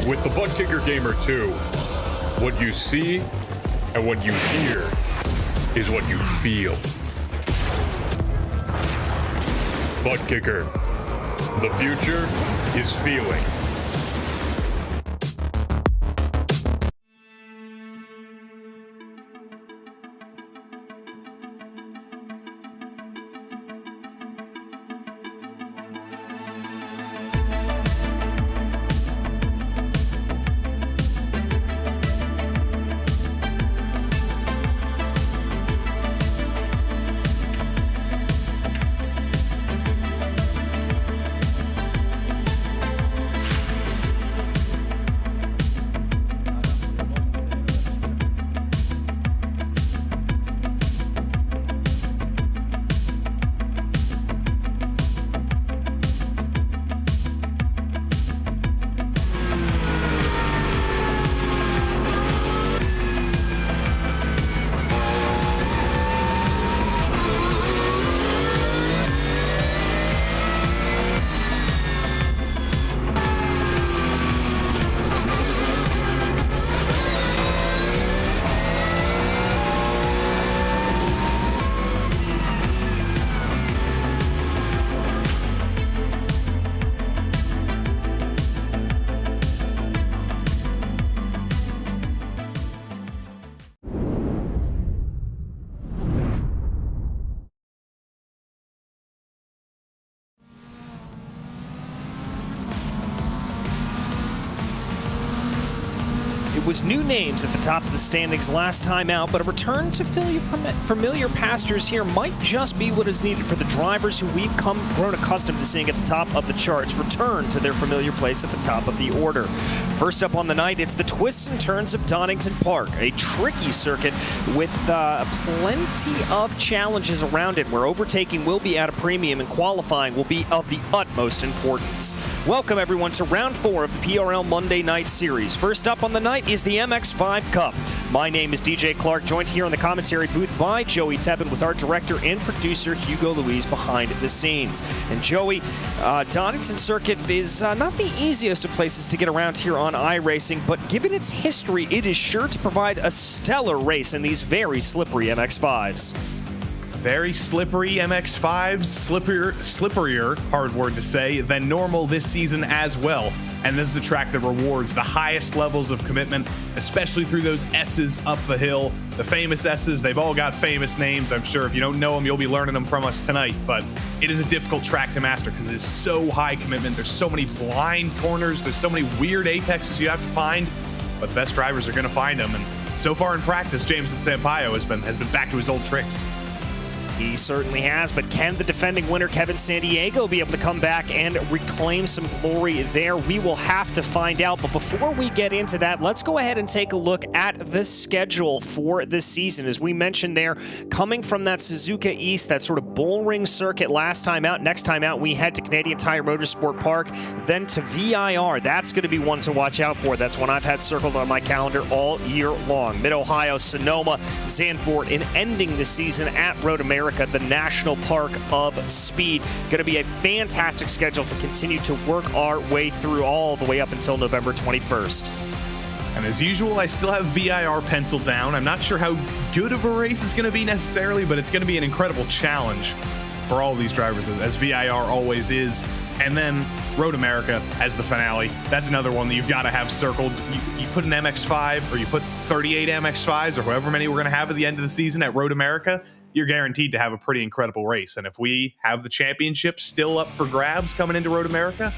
With the Butt Kicker Gamer 2, what you see and what you hear is what you feel. Butt Kicker. The future is feeling. Was new names at the top of the standings last time out, but a return to familiar pastures here might just be what is needed for the drivers who we've grown accustomed to seeing at the top of the charts return to their familiar place at the top of the order. First up on the night, it's the twists and turns of Donington Park, a tricky circuit with plenty of challenges around it, where overtaking will be at a premium and qualifying will be of the utmost importance. Welcome everyone to round 4 of the PRL Monday Night Series. First up on the night is the MX-5 Cup. My name is DJ Clark, joined here in the commentary booth by Joey Tebbin with our director and producer Hugo Louise behind the scenes. And Joey, Donington Circuit is not the easiest of places to get around here on iRacing, but given its history, it is sure to provide a stellar race in these very slippery MX-5s. Very slippery MX-5s, slipperier, hard word to say, than normal this season as well. And this is a track that rewards the highest levels of commitment, especially through those S's up the hill. The famous S's, they've all got famous names. I'm sure if you don't know them, you'll be learning them from us tonight. But it is a difficult track to master because it is so high commitment. There's so many blind corners. There's so many weird apexes you have to find. But the best drivers are going to find them. And so far in practice, Jameson Sampaio has been back to his old tricks. He certainly has, but can the defending winner, Kevin Sandiego, be able to come back and reclaim some glory there? We will have to find out, but before we get into that, let's go ahead and take a look at the schedule for this season. As we mentioned there, coming from that Suzuka East, that sort of bullring circuit last time out, next time out we head to Canadian Tire Motorsport Park, then to VIR. That's going to be one to watch out for. That's one I've had circled on my calendar all year long. Mid-Ohio, Sonoma, Zandvoort, and ending the season at Road America, the National Park of Speed. Going to be a fantastic schedule to continue to work our way through all the way up until November 21st. And as usual, I still have VIR penciled down. I'm not sure how good of a race it's going to be necessarily, but it's going to be an incredible challenge for all of these drivers, as VIR always is. And then Road America as the finale. That's another one that you've got to have circled. You put an MX-5, or you put 38 MX-5s, or however many we're going to have at the end of the season at Road America, you're guaranteed to have a pretty incredible race. And if we have the championship still up for grabs coming into Road America,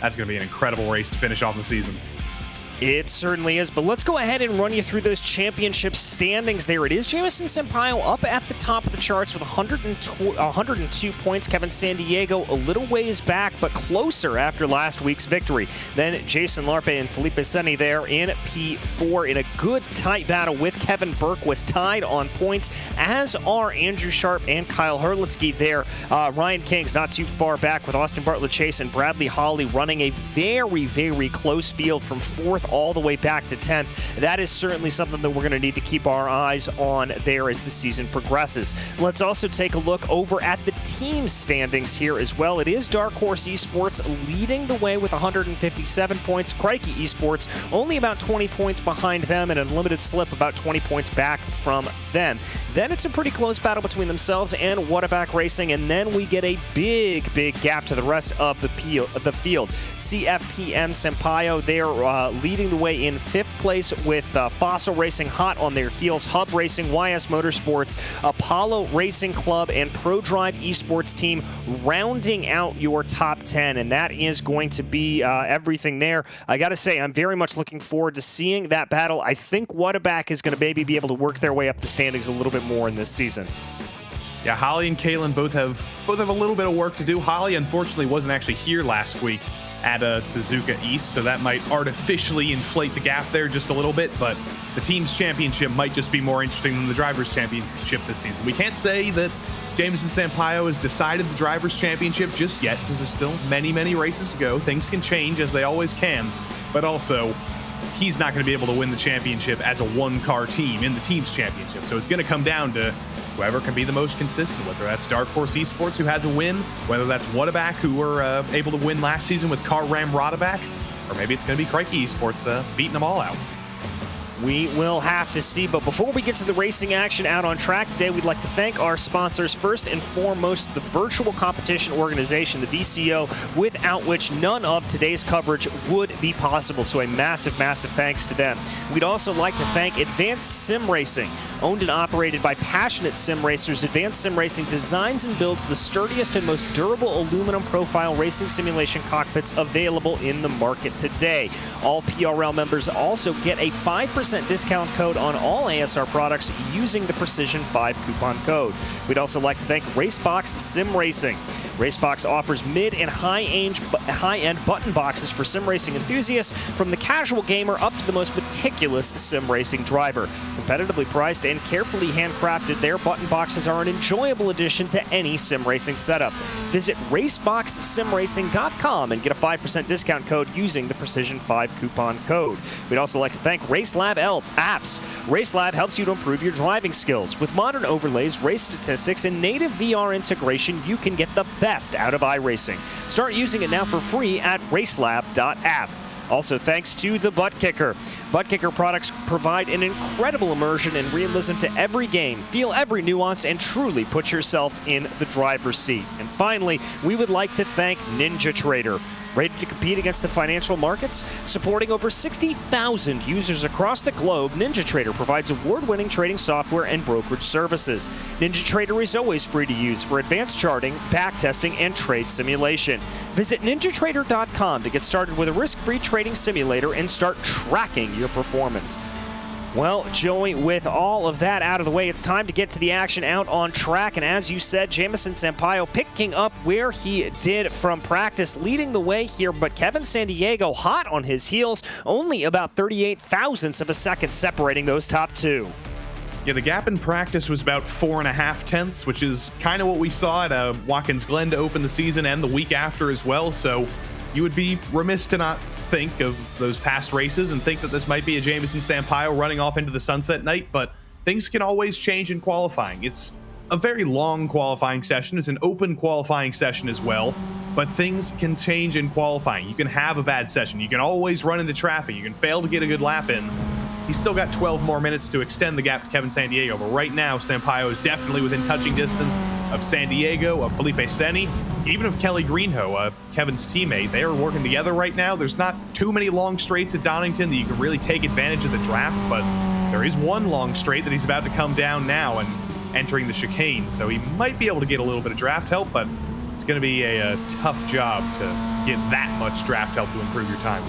that's going to be an incredible race to finish off the season. It certainly is, but let's go ahead and run you through those championship standings there. It is Jameson Sampaio up at the top of the charts with 102 points. Kevin Sandiego a little ways back, but closer after last week's victory. Then Jason Larpe and Felipe Seni there in P4 in a good tight battle with Kevin Berquist tied on points, as are Andrew Sharp and Kyle Herlitzky there. Ryan King's not too far back with Austin Bartlett Chase and Bradley Hawley running a very, very close field from 4th all the way back to 10th. That is certainly something that we're going to need to keep our eyes on there as the season progresses. Let's also take a look over at the team standings here as well. It is Dark Horse Esports leading the way with 157 points. Crikey Esports only about 20 points behind them, and Unlimited Slip about 20 points back from them. Then it's a pretty close battle between themselves and Whataback Racing, and then we get a big gap to the rest of the field. CFPM Sampaio, they're leading the way in 5th place with Fossil Racing hot on their heels, Hub Racing, YS Motorsports, Apollo Racing Club, and ProDrive Esports Team rounding out your top 10, and that is going to be everything there. I gotta say, I'm very much looking forward to seeing that battle. I think Whataback is going to maybe be able to work their way up the standings a little bit more in this season. Yeah, Holly and Kalen both have a little bit of work to do. Holly, unfortunately, wasn't actually here last week at Suzuka East, so that might artificially inflate the gap there just a little bit, but the team's championship might just be more interesting than the driver's championship this season. We can't say that Jameson Sampaio has decided the driver's championship just yet, because there's still many races to go. Things can change, as they always can, but also he's not going to be able to win the championship as a one-car team in the team's championship. So it's going to come down to whoever can be the most consistent, whether that's Dark Horse Esports, who has a win, whether that's Whataback, who were able to win last season with Car Ram Rodaback, or maybe it's going to be Crikey Esports beating them all out. We will have to see, but before we get to the racing action out on track today, we'd like to thank our sponsors. First and foremost, the virtual competition organization, the VCO, without which none of today's coverage would be possible. So a massive thanks to them. We'd also like to thank Advanced Sim Racing. Owned and operated by passionate sim racers, Advanced Sim Racing designs and builds the sturdiest and most durable aluminum profile racing simulation cockpits available in the market today. All PRL members also get a 5% discount code on all ASR products using the Precision 5 coupon code. We'd also like to thank Racebox Sim Racing. Racebox offers mid and high-end button boxes for sim racing enthusiasts, from the casual gamer up to the most meticulous sim racing driver. Competitively priced and carefully handcrafted, their button boxes are an enjoyable addition to any sim racing setup. Visit raceboxsimracing.com and get a 5% discount code using the Precision 5 coupon code. We'd also like to thank RaceLab apps. RaceLab helps you to improve your driving skills. With modern overlays, race statistics, and native VR integration, you can get the best out of iRacing. Start using it now for free at racelab.app. Also, thanks to the Butt Kicker. Butt Kicker products provide an incredible immersion and realism to every game. Feel every nuance and truly put yourself in the driver's seat. And finally, we would like to thank NinjaTrader. Ready to compete against the financial markets? Supporting over 60,000 users across the globe, NinjaTrader provides award-winning trading software and brokerage services. NinjaTrader is always free to use for advanced charting, backtesting, and trade simulation. Visit ninjatrader.com to get started with a risk-free trading simulator and start tracking your performance. Well, Joey, with all of that out of the way, it's time to get to the action out on track. And as you said, Jameson Sampaio picking up where he did from practice, leading the way here. But Kevin Sandiego hot on his heels, only about 38 thousandths of a second separating those top two. Yeah, the gap in practice was about 4.5 tenths, which is kind of what we saw at Watkins Glen to open the season and the week after as well. So you would be remiss to not think of those past races and think that this might be a Jameson Sampaio running off into the sunset night, but things can always change in qualifying. It's a very long qualifying session. It's an open qualifying session as well, but things can change in qualifying. You can have a bad session. You can always run into traffic. You can fail to get a good lap in. He's still got 12 more minutes to extend the gap to Kevin Sandiego, but right now, Sampaio is definitely within touching distance of Sandiego, of Felipe Seni, even of Kelly Greenhoe, Kevin's teammate. They are working together right now. There's not too many long straights at Donington that you can really take advantage of the draft, but there is one long straight that he's about to come down now and entering the chicane, so he might be able to get a little bit of draft help, but it's going to be a tough job to get that much draft help to improve your time.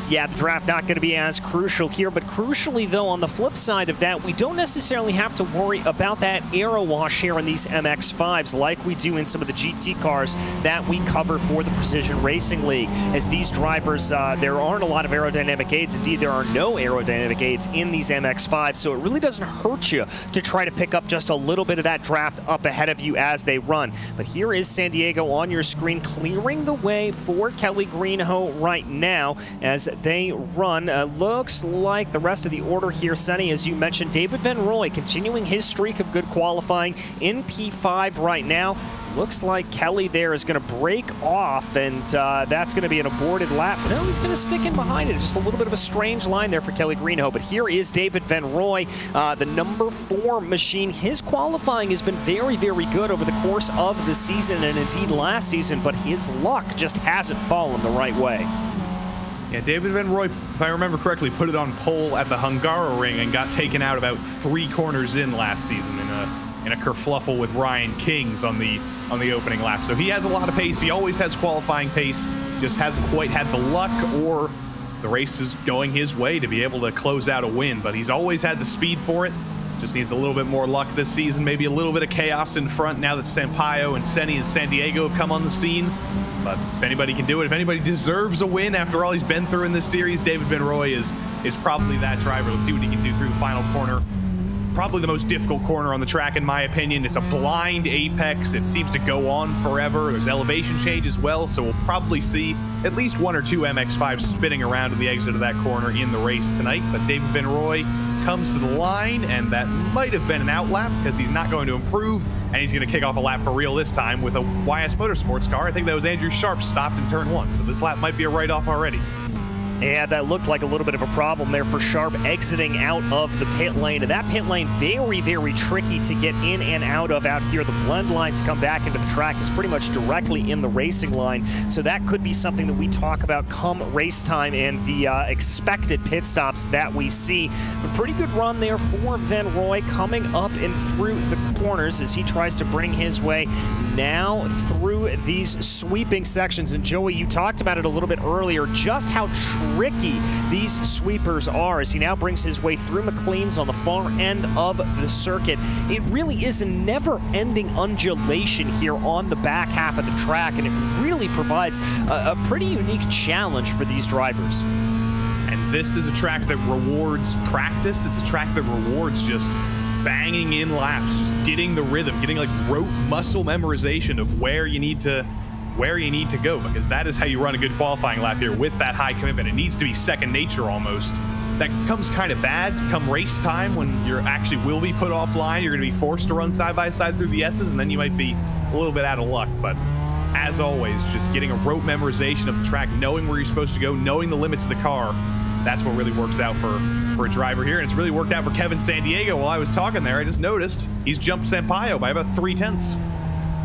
Yeah, the draft not going to be as crucial here, but crucially, though, on the flip side of that, we don't necessarily have to worry about that aero wash here in these MX-5s like we do in some of the GT cars that we cover for the Precision Racing League. As these drivers, there aren't a lot of aerodynamic aids. Indeed, there are no aerodynamic aids in these MX-5s, so it really doesn't hurt you to try to pick up just a little bit of that draft up ahead of you as they run. But here is Sandiego on your screen, clearing the way for Kelly Greenhoe right now as they run. Looks like the rest of the order here, Senny, as you mentioned, David Van Roy continuing his streak of good qualifying in P5 right now. Looks like Kelly there is going to break off, and that's going to be an aborted lap. But no, he's going to stick in behind it. Just a little bit of a strange line there for Kelly Greenhoe. But here is David Van Roy, the number 4 machine. His qualifying has been very, very good over the course of the season and indeed last season, but his luck just hasn't fallen the right way. Yeah, David Van Roy, if I remember correctly, put it on pole at the Hungaroring and got taken out about 3 corners in last season in a kerfluffle with Ryan Kings on the opening lap. So he has a lot of pace. He always has qualifying pace. Just hasn't quite had the luck or the race is going his way to be able to close out a win. But he's always had the speed for it. Just needs a little bit more luck this season. Maybe a little bit of chaos in front now that Sampaio and Senni and San Diego have come on the scene. But if anybody can do it, if anybody deserves a win after all he's been through in this series, David Van Roy is probably that driver. Let's see what he can do through the final corner. Probably the most difficult corner on the track, in my opinion. It's a blind apex. It seems to go on forever. There's elevation change as well, so we'll probably see at least 1 or 2 MX-5s spinning around to the exit of that corner in the race tonight. But David Van Roy comes to the line, and that might have been an out lap because he's not going to improve, and he's going to kick off a lap for real this time with a YS Motorsports car. I think that was Andrew Sharp stopped in turn 1, so this lap might be a write-off already. Yeah, that looked like a little bit of a problem there for Sharp exiting out of the pit lane. And that pit lane, very, very tricky to get in and out of out here. The blend line to come back into the track is pretty much directly in the racing line. So that could be something that we talk about come race time and the expected pit stops that we see. But pretty good run there for Van Roy coming up and through the corners as he tries to bring his way now through these sweeping sections. And Joey, you talked about it a little bit earlier, just how tricky these sweepers are as he now brings his way through McLean's on the far end of the circuit. It really is a never-ending undulation here on the back half of the track, and it really provides a pretty unique challenge for these drivers. And this is a track that rewards practice. It's a track that rewards just banging in laps, just getting the rhythm, getting like rote muscle memorization of where you need to go, because that is how you run a good qualifying lap here with that high commitment. It needs to be second nature almost. That comes kind of bad come race time when you actually will be put offline. You're going to be forced to run side by side through the S's, and then you might be a little bit out of luck. But as always, just getting a rote memorization of the track, knowing where you're supposed to go, knowing the limits of the car, that's what really works out for a driver here. And it's really worked out for Kevin San Diego. While I was talking there, I just noticed he's jumped Sampaio by about 0.3.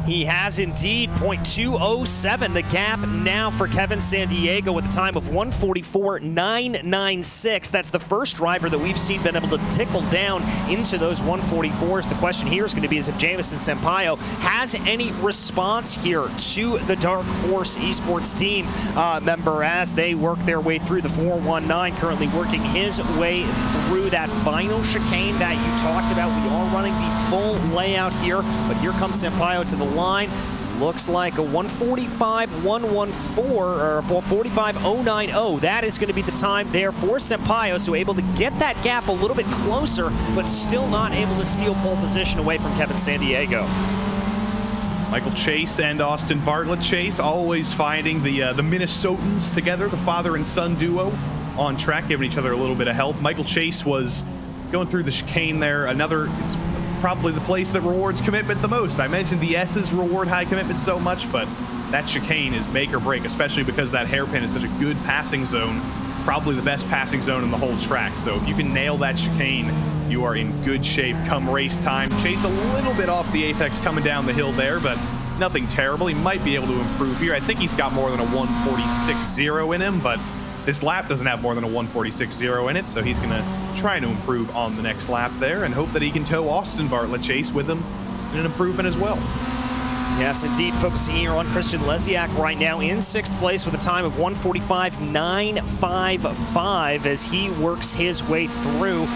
He has indeed. 0.207 the gap now for Kevin San Diego with a time of 1:44.996. That's the first driver that we've seen been able to tickle down into those 1:44s. The question here is going to be is if Jamison Sampaio has any response here to the Dark Horse Esports team member as they work their way through the 419, currently working his way through that final chicane that you talked about. We are running the full layout here, but here comes Sampaio to the line. Looks like a 1:45.114 or 1:45.090. That is going to be the time there for Sampaio, so able to get that gap a little bit closer, but still not able to steal pole position away from Kevin San Diego. Michael Chase and Austin Bartlett. Chase always finding the Minnesotans together, the father and son duo on track, giving each other a little bit of help. Michael Chase was going through the chicane there. It's probably the place that rewards commitment the most. I mentioned the S's reward high commitment so much, but that chicane is make or break, especially because that hairpin is such a good passing zone, probably the best passing zone in the whole track. So if you can nail that chicane, you are in good shape come race time. Chase a little bit off the apex coming down the hill there, but nothing terrible. He might be able to improve here. I think he's got more than a 1:46.0 in him, but this lap doesn't have more than a 1:46.0 in it, so he's going to try to improve on the next lap there and hope that he can tow Austin Bartlett Chase with him in an improvement as well. Yes, indeed. Focusing here on Christian Lesiak right now in 6th place with a time of 1:45.955 as he works his way through,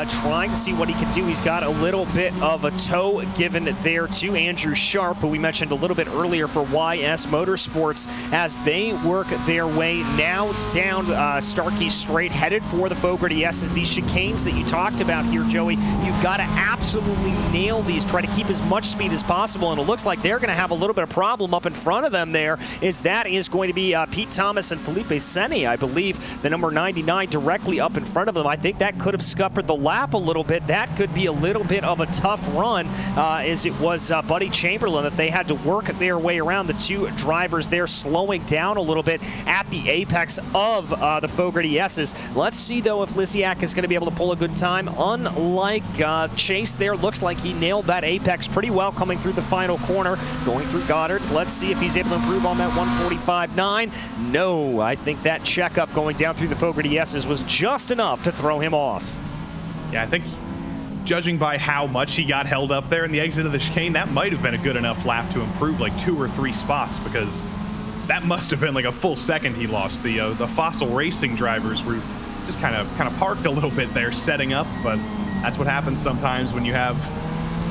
trying to see what he can do. He's got a little bit of a tow given there to Andrew Sharp, who we mentioned a little bit earlier for YS Motorsports, as they work their way now down Starkey Straight, headed for the Fogarty S's. These chicanes that you talked about here, Joey, you've got to absolutely nail these, try to keep as much speed as possible, and it looks like they're going to to have a little bit of problem up in front of them there, is that is going to be Pete Thomas and Felipe Seni, I believe, the number 99 directly up in front of them. I think that could have scuppered the lap a little bit. That could be a little bit of a tough run, as it was Buddy Chamberlain that they had to work their way around. The two drivers there slowing down a little bit at the apex of the Fogarty S's. Let's see, though, if Lysiak is going to be able to pull a good time. Unlike Chase there, looks like he nailed that apex pretty well coming through the final corner, going through Goddard's. Let's see if he's able to improve on that 145.9. No, I think that checkup going down through the Fogarty S's was just enough to throw him off. Yeah, I think judging by how much he got held up there in the exit of the chicane, that might have been a good enough lap to improve like 2 or 3 spots, because that must have been like a full second he lost. The Fossil Racing drivers were just kind of parked a little bit there setting up, but that's what happens sometimes when you have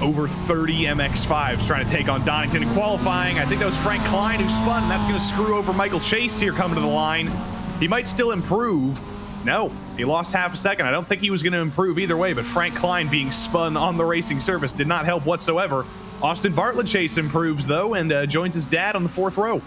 over 30 MX-5s trying to take on Donington in qualifying. I think that was Frank Klein who spun, and that's going to screw over Michael Chase here coming to the line. He might still improve. No, he lost half a second. I don't think he was going to improve either way, but Frank Klein being spun on the racing surface did not help whatsoever. Austin Bartlett Chase improves, though, and joins his dad on the 4th row.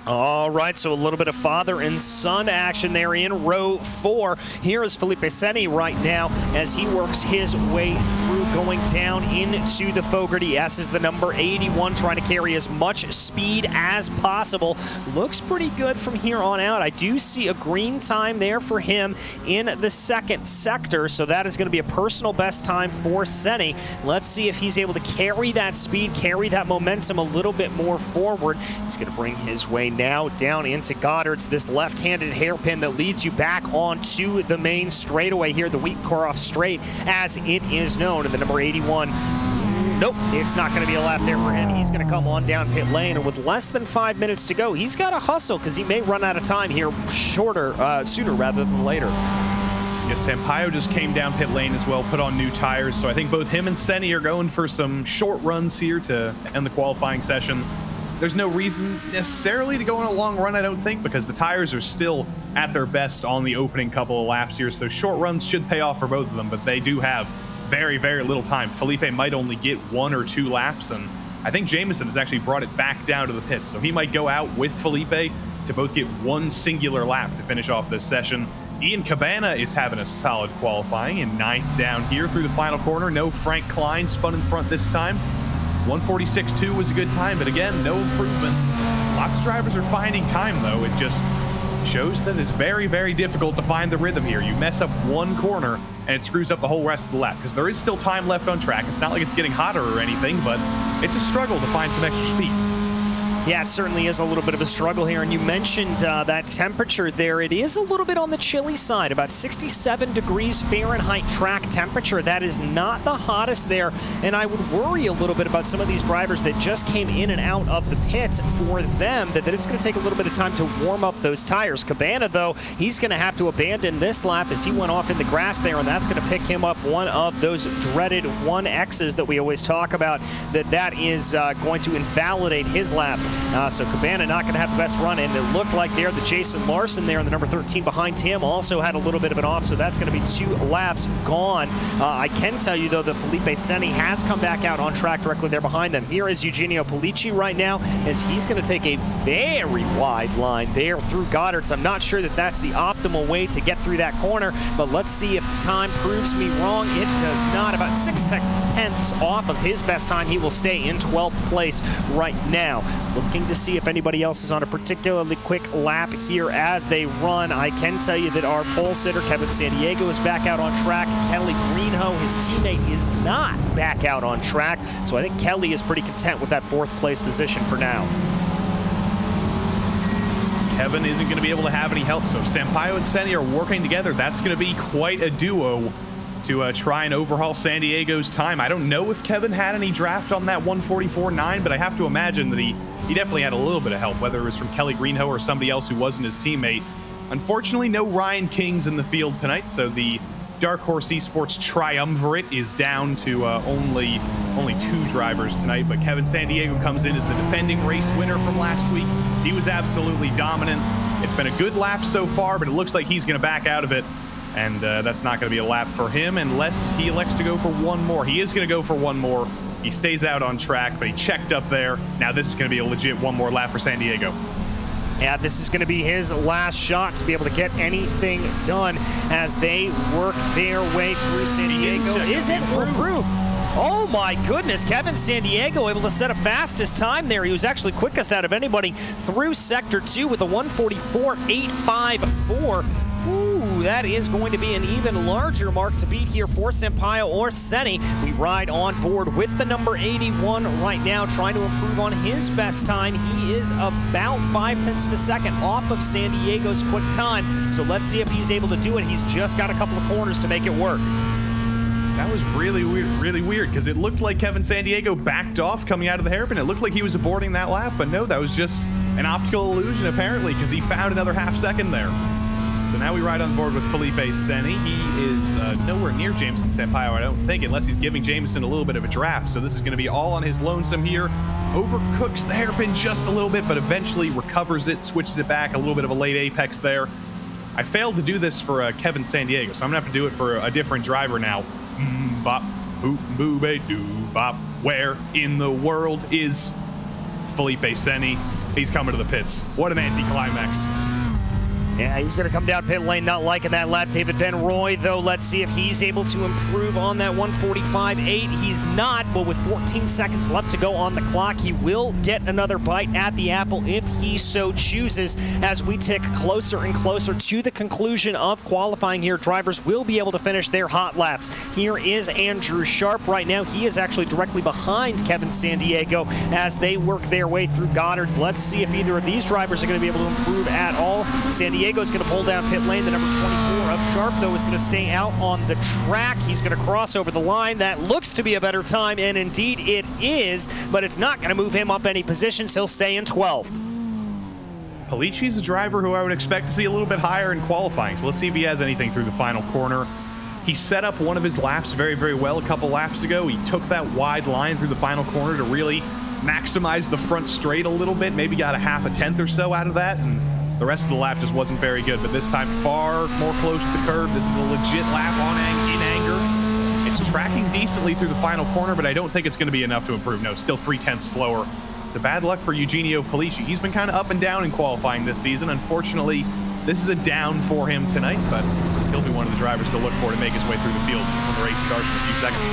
All right, so a little bit of father and son action there in row 4. Here is Felipe Seni right now as he works his way through, going down into the Fogarty S as the number 81, trying to carry as much speed as possible. Looks pretty good from here on out. I do see a green time there for him in the 2nd sector, so that is going to be a personal best time for Seni. Let's see if he's able to carry that speed, carry that momentum a little bit more forward. He's going to bring his way now down into Goddard's, this left-handed hairpin that leads you back onto the main straightaway here, the Wheatkoroff Straight as it is known. And the number 81, nope, it's not going to be a lap there for him. He's going to come on down pit lane, and with less than 5 minutes to go, he's got to hustle because he may run out of time here sooner rather than later. Yes, Sampaio just came down pit lane as well, put on new tires, so I think both him and Seni are going for some short runs here to end the qualifying session. There's no reason necessarily to go on a long run, I don't think, because the tires are still at their best on the opening couple of laps here, so short runs should pay off for both of them, but they do have very, very little time. Felipe might only get 1 or 2 laps, and I think Jameson has actually brought it back down to the pits, so he might go out with Felipe to both get 1 singular lap to finish off this session. Ian Cabana is having a solid qualifying in 9th down here through the final corner. No Frank Klein spun in front this time. 146.2 was a good time, but again, no improvement. Lots of drivers are finding time, though. It just shows that it's very, very difficult to find the rhythm here. You mess up 1 corner, and it screws up the whole rest of the lap, because there is still time left on track. It's not like it's getting hotter or anything, but it's a struggle to find some extra speed. Yeah, it certainly is a little bit of a struggle here, and you mentioned that temperature there. It is a little bit on the chilly side, about 67 degrees Fahrenheit track temperature. That is not the hottest there, and I would worry a little bit about some of these drivers that just came in and out of the pits. For them, that it's going to take a little bit of time to warm up those tires. Cabana, though, he's going to have to abandon this lap as he went off in the grass there, and that's going to pick him up one of those dreaded 1Xs that we always talk about, that is going to invalidate his lap. So Cabana not going to have the best run, and it looked like there that Jason Larson there in the number 13 behind him also had a little bit of an off, so that's going to be 2 laps gone. I can tell you, though, that Felipe Seni has come back out on track directly there behind them. Here is Eugenio Polici right now, as he's going to take a very wide line there through Goddard's. I'm not sure that that's the optimal way to get through that corner, but let's see if the time proves me wrong. It does not. About 6/10 off of his best time. He will stay in 12th place right now. Looking to see if anybody else is on a particularly quick lap here as they run. I can tell you that our pole sitter, Kevin Sandiego, is back out on track. Kelly Greenhoe, his teammate, is not back out on track. So I think Kelly is pretty content with that 4th place position for now. Kevin isn't going to be able to have any help, so if Sampaio and Seni are working together, that's going to be quite a duo to try and overhaul San Diego's time. I don't know if Kevin had any draft on that 144.9, but I have to imagine that he definitely had a little bit of help, whether it was from Kelly Greenhoe or somebody else who wasn't his teammate. Unfortunately, no Ryan Kings in the field tonight, so the Dark Horse Esports triumvirate is down to only 2 drivers tonight, but Kevin Sandiego comes in as the defending race winner from last week. He was absolutely dominant. It's been a good lap so far, but it looks like he's going to back out of it, and that's not going to be a lap for him unless he elects to go for 1 more. He is going to go for 1 more. He stays out on track, but he checked up there. Now this is going to be a legit one more lap for San Diego. Yeah, this is going to be his last shot to be able to get anything done as they work their way through San Diego. Is it improved? Oh my goodness, Kevin San Diego able to set a fastest time there. He was actually quickest out of anybody through Sector 2 with a 1:44.854. Ooh, that is going to be an even larger mark to beat here for Sampaio or Senni. We ride on board with the number 81 right now, trying to improve on his best time. He is about 0.5 of a second off of San Diego's quick time. So let's see if he's able to do it. He's just got a couple of corners to make it work. That was really weird, because it looked like Kevin San Diego backed off coming out of the hairpin. It looked like he was aborting that lap, but no, that was just an optical illusion apparently, because he found another half second there. So now we ride on board with Felipe Senni. He is nowhere near Jameson Sampaio, I don't think, unless he's giving Jameson a little bit of a draft. So this is going to be all on his lonesome here. Overcooks the hairpin just a little bit, but eventually recovers it, switches it back, a little bit of a late apex there. I failed to do this for Kevin San Diego, so I'm going to have to do it for a different driver now. Bop, boop, boobe, doo, bop. Where in the world is Felipe Senni? He's coming to the pits. What an anticlimax. Yeah, he's going to come down pit lane, not liking that lap. David Van Roy, though, let's see if he's able to improve on that 1:45.8. He's not, but with 14 seconds left to go on the clock, he will get another bite at the apple if he so chooses. As we tick closer and closer to the conclusion of qualifying here, drivers will be able to finish their hot laps. Here is Andrew Sharp right now. He is actually directly behind Kevin San Diego as they work their way through Goddard's. Let's see if either of these drivers are going to be able to improve at all. San Diego's going to pull down pit lane. The number 24 of Sharp, though, is going to stay out on the track. He's going to cross over the line. That looks to be a better time, and indeed it is, but it's not going to move him up any positions. He'll stay in 12th. Polici's a driver who I would expect to see a little bit higher in qualifying, so let's see if he has anything through the final corner. He set up one of his laps very well a couple laps ago. He took that wide line through the final corner to really maximize the front straight a little bit, maybe got a half a tenth or so out of that, and the rest of the lap just wasn't very good, but this time far more close to the curb. This is a legit lap in anger. It's tracking decently through the final corner, but I don't think it's going to be enough to improve. No, still 0.3 slower. It's a bad luck for Eugenio Polici. He's been kind of up and down in qualifying this season. Unfortunately, this is a down for him tonight, but he'll be one of the drivers to look for to make his way through the field when the race starts in a few seconds.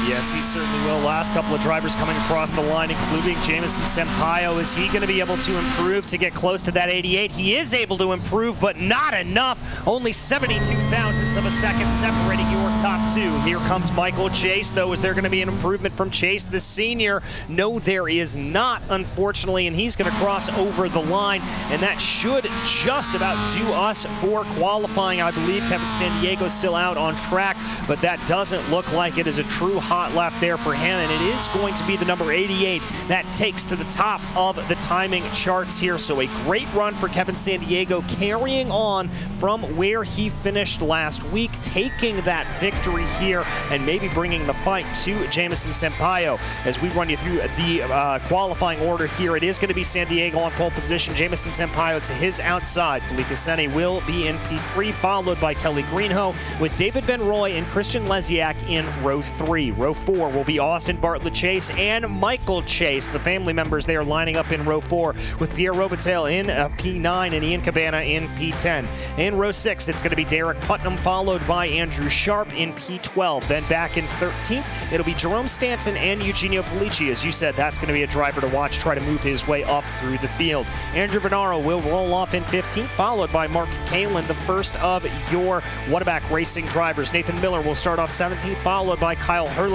Yes, he certainly will. Last couple of drivers coming across the line, including Jameson Sampaio. Is he going to be able to improve to get close to that 88? He is able to improve, but not enough. Only 72 thousandths of a second separating your top two. Here comes Michael Chase, though. Is there going to be an improvement from Chase, the senior? No, there is not, unfortunately, and he's going to cross over the line, and that should just about do us for qualifying. I believe Kevin San Diego's still out on track, but that doesn't look like it is a true hot lap there for him, and it is going to be the number 88 that takes to the top of the timing charts here. So a great run for Kevin San Diego, carrying on from where he finished last week, taking that victory here and maybe bringing the fight to Jameson Sampaio. As we run you through the qualifying order here, it is going to be San Diego on pole position, Jameson Sampaio to his outside. Felipe Senni will be in P3, followed by Kelly Greenhoe, with David Van Roy and Christian Lesiak in row 3. Row 4 will be Austin Bartlett Chase and Michael Chase. The family members there lining up in row 4, with Pierre Robitaille in P9 and Ian Cabana in P10. In row 6, it's going to be Derek Putnam, followed by Andrew Sharp in P12. Then back in 13th, it'll be Jerome Stanton and Eugenio Polici. As you said, that's going to be a driver to watch, try to move his way up through the field. Andrew Venaro will roll off in 15th, followed by Mark Kalin, the first of your Whataback Racing drivers. Nathan Miller will start off 17th, followed by Kyle Herlitzky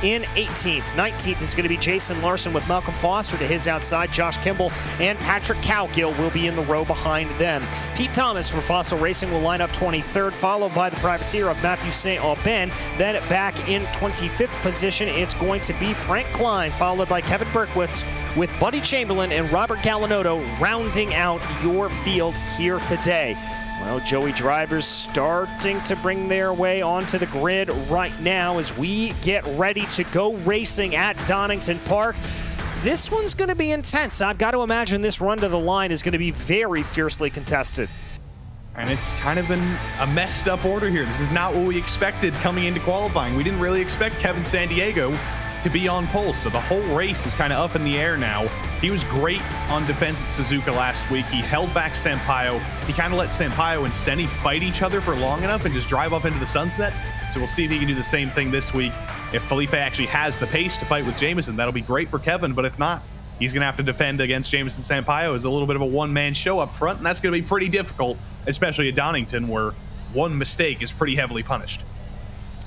in 18th. 19th is going to be Jason Larson with Malcolm Foster to his outside. Josh Kimball and Patrick Cowgill will be in the row behind them. Pete Thomas for Fossil Racing will line up 23rd, followed by the privateer of Matthew St. Aubin. Then back in 25th position, it's going to be Frank Klein, followed by Kevin Berkowitz, with Buddy Chamberlain and Robert Galanotto rounding out your field here today. Well, Joey, drivers starting to bring their way onto the grid right now as we get ready to go racing at Donington Park. This one's going to be intense. I've got to imagine this run to the line is going to be very fiercely contested. And it's kind of been a messed up order here. This is not what we expected coming into qualifying. We didn't really expect Kevin San Diego to be on pole, so the whole race is kind of up in the air now. He was great on defense at Suzuka last week. He held back Sampaio. He kind of let Sampaio and Senni fight each other for long enough and just drive off into the sunset. So we'll see if he can do the same thing this week. If Felipe actually has the pace to fight with Jameson, that'll be great for Kevin, but if not, he's going to have to defend against Jameson Sampaio as a little bit of a one-man show up front, and that's going to be pretty difficult, especially at Donington, where one mistake is pretty heavily punished.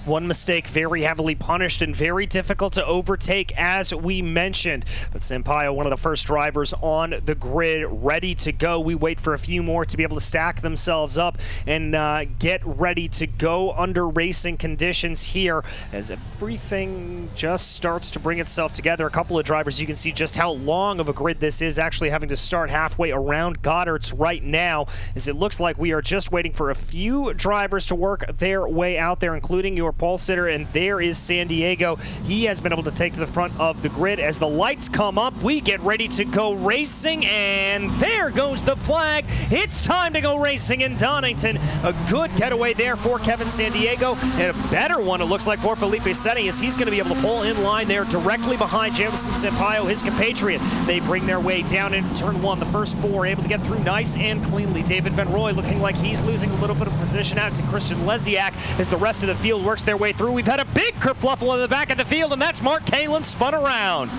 One mistake very heavily punished and very difficult to overtake, as we mentioned. But Sampaio, one of the first drivers on the grid, ready to go. We wait for a few more to be able to stack themselves up and get ready to go under racing conditions here as everything just starts to bring itself together. A couple of drivers, you can see just how long of a grid this is, actually having to start halfway around Goddard's right now, as it looks like we are just waiting for a few drivers to work their way out there, including your pole sitter, and there is San Diego. He has been able to take to the front of the grid. As the lights come up, we get ready to go racing, and there goes the flag. It's time to go racing in Donington. A good getaway there for Kevin San Diego, and a better one, it looks like, for Felipe Senni, as he's going to be able to pull in line there directly behind Jameson Sampaio, his compatriot. They bring their way down into turn one. The first four able to get through nice and cleanly. David Van Roy looking like he's losing a little bit of position out to Christian Lesiak as the rest of the field works their way through. We've had a big kerfluffle in the back of the field, and that's Mark Kalin spun around.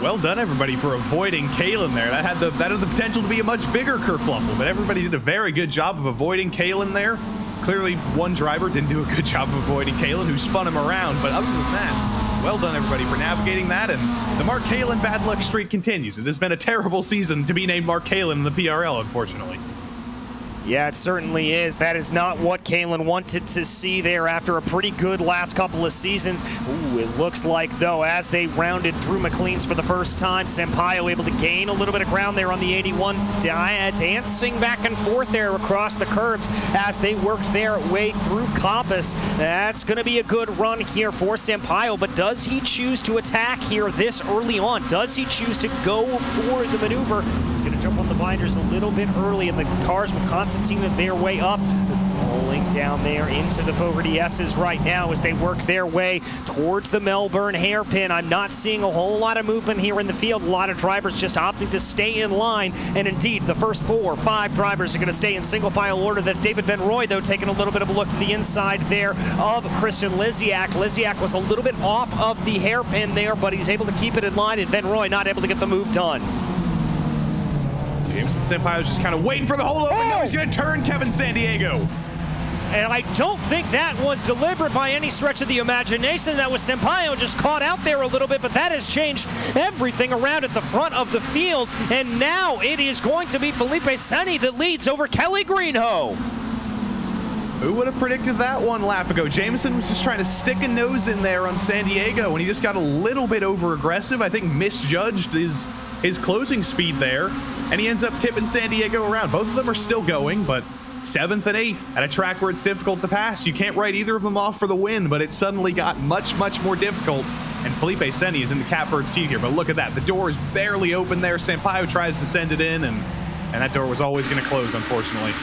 Well done, everybody, for avoiding Kalin there. That had the potential to be a much bigger kerfluffle, but everybody did a very good job of avoiding Kalin there. Clearly, one driver didn't do a good job of avoiding Kalin, who spun him around, but other than that, well done, everybody, for navigating that, and the Mark Kalin bad luck streak continues. It has been a terrible season to be named Mark Kalin in the PRL, unfortunately. Yeah, it certainly is. That is not what Kalin wanted to see there after a pretty good last couple of seasons. Ooh, it looks like, though, as they rounded through McLean's for the first time, Sampaio able to gain a little bit of ground there on the 81, dancing back and forth there across the curbs as they worked their way through Coppice. That's going to be a good run here for Sampaio, but does he choose to attack here this early on? Does he choose to go for the maneuver? He's going to jump on the binders a little bit early, and the cars will constantly their way up, rolling down there into the Fogarty S's right now as they work their way towards the Melbourne hairpin. I'm not seeing a whole lot of movement here in the field. A lot of drivers just opting to stay in line, and indeed the first 4 or 5 drivers are going to stay in single file order. That's David Van Roy, though, taking a little bit of a look to the inside there of Christian Lesiak. Lesiak was a little bit off of the hairpin there, but he's able to keep it in line, and Van Roy not able to get the move done. Jameson Sampaio's just kind of waiting for the hold open. Now he's going to turn Kevin San Diego. And I don't think that was deliberate by any stretch of the imagination. That was Sampaio just caught out there a little bit, but that has changed everything around at the front of the field. And now it is going to be Felipe Senni that leads over Kelly Greenhoe. Who would have predicted that one lap ago? Jameson was just trying to stick a nose in there on San Diego, and he just got a little bit over aggressive. I think misjudged his closing speed there, and he ends up tipping San Diego around. Both of them are still going, but 7th and 8th at a track where it's difficult to pass. You can't write either of them off for the win, but it suddenly got much, much more difficult, and Felipe Senni is in the catbird seat here. But look at that. The door is barely open there. Sampaio tries to send it in, and that door was always going to close, unfortunately.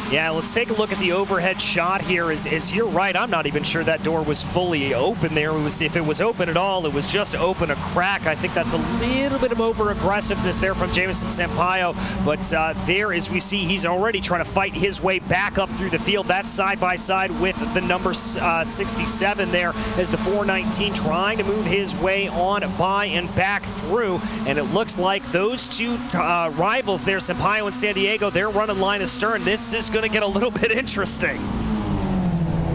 Yeah, let's take a look at the overhead shot here. Is you're right, I'm not even sure that door was fully open there. If it was open at all, it was just open a crack. I think that's a little bit of over-aggressiveness there from Jameson Sampaio. But there, as we see, he's already trying to fight his way back up through the field. That's side-by-side with the number 67 there as the 419 trying to move his way on by and back through. And it looks like those two rivals there, Sampaio and San Diego, they're running line astern. This is going to get a little bit interesting.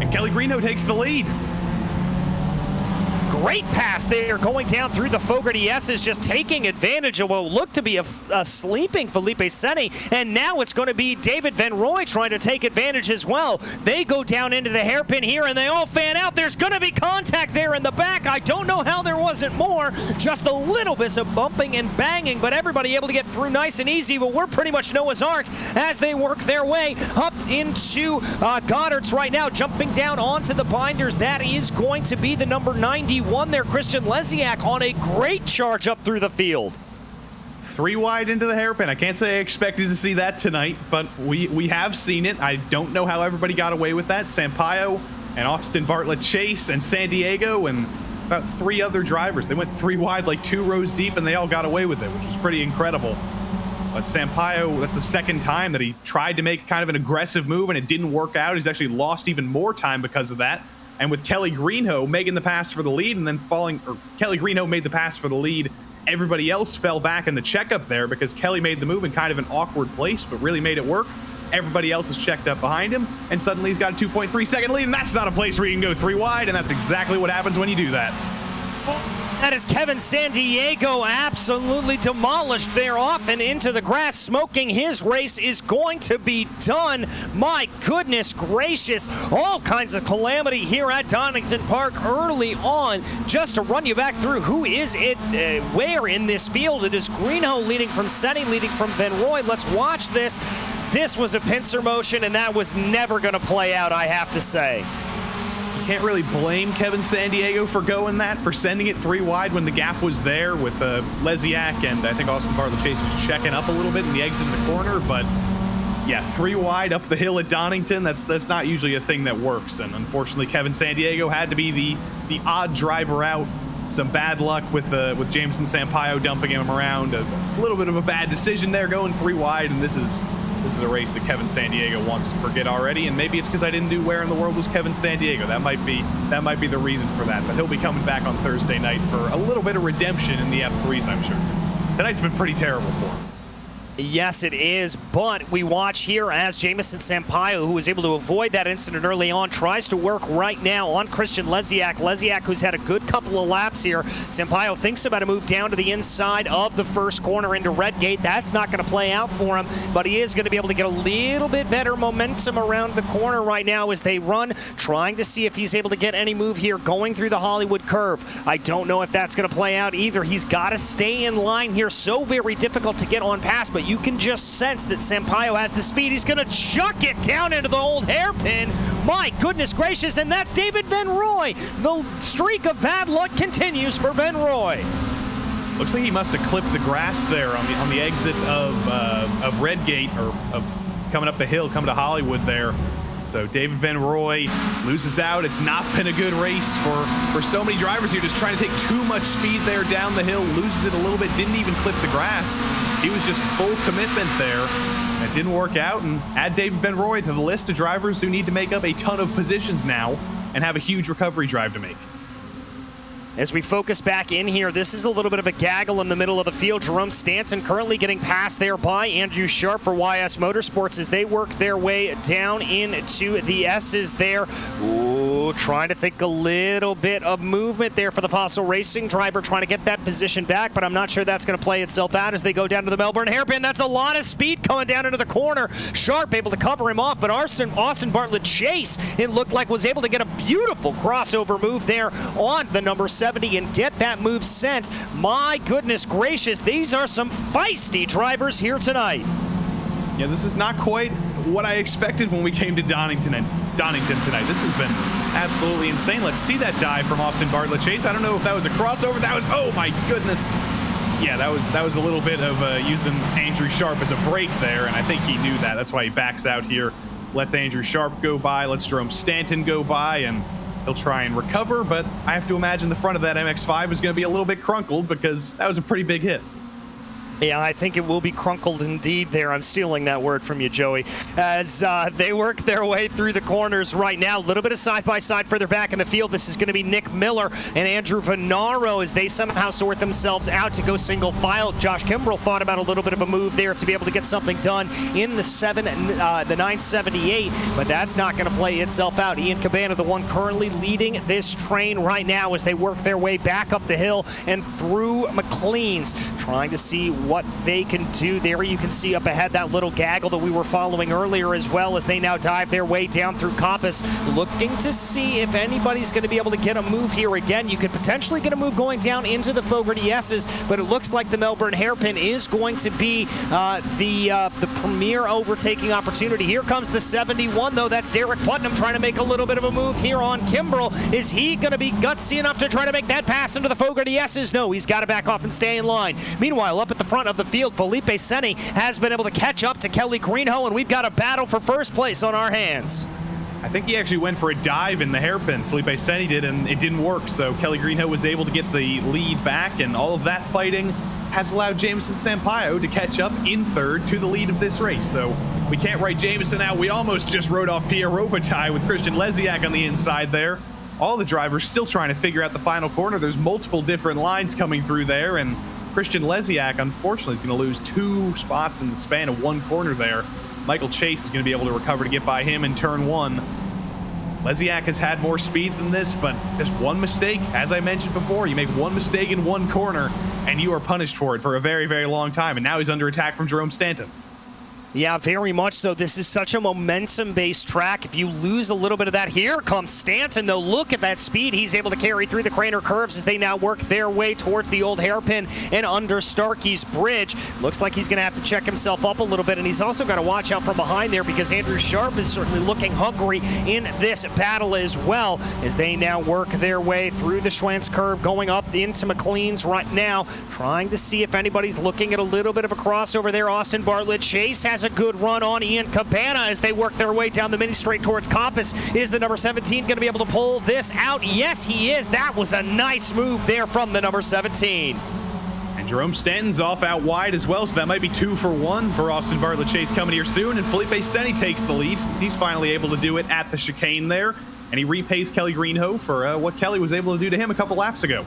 And Kelly Greenhoe takes the lead. Great pass there going down through the Fogarty S's, just taking advantage of what looked to be a sleeping Felipe Senni, and now it's going to be David Van Roy trying to take advantage as well. They go down into the hairpin here, and they all fan out. There's going to be contact there in the back. I don't know how there wasn't more, just a little bit of bumping and banging, but everybody able to get through nice and easy. But we're pretty much Noah's Ark as they work their way up into Goddard's right now, jumping down onto the binders. That is going to be the number 91 there, Christian Lesiak, on a great charge up through the field. 3 wide into the hairpin. I can't say I expected to see that tonight, but we have seen it. I don't know how everybody got away with that. Sampaio and Austin Bartlett Chase and San Diego and about 3 other drivers. They went 3 wide, like 2 rows deep, and they all got away with it, which was pretty incredible. But Sampaio, that's the second time that he tried to make kind of an aggressive move, and it didn't work out. He's actually lost even more time because of that. And with Kelly Greenhoe making the pass for the lead and then Kelly Greenhoe made the pass for the lead, everybody else fell back in the checkup there because Kelly made the move in kind of an awkward place, but really made it work. Everybody else is checked up behind him, and suddenly he's got a 2.3-second lead, and that's not a place where you can go 3 wide, and that's exactly what happens when you do that. That is Kevin Sandiego absolutely demolished there off and into the grass, smoking. His race is going to be done. My goodness gracious, all kinds of calamity here at Donington Park early on. Just to run you back through who is it, where in this field. It is Greenhoe leading from Senni, leading from Ben Roy. Let's watch this. This was a pincer motion, and that was never going to play out, I have to say. Can't really blame Kevin Sandiego for going that, for sending it 3 wide when the gap was there with Lesiak and I think Austin Bartlett Chase just checking up a little bit in the exit in the corner. But yeah, 3 wide up the hill at Donington, that's not usually a thing that works. And unfortunately, Kevin Sandiego had to be the odd driver out. Some bad luck with Jameson Sampaio dumping him around. A little bit of a bad decision there going 3 wide, and this is a race that Kevin Sandiego wants to forget already, and maybe it's because I didn't do Where in the World Was Kevin Sandiego. That might be the reason for that, but he'll be coming back on Thursday night for a little bit of redemption in the F3s, I'm sure. Tonight's been pretty terrible for him. Yes, it is, but we watch here as Jameson Sampaio, who was able to avoid that incident early on, tries to work right now on Christian Lesiak. Lesiak, who's had a good couple of laps here. Sampaio thinks about a move down to the inside of the first corner into Redgate. That's not going to play out for him, but he is going to be able to get a little bit better momentum around the corner right now as they run, trying to see if he's able to get any move here going through the Hollywood curve. I don't know if that's going to play out either. He's got to stay in line here. So very difficult to get on past, but you can just sense that Sampaio has the speed. He's going to chuck it down into the old hairpin. My goodness gracious, and that's David Van Roy. The streak of bad luck continues for Van Roy. Looks like he must have clipped the grass there on the exit of Redgate, or of coming up the hill, coming to Hollywood there. So David Van Roy loses out. It's not been a good race for so many drivers here, just trying to take too much speed there down the hill, loses it a little bit, didn't even clip the grass. He was just full commitment there. It didn't work out, and add David Van Roy to the list of drivers who need to make up a ton of positions now and have a huge recovery drive to make. As we focus back in here, this is a little bit of a gaggle in the middle of the field. Jerome Stanton currently getting passed there by Andrew Sharp for YS Motorsports as they work their way down into the S's there. Ooh, trying to think a little bit of movement there for the Fossil Racing driver, trying to get that position back, but I'm not sure that's going to play itself out as they go down to the Melbourne hairpin. That's a lot of speed coming down into the corner. Sharp able to cover him off, but Austin Bartlett Chase, it looked like, was able to get a beautiful crossover move there on the number 70 and get that move sent. My goodness gracious, these are some feisty drivers here tonight. Yeah, this is not quite what I expected when we came to Donington tonight. This has been absolutely insane. Let's see that dive from Austin Bartlett Chase. I don't know if that was a crossover. That was, oh my goodness. Yeah, that was a little bit of using Andrew Sharp as a brake there, and I think he knew that. That's why he backs out here. Lets Andrew Sharp go by, lets Jerome Stanton go by, and he'll try and recover, but I have to imagine the front of that MX-5 is going to be a little bit crunkled because that was a pretty big hit. Yeah, I think it will be crunkled indeed there. I'm stealing that word from you, Joey. As they work their way through the corners right now, a little bit of side-by-side further back in the field. This is going to be Nick Miller and Andrew Venaro as they somehow sort themselves out to go single file. Josh Kimbrell thought about a little bit of a move there to be able to get something done in the 978, but that's not going to play itself out. Ian Cabana, the one currently leading this train right now as they work their way back up the hill and through McLean's, trying to see what they can do there. You can see up ahead that little gaggle that we were following earlier as well as they now dive their way down through Coppice, looking to see if anybody's going to be able to get a move here again. You could potentially get a move going down into the Fogarty S's, but it looks like the Melbourne hairpin is going to be the premier overtaking opportunity. Here comes the 71 though. That's Derek Putnam trying to make a little bit of a move here on Kimbrell. Is he going to be gutsy enough to try to make that pass into the Fogarty S's? No, he's got to back off and stay in line. Meanwhile, up at the front of the field, Felipe Senni has been able to catch up to Kelly Greenhoe, and we've got a battle for first place on our hands. I think he actually went for a dive in the hairpin. Felipe Seni did, and it didn't work. So Kelly Greenhill was able to get the lead back, and all of that fighting has allowed Jameson Sampaio to catch up in third to the lead of this race. So we can't write Jameson out. We almost just wrote off Pierre Robitaille with Christian Leziak on the inside there. All the drivers still trying to figure out the final corner. There's multiple different lines coming through there, and Christian Leziak, unfortunately, is going to lose 2 spots in the span of 1 corner there. Michael Chase is going to be able to recover to get by him in turn 1. Leziak has had more speed than this, but just one mistake, as I mentioned before, you make one mistake in 1 corner, and you are punished for it for a very, very long time. And now he's under attack from Jerome Stanton. Yeah, very much so. This is such a momentum-based track. If you lose a little bit of that, here comes Stanton, though. Look at that speed he's able to carry through the Craner curves as they now work their way towards the old hairpin and under Starkey's bridge. Looks like he's going to have to check himself up a little bit, and he's also got to watch out from behind there because Andrew Sharp is certainly looking hungry in this battle as well as they now work their way through the Schwantz curve, going up into McLean's right now, trying to see if anybody's looking at a little bit of a crossover there. Austin Bartlett Chase has a good run on Ian Cabana as they work their way down the mini straight towards Coppice. Is the number 17 going to be able to pull this out? Yes, he is. That was a nice move there from the number 17. And Jerome Stanton's off out wide as well, so that might be 2 for 1 for Austin Bartlett Chase coming here soon. And Felipe Seni takes the lead. He's finally able to do it at the chicane there, and he repays Kelly Greenhill for what Kelly was able to do to him a couple laps ago.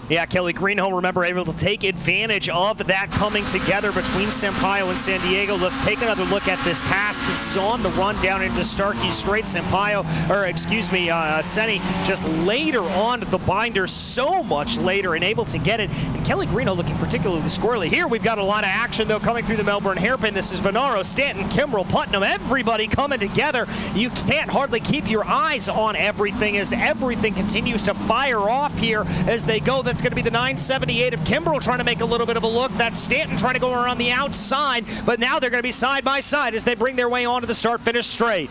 Yeah, Kelly Greenhill, remember, able to take advantage of that coming together between Sampaio and San Diego. Let's take another look at this pass. This is on the run down into Starkey Straight. Sampaio, or excuse me, Seni just later on the binder, so much later, and able to get it. And Kelly Greenhill looking particularly squirrely. Here we've got a lot of action, though, coming through the Melbourne hairpin. This is Venaro, Stanton, Kimbrell, Putnam, everybody coming together. You can't hardly keep your eyes on everything as everything continues to fire off here as they go. That's going to be the 978 of Kimbrell trying to make a little bit of a look. That's Stanton trying to go around the outside, but now they're going to be side by side as they bring their way onto the start-finish straight.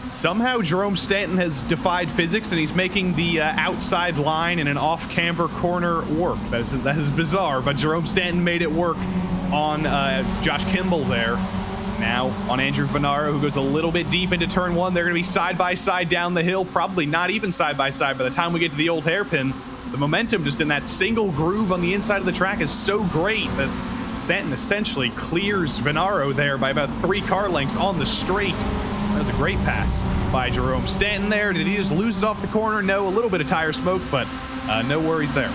Somehow Jerome Stanton has defied physics, and he's making the outside line in an off-camber corner work. That is bizarre, but Jerome Stanton made it work on Josh Kimball there. Now on Andrew Venaro, who goes a little bit deep into turn 1. They're going to be side by side down the hill, probably not even side by side by the time we get to the old hairpin. The momentum just in that single groove on the inside of the track is so great that Stanton essentially clears Venaro there by about 3 car lengths on the straight. That was a great pass by Jerome Stanton there. Did he just lose it off the corner? No, a little bit of tire smoke, but no worries there.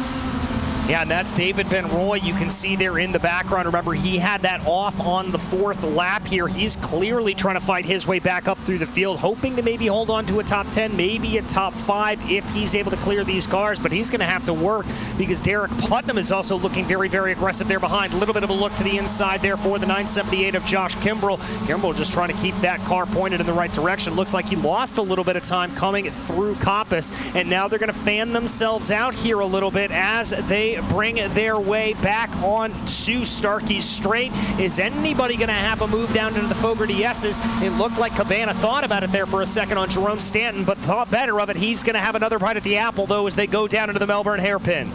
Yeah, and that's David Van Roy. You can see there in the background. Remember, he had that off on the 4th lap here. He's clearly trying to fight his way back up through the field, hoping to maybe hold on to a top 10, maybe a top 5 if he's able to clear these cars. But he's going to have to work because Derek Putnam is also looking very, very aggressive there behind. A little bit of a look to the inside there for the 978 of Josh Kimbrell. Kimbrell just trying to keep that car pointed in the right direction. Looks like he lost a little bit of time coming through Coppice, and now they're going to fan themselves out here a little bit as they bring their way back on to Starkey Straight. Is anybody going to have a move down into the Fogarty S's? It looked like Cabana thought about it there for a second on Jerome Stanton, but thought better of it. He's going to have another bite at the apple, though, as they go down into the Melbourne hairpin.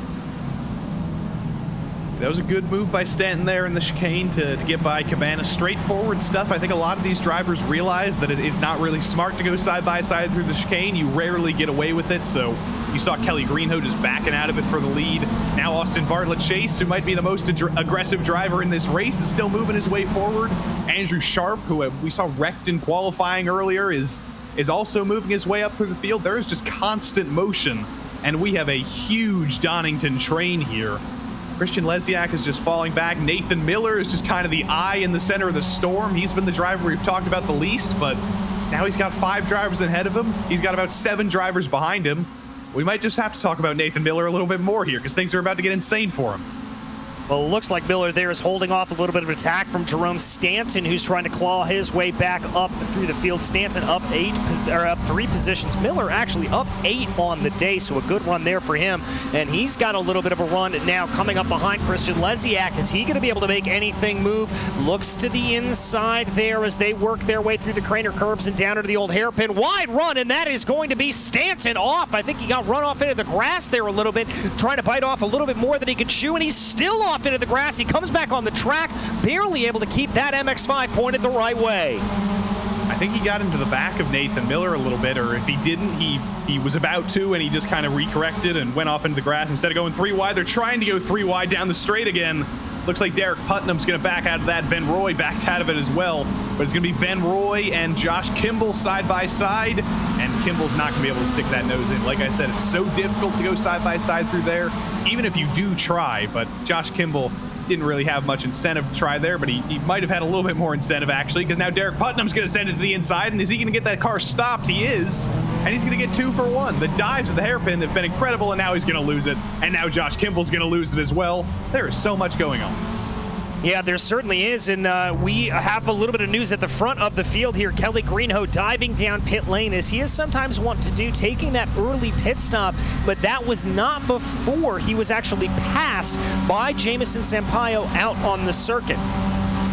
That was a good move by Stanton there in the chicane to get by Cabana. Straightforward stuff. I think a lot of these drivers realize that it's not really smart to go side by side through the chicane. You rarely get away with it, so you saw Kelly Greenhill just backing out of it for the lead. Now Austin Bartlett Chase, who might be the most aggressive driver in this race, is still moving his way forward. Andrew Sharp, who we saw wrecked in qualifying earlier, is also moving his way up through the field. There is just constant motion, and we have a huge Donington train here. Christian Leziak is just falling back. Nathan Miller is just kind of the eye in the center of the storm. He's been the driver we've talked about the least, but now he's got 5 drivers ahead of him. He's got about 7 drivers behind him. We might just have to talk about Nathan Miller a little bit more here because things are about to get insane for him. Well, it looks like Miller there is holding off a little bit of attack from Jerome Stanton, who's trying to claw his way back up through the field. Stanton up 3 positions. Miller actually up 8 on the day, so a good run there for him. And he's got a little bit of a run now coming up behind Christian Leziak. Is he going to be able to make anything move? Looks to the inside there as they work their way through the Craner curves and down into the old hairpin. Wide run, and that is going to be Stanton off. I think he got run off into the grass there a little bit, trying to bite off a little bit more than he could chew, and he's still off into the grass. He comes back on the track, barely able to keep that MX-5 pointed the right way. I think he got into the back of Nathan Miller a little bit, or if he didn't, he was about to, and he just kind of recorrected and went off into the grass instead of going 3 wide. They're trying to go 3 wide down the straight again. Looks like Derek Putnam's going to back out of that. Van Roy backed out of it as well. But it's going to be Van Roy and Josh Kimball side by side. And Kimball's not going to be able to stick that nose in. Like I said, it's so difficult to go side by side through there, even if you do try. But Josh Kimball didn't really have much incentive to try there, but he might have had a little bit more incentive, actually, because now Derek Putnam's going to send it to the inside. And is he going to get that car stopped? He is. And he's going to get 2 for 1. The dives of the hairpin have been incredible, and now he's going to lose it. And now Josh Kimball's going to lose it as well. There is so much going on. Yeah, there certainly is, and we have a little bit of news at the front of the field here. Kelly Greenhoe diving down pit lane, as he is sometimes want to do, taking that early pit stop, but that was not before he was actually passed by Jamison Sampaio out on the circuit.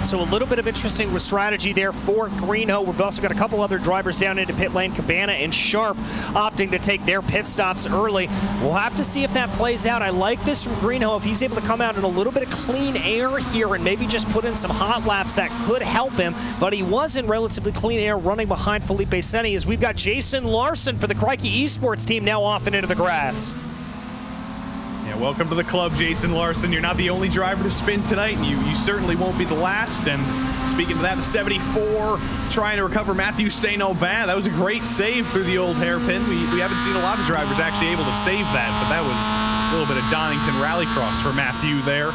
So a little bit of interesting strategy there for Greenhoe. We've also got a couple other drivers down into pit lane, Cabana and Sharp, opting to take their pit stops early. We'll have to see if that plays out. I like this from Greenhoe. If he's able to come out in a little bit of clean air here and maybe just put in some hot laps, that could help him. But he was in relatively clean air running behind Felipe Seni, as we've got Jason Larson for the Crikey Esports team now off and into the grass. Yeah, welcome to the club, Jason Larson. You're not the only driver to spin tonight, and you certainly won't be the last. And speaking of that, the 74 trying to recover Matthew St. Aubin. That was a great save through the old hairpin. We haven't seen a lot of drivers actually able to save that, but that was a little bit of Donington rallycross for Matthew there.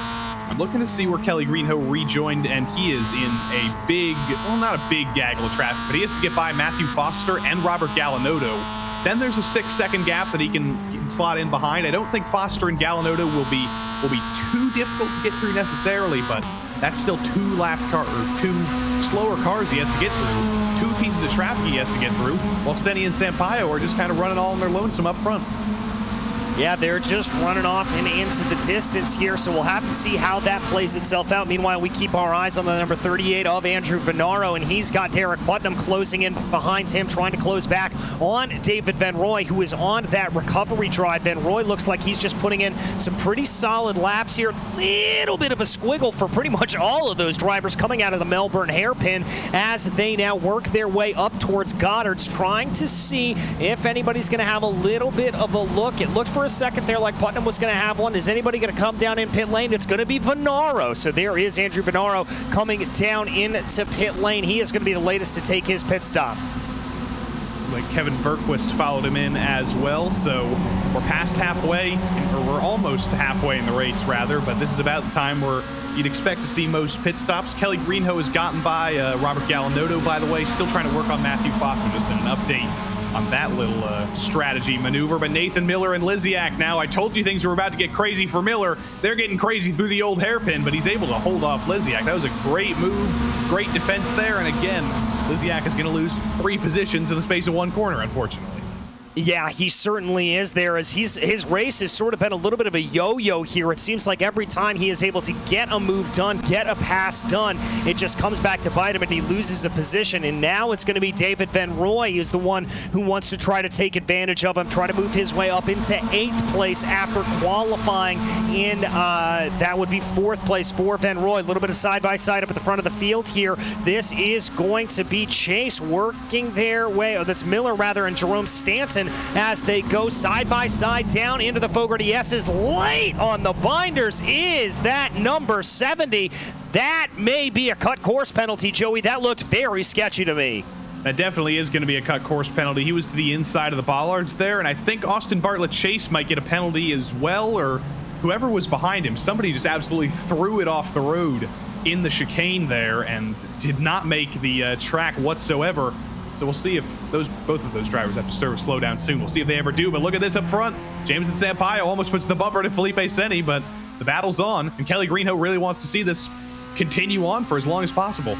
I'm looking to see where Kelly Greenhoe rejoined, and he is in a big, well, not a big gaggle of traffic, but he has to get by Matthew Foster and Robert Galinotto. Then there's a 6-second gap that he can slot in behind. I don't think Foster and Galinotto will be too difficult to get through necessarily, but that's still 2 slower cars he has to get through. 2 pieces of traffic he has to get through, while Seni and Sampaio are just kind of running all on their lonesome up front. Yeah, they're just running off and into the distance here, so we'll have to see how that plays itself out. Meanwhile, we keep our eyes on the number 38 of Andrew Venaro, and he's got Derek Putnam closing in behind him, trying to close back on David Van Roy, who is on that recovery drive. Van Roy looks like he's just putting in some pretty solid laps here. Little bit of a squiggle for pretty much all of those drivers coming out of the Melbourne hairpin as they now work their way up towards Goddard's, trying to see if anybody's going to have a little bit of a look. It looked for a second there like Putnam was going to have one. Is anybody going to come down in pit lane? It's going to be Venaro. So there is Andrew Venaro coming down into pit lane. He is going to be the latest to take his pit stop. Like Kevin Bergquist followed him in as well, so we're past halfway, or we're almost halfway in the race rather, but this is about the time where you'd expect to see most pit stops. Kelly Greenhoe has gotten by Robert Galinotto, by the way, still trying to work on Matthew Foster. There's been an update on that little strategy maneuver. But Nathan Miller and Liziak now, I told you things were about to get crazy for Miller. They're getting crazy through the old hairpin, but he's able to hold off Liziak. That was a great move, great defense there. And again, Liziak is going to lose 3 positions in the space of 1 corner, unfortunately. Yeah, he certainly is there, as his race has sort of been a little bit of a yo-yo here. It seems like every time he is able to get a move done, get a pass done, it just comes back to bite him and he loses a position. And now it's going to be David Van Roy who's the one who wants to try to take advantage of him, try to move his way up into 8th place after qualifying in, that would be 4th place for Van Roy. A little bit of side-by-side up at the front of the field here. This is going to be Chase working their way, that's Miller rather, and Jerome Stanton, as they go side by side down into the Fogarty S's. Late on the binders is that number 70. That may be a cut course penalty, Joey. That looked very sketchy to me. That definitely is going to be a cut course penalty. He was to the inside of the bollards there, and I think Austin Bartlett Chase might get a penalty as well, or whoever was behind him. Somebody just absolutely threw it off the road in the chicane there and did not make the track whatsoever. So we'll see if both of those drivers have to serve a slowdown soon. We'll see if they ever do, but look at this up front. Jamison Sampaio almost puts the bumper to Felipe Seni, but the battle's on, and Kelly Greenhoe really wants to see this continue on for as long as possible.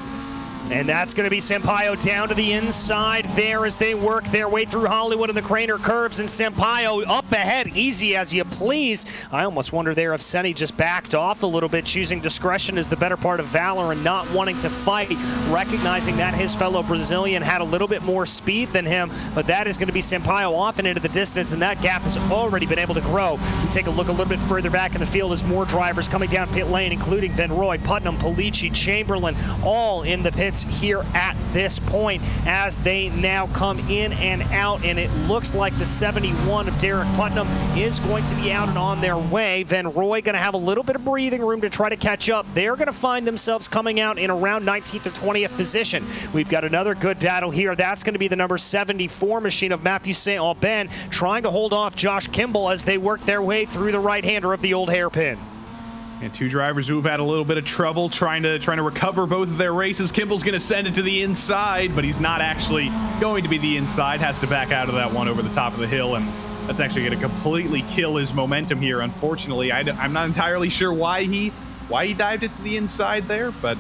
And that's going to be Sampaio down to the inside there as they work their way through Hollywood and the Craner curves, and Sampaio up ahead, easy as you please. I almost wonder there if Seni just backed off a little bit, choosing discretion as the better part of valor and not wanting to fight, recognizing that his fellow Brazilian had a little bit more speed than him, but that is going to be Sampaio off and into the distance, and that gap has already been able to grow. We take a look a little bit further back in the field as more drivers coming down pit lane, including Van Roy, Putnam, Polici, Chamberlain, all in the pit pits here at this point as they now come in and out, and it looks like the 71 of Derek Putnam is going to be out and on their way. Van Roy going to have a little bit of breathing room to try to catch up. They're going to find themselves coming out in around 19th or 20th position. We've got another good battle here. That's going to be the number 74 machine of Matthew St. Aubin trying to hold off Josh Kimball as they work their way through the right-hander of the old hairpin. And two drivers who've had a little bit of trouble trying to recover both of their races. Kimball's going to send it to the inside, but he's not actually going to be the inside. Has to back out of that one over the top of the hill, and that's actually going to completely kill his momentum here. Unfortunately, I'm not entirely sure why he dived it to the inside there, but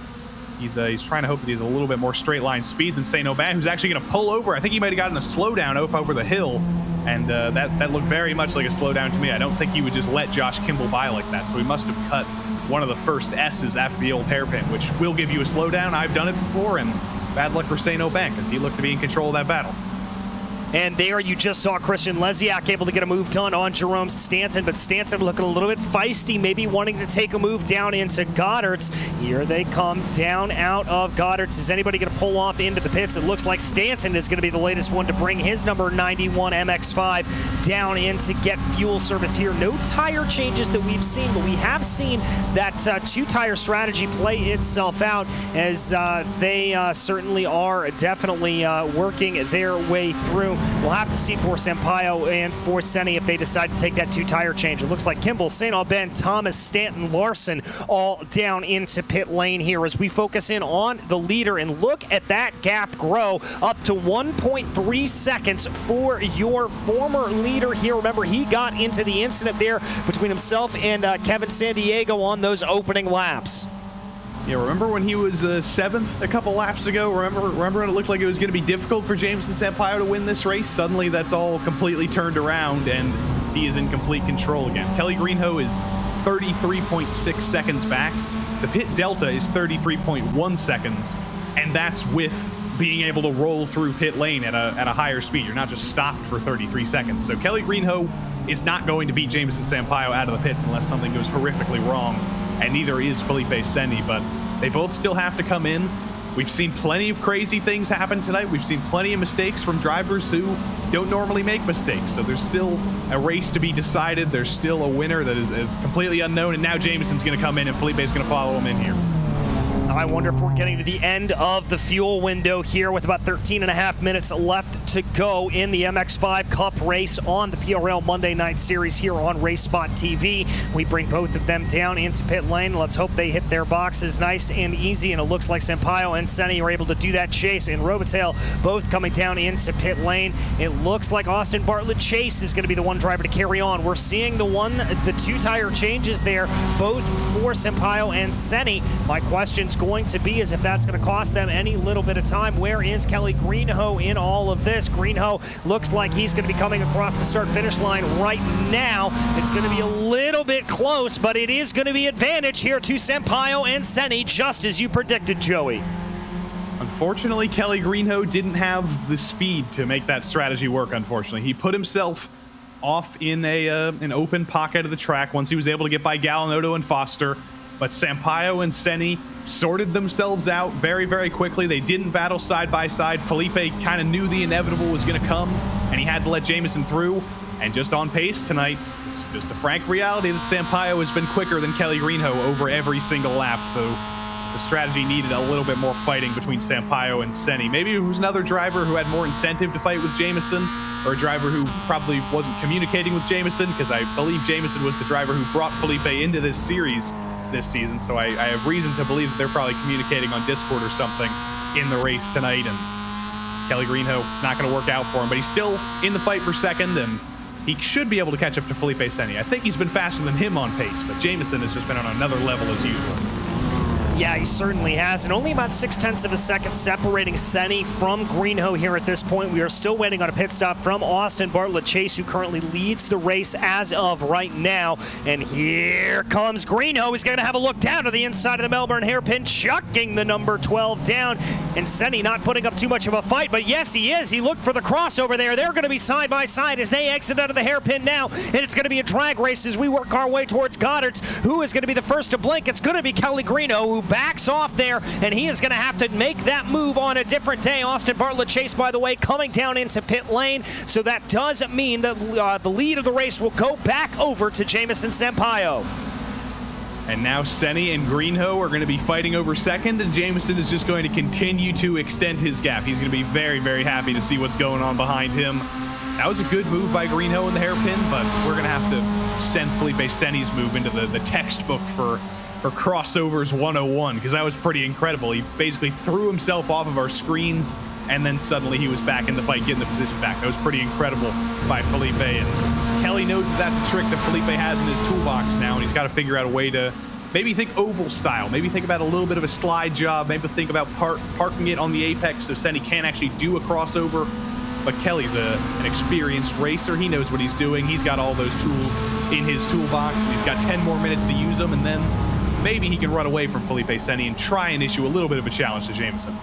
he's trying to hope that he has a little bit more straight line speed than St. Aubin, who's actually going to pull over. I think he might have gotten a slowdown up over the hill, and that looked very much like a slowdown to me. I don't think he would just let Josh Kimball by like that, so he must have cut one of the first S's after the old hairpin, which will give you a slowdown. I've done it before, and bad luck for St. Aubin because he looked to be in control of that battle. And there you just saw Christian Lesiak able to get a move done on Jerome Stanton, but Stanton looking a little bit feisty, maybe wanting to take a move down into Goddard's. Here they come down out of Goddard's. Is anybody going to pull off into the pits? It looks like Stanton is going to be the latest one to bring his number 91 MX-5 down in to get fuel service here. No tire changes that we've seen, but we have seen that two-tire strategy play itself out as they certainly are definitely working their way through. We'll have to see for Sampaio and for Senni if they decide to take that two-tire change. It looks like Kimball, St. Aubin, Thomas, Stanton, Larson all down into pit lane here as we focus in on the leader and look at that gap grow up to 1.3 seconds for your former leader here. Remember, he got into the incident there between himself and Kevin Sandiego on those opening laps. Yeah, remember when he was 7th a couple laps ago? Remember when it looked like it was going to be difficult for Jameson Sampaio to win this race? Suddenly that's all completely turned around and he is in complete control again. Kelly Greenhoe is 33.6 seconds back. The pit delta is 33.1 seconds, and that's with being able to roll through pit lane at a higher speed. You're not just stopped for 33 seconds. So Kelly Greenhoe is not going to beat Jameson Sampaio out of the pits unless something goes horrifically wrong. And neither is Felipe Senni, but they both still have to come in. We've seen plenty of crazy things happen tonight. We've seen plenty of mistakes from drivers who don't normally make mistakes. So there's still a race to be decided. There's still a winner that is completely unknown. And now Jameson's going to come in and Felipe's going to follow him in here. I wonder if we're getting to the end of the fuel window here with about 13.5 minutes left to go in the MX-5 Cup race on the PRL Monday Night Series here on RaceSpotTV. We bring both of them down into pit lane. Let's hope they hit their boxes nice and easy, and it looks like Sampaio and Senni are able to do that. Chase and Robitaille both coming down into pit lane. It looks like Austin Bartlett Chase is going to be the one driver to carry on. We're seeing the two-tire changes there, both for Sampaio and Senni. My question's going to be is if that's going to cost them any little bit of time. Where is Kelly Greenhoe in all of this? Greenhoe looks like he's going to be coming across the start-finish line right now. It's going to be a little bit close, but it is going to be advantage here to Sampaio and Senni, just as you predicted, Joey. Unfortunately, Kelly Greenhoe didn't have the speed to make that strategy work, unfortunately. He put himself off in an open pocket of the track once he was able to get by Galinotto and Foster. But Sampaio and Senni sorted themselves out very, very quickly. They didn't battle side by side. Felipe kind of knew the inevitable was going to come, and he had to let Jameson through. And just on pace tonight, it's just a frank reality that Sampaio has been quicker than Kelly Greenhoe over every single lap. So the strategy needed a little bit more fighting between Sampaio and Senni. Maybe it was another driver who had more incentive to fight with Jameson, or a driver who probably wasn't communicating with Jameson, because I believe Jameson was the driver who brought Felipe into this series this season, so I have reason to believe that they're probably communicating on Discord or something in the race tonight, and Kelly Greenhoe, it's not going to work out for him, but he's still in the fight for second, and he should be able to catch up to Felipe Senni. I think he's been faster than him on pace, but Jameson has just been on another level as usual. Yeah, he certainly has, and only about 0.6 of a second separating Senni from Greenhoe here at this point. We are still waiting on a pit stop from Austin Bartlett Chase, who currently leads the race as of right now. And here comes Greenhoe. He's going to have a look down to the inside of the Melbourne hairpin, chucking the number 12 down. And Senni not putting up too much of a fight, but yes, he is. He looked for the crossover there. They're going to be side by side as they exit out of the hairpin now, and it's going to be a drag race as we work our way towards Goddard's. Who is going to be the first to blink? It's going to be Kelly Greenhoe, who backs off there, and he is going to have to make that move on a different day. Austin Bartlett Chase, by the way, coming down into pit lane, so that does mean that the lead of the race will go back over to Jamison Sampaio. And now Senni and Greenhoe are going to be fighting over second, and Jamison is just going to continue to extend his gap. He's going to be very, very happy to see what's going on behind him. That was a good move by Greenhoe in the hairpin, but we're going to have to send Felipe Senni's move into the textbook for crossovers 101, because that was pretty incredible. He basically threw himself off of our screens, and then suddenly he was back in the fight, getting the position back. That was pretty incredible by Felipe, and Kelly knows that that's a trick that Felipe has in his toolbox now, and he's got to figure out a way to maybe think oval style, maybe think about a little bit of a slide job, maybe think about parking it on the apex so Senni can't actually do a crossover. But Kelly's an experienced racer. He knows what he's doing. He's got all those tools in his toolbox. He's got 10 more minutes to use them, and then maybe he can run away from Felipe Senni and try and issue a little bit of a challenge to Jamison.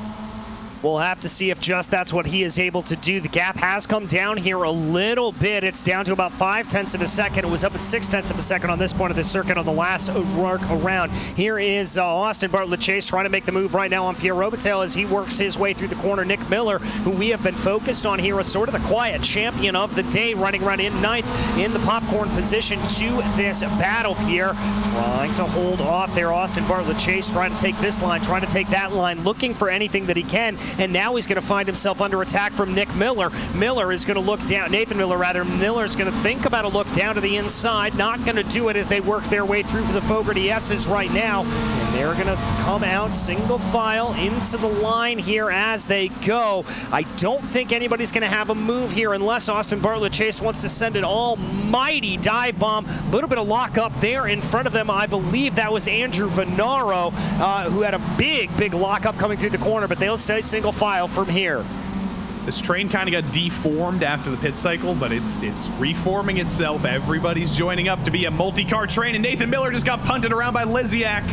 We'll have to see if just that's what he is able to do. The gap has come down here a little bit. It's down to about 0.5 of a second. It was up at 0.6 of a second on this point of the circuit on the last work around. Here is Austin Bartlett Chase trying to make the move right now on Pierre Robitaille as he works his way through the corner. Nick Miller, who we have been focused on here, as sort of the quiet champion of the day, running around in ninth in the popcorn position to this battle here. Trying to hold off there. Austin Bartlett Chase trying to take this line, trying to take that line, looking for anything that he can. And now he's going to find himself under attack from Nick Miller. Miller is going to look down, Nathan Miller rather. Miller's going to think about a look down to the inside. Not going to do it as they work their way through for the Fogarty S's right now. And they're going to come out single file into the line here as they go. I don't think anybody's going to have a move here unless Austin Bartlett Chase wants to send an almighty dive bomb. A little bit of lock up there in front of them. I believe that was Andrew Venaro who had a big lockup coming through the corner, but they'll stay single file from here. This train kind of got deformed after the pit cycle, but it's reforming itself. Everybody's joining up to be a multi-car train, and Nathan Miller just got punted around by Leziak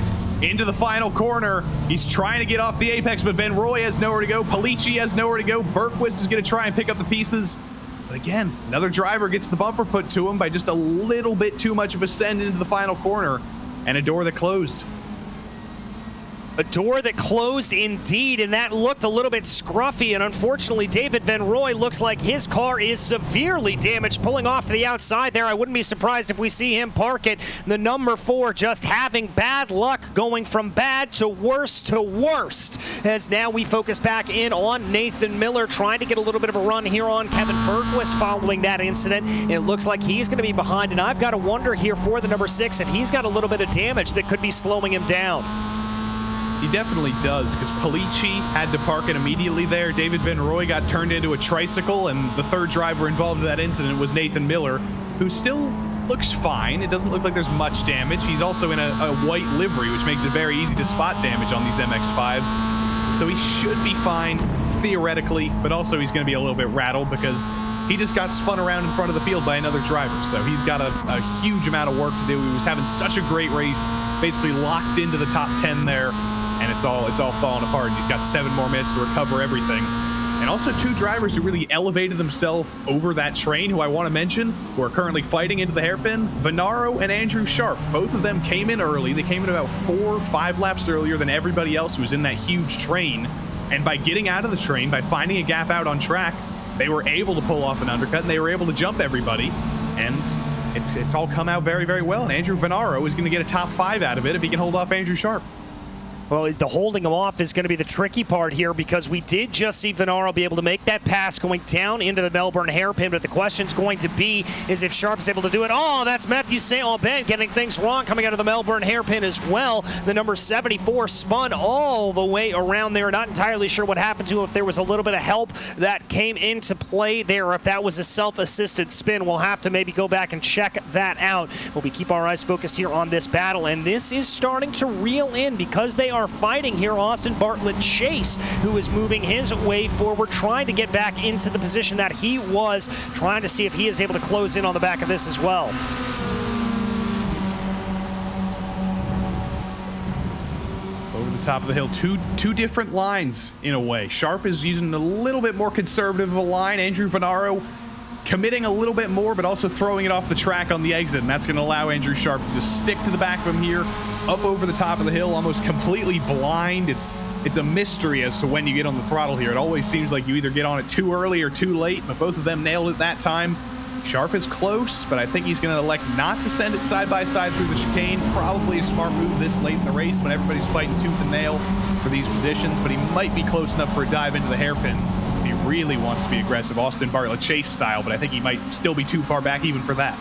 into the final corner. He's trying to get off the apex, but Van Roy has nowhere to go. Polici has nowhere to go. Bergquist is going to try and pick up the pieces. But again, another driver gets the bumper put to him by just a little bit too much of a send into the final corner, and a door that closed. A door that closed indeed, and that looked a little bit scruffy, and unfortunately David Van Roy looks like his car is severely damaged, pulling off to the outside there. I wouldn't be surprised if we see him park it. The number 4 just having bad luck, going from bad to worst, as now we focus back in on Nathan Miller, trying to get a little bit of a run here on Kevin Bergquist following that incident. It looks like he's going to be behind, and I've got to wonder here for the number 6 if he's got a little bit of damage that could be slowing him down. He definitely does, because Polici had to park it immediately there. David Van Roy got turned into a tricycle, and the third driver involved in that incident was Nathan Miller, who still looks fine. It doesn't look like there's much damage. He's also in a white livery, which makes it very easy to spot damage on these MX-5s. So he should be fine, theoretically, but also he's going to be a little bit rattled because he just got spun around in front of the field by another driver. So he's got a huge amount of work to do. He was having such a great race, basically locked into the top 10 there. And it's all falling apart. He's got 7 more minutes to recover everything. And also 2 drivers who really elevated themselves over that train, who I want to mention, who are currently fighting into the hairpin. Venaro and Andrew Sharp. Both of them came in early. They came in about 4 or 5 laps earlier than everybody else who was in that huge train. And by getting out of the train, by finding a gap out on track, they were able to pull off an undercut, and they were able to jump everybody. And it's all come out very, very well. And Andrew Venaro is going to get a top 5 out of it if he can hold off Andrew Sharp. Well, the holding him off is going to be the tricky part here, because we did just see Venaro be able to make that pass going down into the Melbourne hairpin, but the question's going to be is if Sharp's able to do it. Oh, that's Matthew St. Aubin getting things wrong coming out of the Melbourne hairpin as well. The number 74 spun all the way around there. Not entirely sure what happened to him, if there was a little bit of help that came into play there, or if that was a self-assisted spin. We'll have to maybe go back and check that out. But we keep our eyes focused here on this battle, and this is starting to reel in because they are fighting here. Austin Bartlett Chase, who is moving his way forward, trying to get back into the position that he was, trying to see if he is able to close in on the back of this as well. Over the top of the hill, two different lines in a way. Sharp is using a little bit more conservative of a line. Andrew Venaro committing a little bit more, but also throwing it off the track on the exit, and that's going to allow Andrew Sharp to just stick to the back of him here, up over the top of the hill, almost completely blind. It's a mystery as to when you get on the throttle here. It always seems like you either get on it too early or too late, but both of them nailed it that time. Sharp is close, but I think he's going to elect not to send it side by side through the chicane. Probably a smart move this late in the race when everybody's fighting tooth and nail for these positions, but he might be close enough for a dive into the hairpin if he really wants to be aggressive, Austin Bartlett Chase style, but I think he might still be too far back even for that.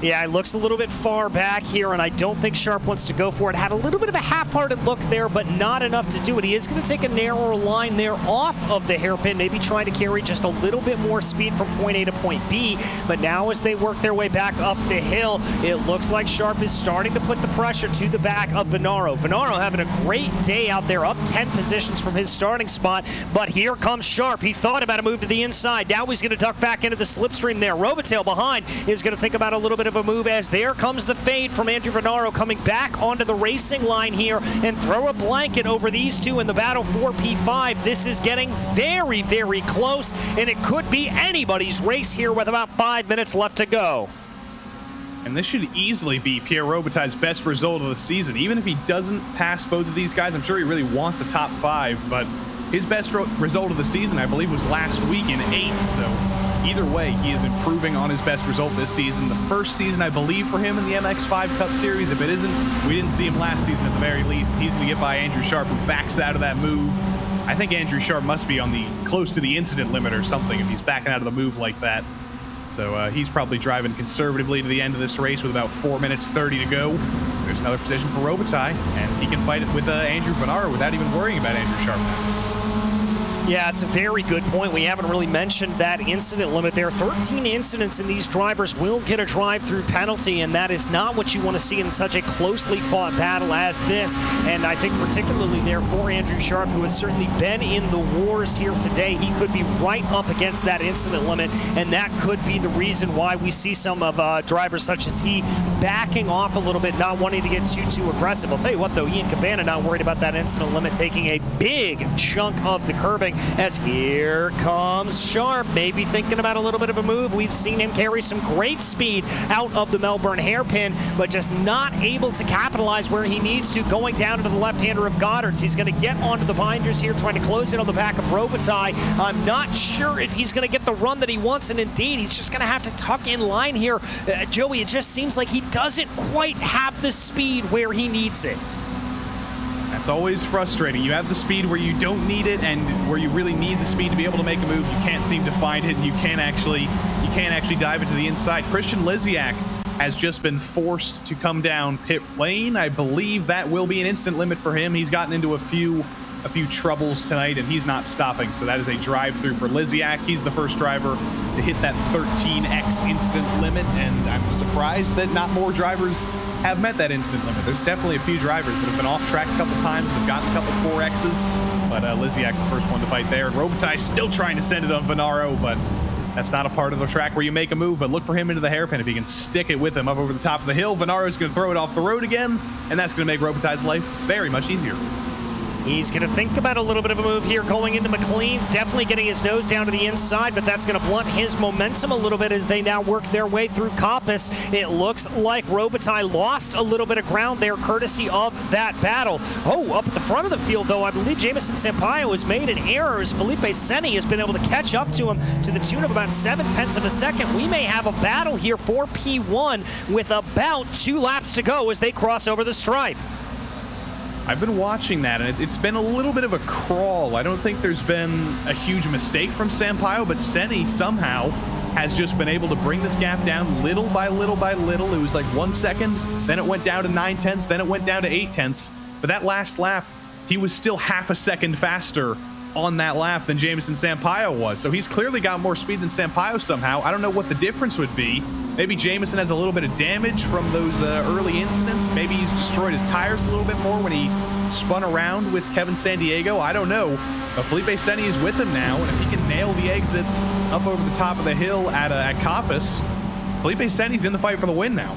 Yeah, it looks a little bit far back here, and I don't think Sharp wants to go for it. Had a little bit of a half-hearted look there, but not enough to do it. He is going to take a narrower line there off of the hairpin, maybe trying to carry just a little bit more speed from point A to point B. But now as they work their way back up the hill, it looks like Sharp is starting to put the pressure to the back of Venaro. Venaro having a great day out there, up 10 positions from his starting spot. But here comes Sharp. He thought about a move to the inside. Now he's going to duck back into the slipstream there. Robitaille behind is going to think about a little bit of a move as there comes the fade from Andrew Venaro coming back onto the racing line here and throw a blanket over these two in the battle for P5. This is getting very, very close, and it could be anybody's race here with about 5 minutes left to go. And this should easily be Pierre Robitaille's best result of the season. Even if he doesn't pass both of these guys, I'm sure he really wants a top 5, but his best result of the season, I believe, was last week in 8th, so either way, he is improving on his best result this season. The first season, I believe, for him in the MX-5 Cup Series. If it isn't, we didn't see him last season at the very least. He's going to get by Andrew Sharp, who backs out of that move. I think Andrew Sharp must be on the close to the incident limit or something if he's backing out of the move like that. So he's probably driving conservatively to the end of this race with about 4 minutes 30 to go. There's another position for Robitaille, and he can fight it with Andrew Venaro without even worrying about Andrew Sharp. Yeah, it's a very good point. We haven't really mentioned that incident limit there. 13 incidents, and these drivers will get a drive-through penalty, and that is not what you want to see in such a closely fought battle as this. And I think particularly there for Andrew Sharp, who has certainly been in the wars here today, he could be right up against that incident limit, and that could be the reason why we see some of drivers such as he backing off a little bit, not wanting to get too aggressive. I'll tell you what, though, Ian Cabana not worried about that incident limit, taking a big chunk of the curbing. As here comes Sharp, maybe thinking about a little bit of a move. We've seen him carry some great speed out of the Melbourne hairpin, but just not able to capitalize where he needs to, going down into the left-hander of Goddard's. He's going to get onto the binders here, trying to close in on the back of Robitaille. I'm not sure if he's going to get the run that he wants, and indeed, he's just going to have to tuck in line here. Joey, it just seems like he doesn't quite have the speed where he needs it. That's always frustrating. You have the speed where you don't need it, and where you really need the speed to be able to make a move, you can't seem to find it, and you can't actually dive into the inside. Christian Liziak has just been forced to come down pit lane. I believe that will be an instant limit for him. He's gotten into a few troubles tonight, and he's not stopping, so that is a drive-through for Liziak. He's the first driver to hit that 13x incident limit, and I'm surprised that not more drivers have met that incident limit. There's definitely a few drivers that have been off track a couple times, have gotten a couple 4Xs, but Liziak's the first one to fight there. Robitaille still trying to send it on Venaro, but that's not a part of the track where you make a move, but look for him into the hairpin. If he can stick it with him up over the top of the hill, Venaro's going to throw it off the road again, and that's going to make Robitaille's life very much easier. He's going to think about a little bit of a move here going into McLean's, definitely getting his nose down to the inside, but that's going to blunt his momentum a little bit as they now work their way through Coppice. It looks like Robitaille lost a little bit of ground there courtesy of that battle. Oh, up at the front of the field, though, I believe Jamison Sampaio has made an error as Felipe Seni has been able to catch up to him to the tune of about 0.7 of a second. We may have a battle here for P1 with about 2 laps to go as they cross over the stripe. I've been watching that, and it's been a little bit of a crawl. I don't think there's been a huge mistake from Sampaio, but Seni somehow has just been able to bring this gap down little by little by little. It was like 1 second, then it went down to 0.9, then it went down to 0.8. But that last lap, he was still 0.5 seconds faster on that lap than Jamison Sampaio was. So he's clearly got more speed than Sampaio somehow. I don't know what the difference would be. Maybe Jamison has a little bit of damage from those early incidents. Maybe he's destroyed his tires a little bit more when he spun around with Kevin Sandiego. I don't know. But Felipe Seni is with him now, and if he can nail the exit up over the top of the hill at Coppice, Felipe Seni's in the fight for the win now.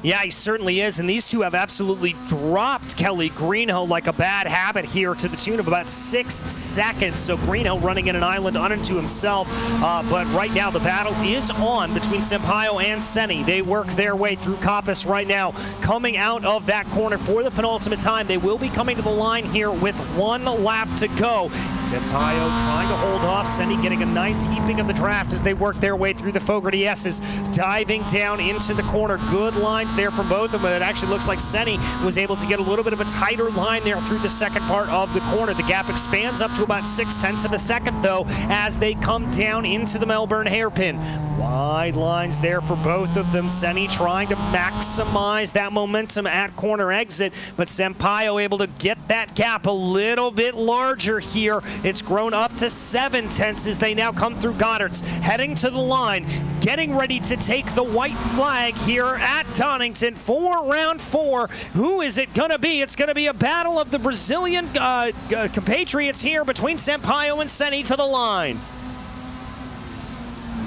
Yeah, he certainly is, and these two have absolutely dropped Kelly Greenhill like a bad habit here to the tune of about 6 seconds. So Greenhill running in an island unto himself, but right now the battle is on between Sampaio and Senni. They work their way through Coppice right now, coming out of that corner for the penultimate time. They will be coming to the line here with 1 lap to go. Sampaio trying to hold off, Senni getting a nice heaping of the draft as they work their way through the Fogarty S's, diving down into the corner. Good lines there from both of them. It actually looks like Senni was able to get a little bit of a tighter line there through the second part of the corner. The gap expands up to about 0.6 of a second, though, as they come down into the Melbourne hairpin. Wide lines there for both of them. Senni trying to maximize that momentum at corner exit, but Sampaio able to get that gap a little bit larger here. It's grown up to 0.7 as they now come through Goddard's, heading to the line, getting ready to take the white flag here at Donington for round 4. Who is it going to be? It's going to be a battle of the Brazilian compatriots here between Sampaio and Senni to the line.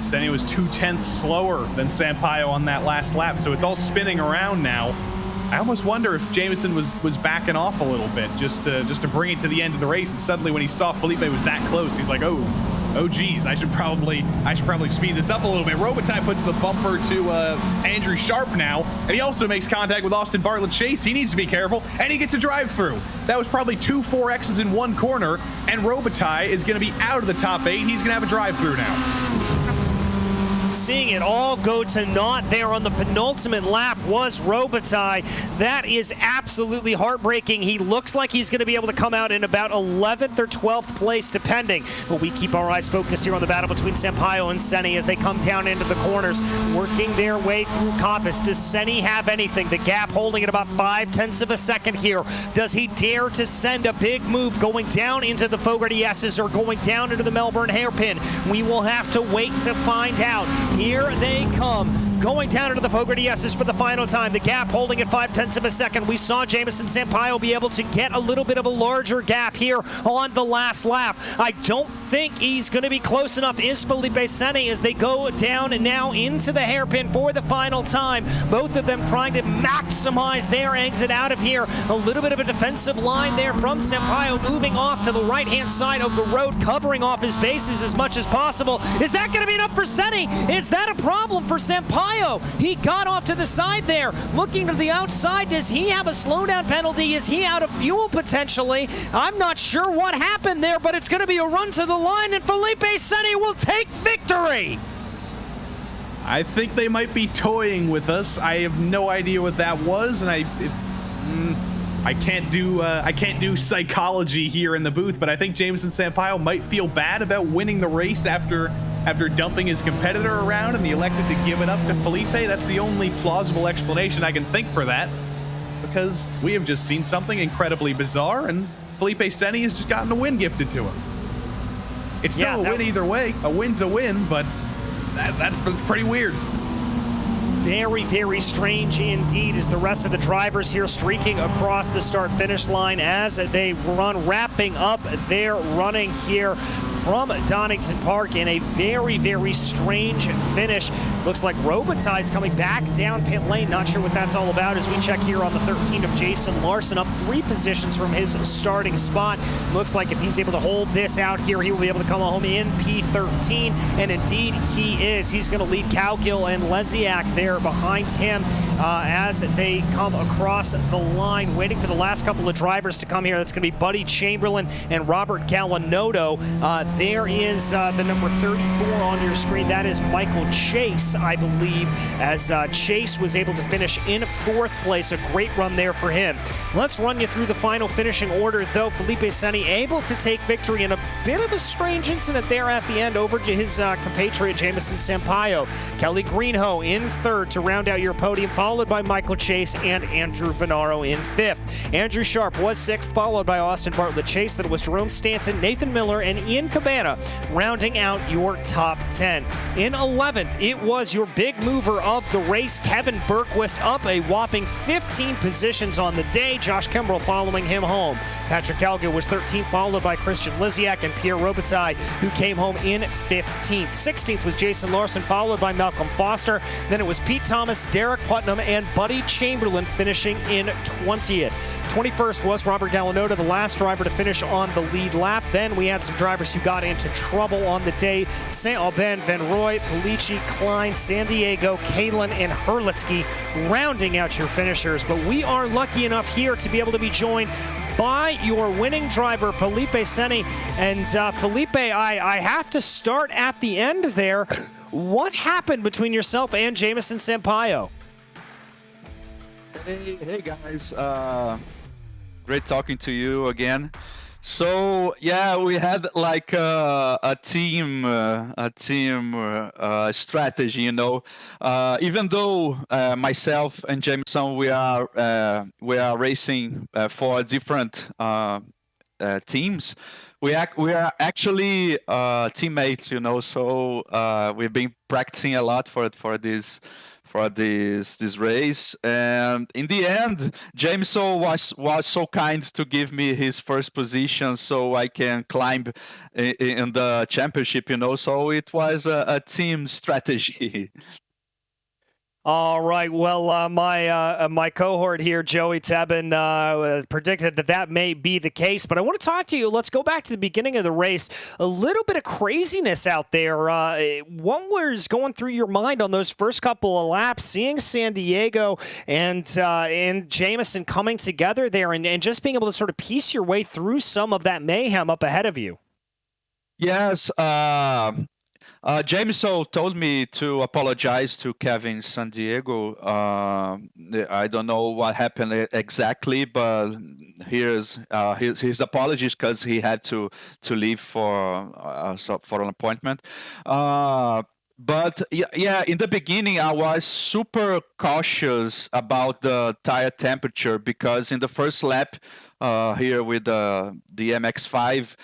Senni was 0.2 slower than Sampaio on that last lap, so it's all spinning around now. I almost wonder if Jameson was backing off a little bit just to bring it to the end of the race, and suddenly when he saw Felipe was that close, he's like, oh geez, I should probably speed this up a little bit. Robitaille puts the bumper to Andrew Sharp now, and he also makes contact with Austin Bartlett Chase. He needs to be careful, and he gets a drive-through. That was probably 2 4Xs in one corner, and Robitaille is going to be out of the top 8. He's going to have a drive-through now. Seeing it all go to naught there on the penultimate lap was Robitaille. That is absolutely heartbreaking. He looks like he's going to be able to come out in about 11th or 12th place, depending. But we keep our eyes focused here on the battle between Sampaio and Senni as they come down into the corners, working their way through Coppice. Does Senni have anything? The gap holding at about 0.5 of a second here. Does he dare to send a big move going down into the Fogarty S's or going down into the Melbourne hairpin? We will have to wait to find out. Here they come, going down into the Fogarty S's for the final time. The gap holding at 0.5 of a second. We saw Jameson Sampaio be able to get a little bit of a larger gap here on the last lap. I don't think he's going to be close enough, is Felipe Senni, as they go down now into the hairpin for the final time. Both of them trying to maximize their exit out of here. A little bit of a defensive line there from Sampaio, moving off to the right-hand side of the road, covering off his bases as much as possible. Is that going to be enough for Senni? Is that a problem for Sampaio? He got off to the side there, looking to the outside. Does he have a slowdown penalty? Is he out of fuel potentially? I'm not sure what happened there, but it's going to be a run to the line, and Felipe Senni will take victory. I think they might be toying with us. I have no idea what that was, and I can't do psychology here in the booth, but I think Jameson Sampaio might feel bad about winning the race after dumping his competitor around, and he elected to give it up to Felipe. That's the only plausible explanation I can think for that, because we have just seen something incredibly bizarre, and Felipe Senni has just gotten a win gifted to him. It's still a win either way. A win's a win, but that's pretty weird. Very, very strange indeed as the rest of the drivers here streaking across the start-finish line as they run, wrapping up their running here from Donington Park in a very, very strange finish. Looks like Robitaille's coming back down pit lane. Not sure what that's all about as we check here on the 13 of Jason Larson, up 3 positions from his starting spot. Looks like if he's able to hold this out here, he will be able to come home in P13, and indeed he is. He's going to lead Cowgill and Lesiak there behind him as they come across the line, waiting for the last couple of drivers to come here. That's going to be Buddy Chamberlain and Robert Gallinotto. There is the number 34 on your screen. That is Michael Chase, I believe, as Chase was able to finish in 4th place. A great run there for him. Let's run you through the final finishing order, though. Felipe Senni able to take victory in a bit of a strange incident there at the end over to his compatriot Jameson Sampaio. Kelly Greenhill in 3rd to round out your podium, followed by Michael Chase and Andrew Venaro in 5th. Andrew Sharp was 6th, followed by Austin Bartlett Chase. That was Jerome Stanton, Nathan Miller, and Ian Cabana, rounding out your top 10. In 11th, it was your big mover of the race, Kevin Bergquist, up a whopping 15 positions on the day. Josh Kimbrell following him home. Patrick Elga was 13th, followed by Christian Liziak and Pierre Robitaille, who came home in 15th. 16th was Jason Larson, followed by Malcolm Foster. Then it was Pete Thomas, Derek Putnam, and Buddy Chamberlain finishing in 20th. 21st was Robert Gallinota, the last driver to finish on the lead lap. Then we had some drivers who got into trouble on the day. Saint-Aubin, Van Roy, Polici, Klein, San Diego, Kalin, and Herlitsky rounding out your finishers. But we are lucky enough here to be able to be joined by your winning driver, Felipe Seni. And Felipe, I have to start at the end there. What happened between yourself and Jamison Sampaio? Hey guys, great talking to you again. So yeah, we had like a team strategy, you know. Even though myself and Jameson we are racing for different teams, we are actually teammates, you know. So we've been practicing a lot for this race, and in the end, Jameson was so kind to give me his first position so I can climb in the championship, you know. So it was a team strategy. All right. Well, my cohort here, Joey Tebben, predicted that may be the case. But I want to talk to you. Let's go back to the beginning of the race. A little bit of craziness out there. What was going through your mind on those first couple of laps, seeing San Diego and Jamison coming together there, and just being able to sort of piece your way through some of that mayhem up ahead of you? Yes. Jameson told me to apologize to Kevin San Diego. I don't know what happened exactly, but here's his apologies because he had to leave for an appointment. But yeah, in the beginning, I was super cautious about the tire temperature because in the first lap here with the MX-5,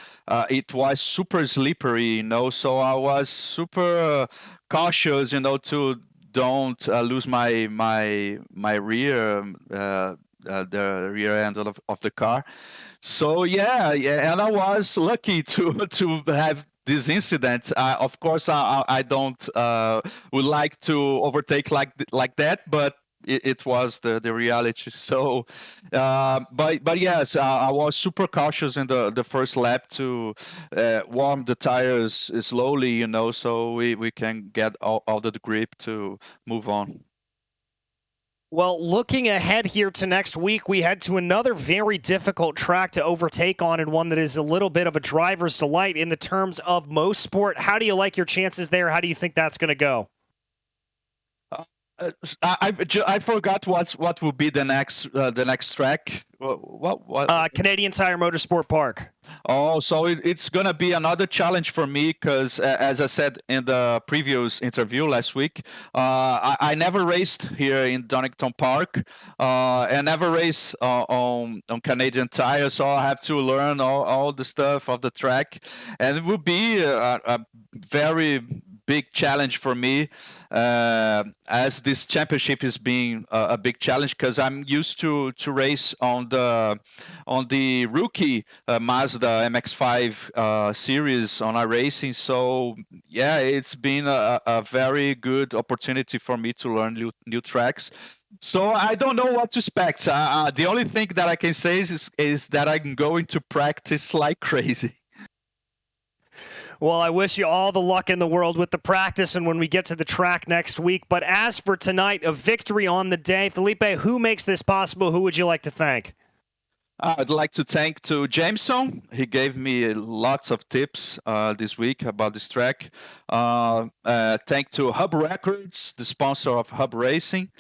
it was super slippery, you know. So I was super cautious, you know, to don't lose my rear, the rear end of the car. So yeah, and I was lucky to have this incident. Of course, I don't would like to overtake like that, but it was the reality. So, but yes, I was super cautious in the first lap to warm the tires slowly, you know, so we can get all the grip to move on. Well, looking ahead here to next week, we head to another very difficult track to overtake on, and one that is a little bit of a driver's delight in the terms of most sport. How do you like your chances there? How do you think that's going to go? I forgot what will be the next track. What? Canadian Tire Motorsport Park. Oh, so it's gonna be another challenge for me because, as I said in the previous interview last week, I never raced here in Donington Park, and never raced on Canadian Tire, so I have to learn all the stuff of the track, and it will be a very big challenge for me, as this championship is being a big challenge because I'm used to race on the rookie Mazda MX-5 series on iRacing. So yeah, it's been a very good opportunity for me to learn new tracks. So I don't know what to expect. The only thing that I can say is that I'm going to practice like crazy. Well, I wish you all the luck in the world with the practice and when we get to the track next week. But as for tonight, a victory on the day. Felipe, who makes this possible? Who would you like to thank? I'd like to thank to Jameson. He gave me lots of tips this week about this track. Thank to Hub Records, the sponsor of Hub Racing.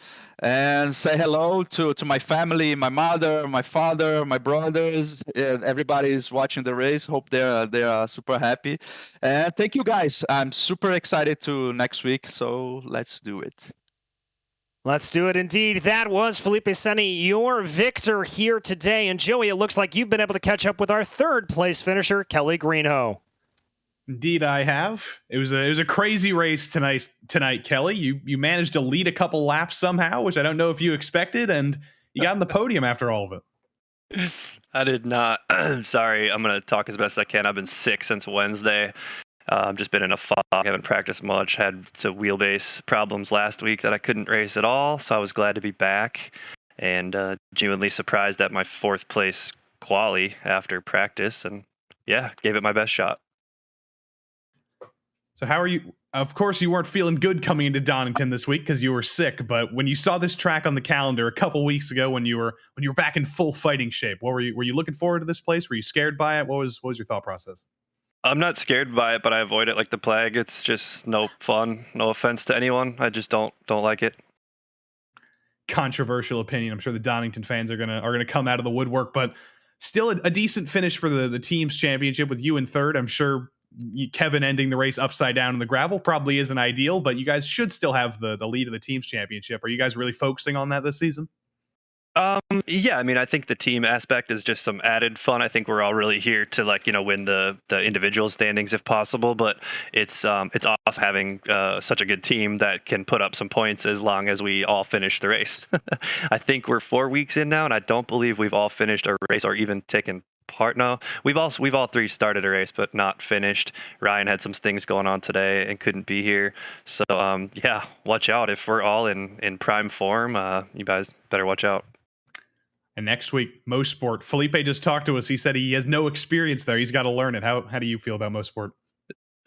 And say hello to my family, my mother, my father, my brothers. Everybody is watching the race. Hope they are super happy. And thank you guys. I'm super excited to next week. So let's do it. Let's do it indeed. That was Felipe Seni, your victor here today. And Joey, it looks like you've been able to catch up with our third place finisher, Kelly Greenhoe. Indeed, I have. It was a crazy race tonight, Kelly. You managed to lead a couple laps somehow, which I don't know if you expected, and you got on the podium after all of it. I did not. Sorry, I'm going to talk as best I can. I've been sick since Wednesday. I've just been in a fog. Haven't practiced much. Had some wheelbase problems last week that I couldn't race at all, so I was glad to be back. And genuinely surprised at my 4th place quali after practice. And yeah, gave it my best shot. So how are you? Of course, you weren't feeling good coming into Donington this week because you were sick. But when you saw this track on the calendar a couple weeks ago, when you were back in full fighting shape, what were you looking forward to this place? Were you scared by it? What was your thought process? I'm not scared by it, but I avoid it like the plague. It's just no fun. No offense to anyone. I just don't like it. Controversial opinion. I'm sure the Donington fans are gonna come out of the woodwork, but still a decent finish for the team's championship with you in 3rd. I'm sure Kevin ending the race upside down in the gravel probably isn't ideal, but you guys should still have the lead of the team's championship. Are you guys really focusing on that this season? Yeah, I mean, I think the team aspect is just some added fun. I think we're all really here to win the individual standings if possible, but it's awesome having such a good team that can put up some points as long as we all finish the race. I think we're 4 weeks in now, and I don't believe we've all finished a race or even taken part. No, we've all 3 started a race but not finished. Ryan had some things going on today and couldn't be here, so yeah, watch out. If we're all in prime form, you guys better watch out. And next week, Mosport. Felipe just talked to us. He said he has no experience there. He's got to learn it. How do you feel about Mosport?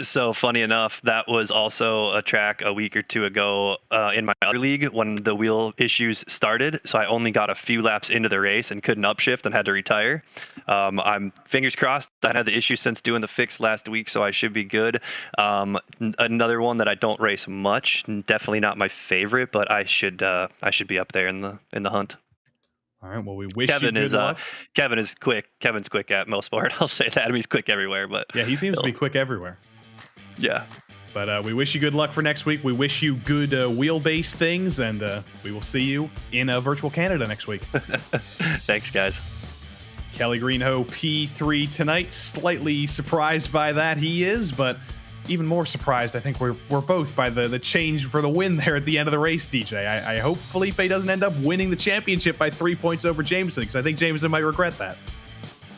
So funny enough, that was also a track a week or 2 ago in my other league when the wheel issues started. So I only got a few laps into the race and couldn't upshift and had to retire. I'm fingers crossed. I had the issue since doing the fix last week, so I should be good. Another one that I don't race much, definitely not my favorite, but I should be up there in the hunt. All right. Well, we wish you good luck. Kevin is quick. Kevin's quick at Mosport. I'll say that. I mean, he's quick everywhere, but yeah, he seems to be quick everywhere. Yeah. But we wish you good luck for next week. We wish you good wheelbase things, and we will see you in virtual Canada next week. Thanks, guys. Kelly Greenhoe, P3 tonight. Slightly surprised by that he is, but even more surprised, I think we're both by the change for the win there at the end of the race, DJ. I hope Felipe doesn't end up winning the championship by 3 points over Jameson, because I think Jameson might regret that.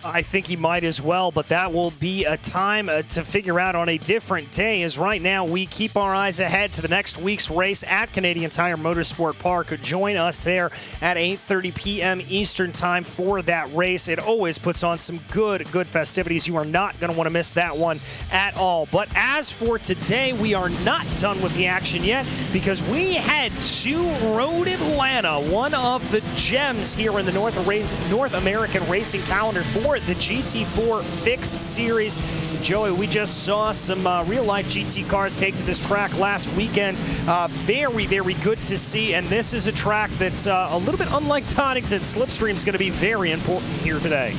I think he might as well, but that will be a time to figure out on a different day, as right now we keep our eyes ahead to the next week's race at Canadian Tire Motorsport Park. Join us there at 8:30 p.m. Eastern Time for that race. It always puts on some good festivities. You are not going to want to miss that one at all. But as for today, we are not done with the action yet, because we head to Road Atlanta, one of the gems here in the North American racing calendar for the GT4 Fixed Series. Joey, we just saw some real-life GT cars take to this track last weekend. Very good to see, and this is a track that's a little bit unlike Donington. Slipstream's going to be very important here today.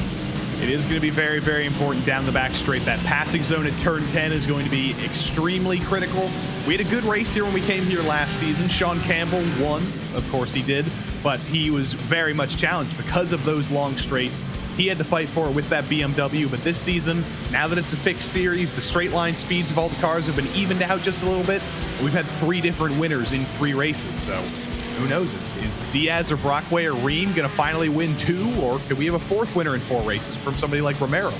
It is going to be very important down the back straight. That passing zone at turn 10 is going to be extremely critical. We had a good race here when we came here last season. Sean Campbell won, of course he did, but he was very much challenged because of those long straights. He had to fight for it with that BMW, but this season, now that it's a fixed series, the straight line speeds of all the cars have been evened out just a little bit. We've had 3 different winners in 3 races, so who knows? Is Diaz or Brockway or Ream going to finally win 2, or could we have a 4th winner in 4 races from somebody like Romero?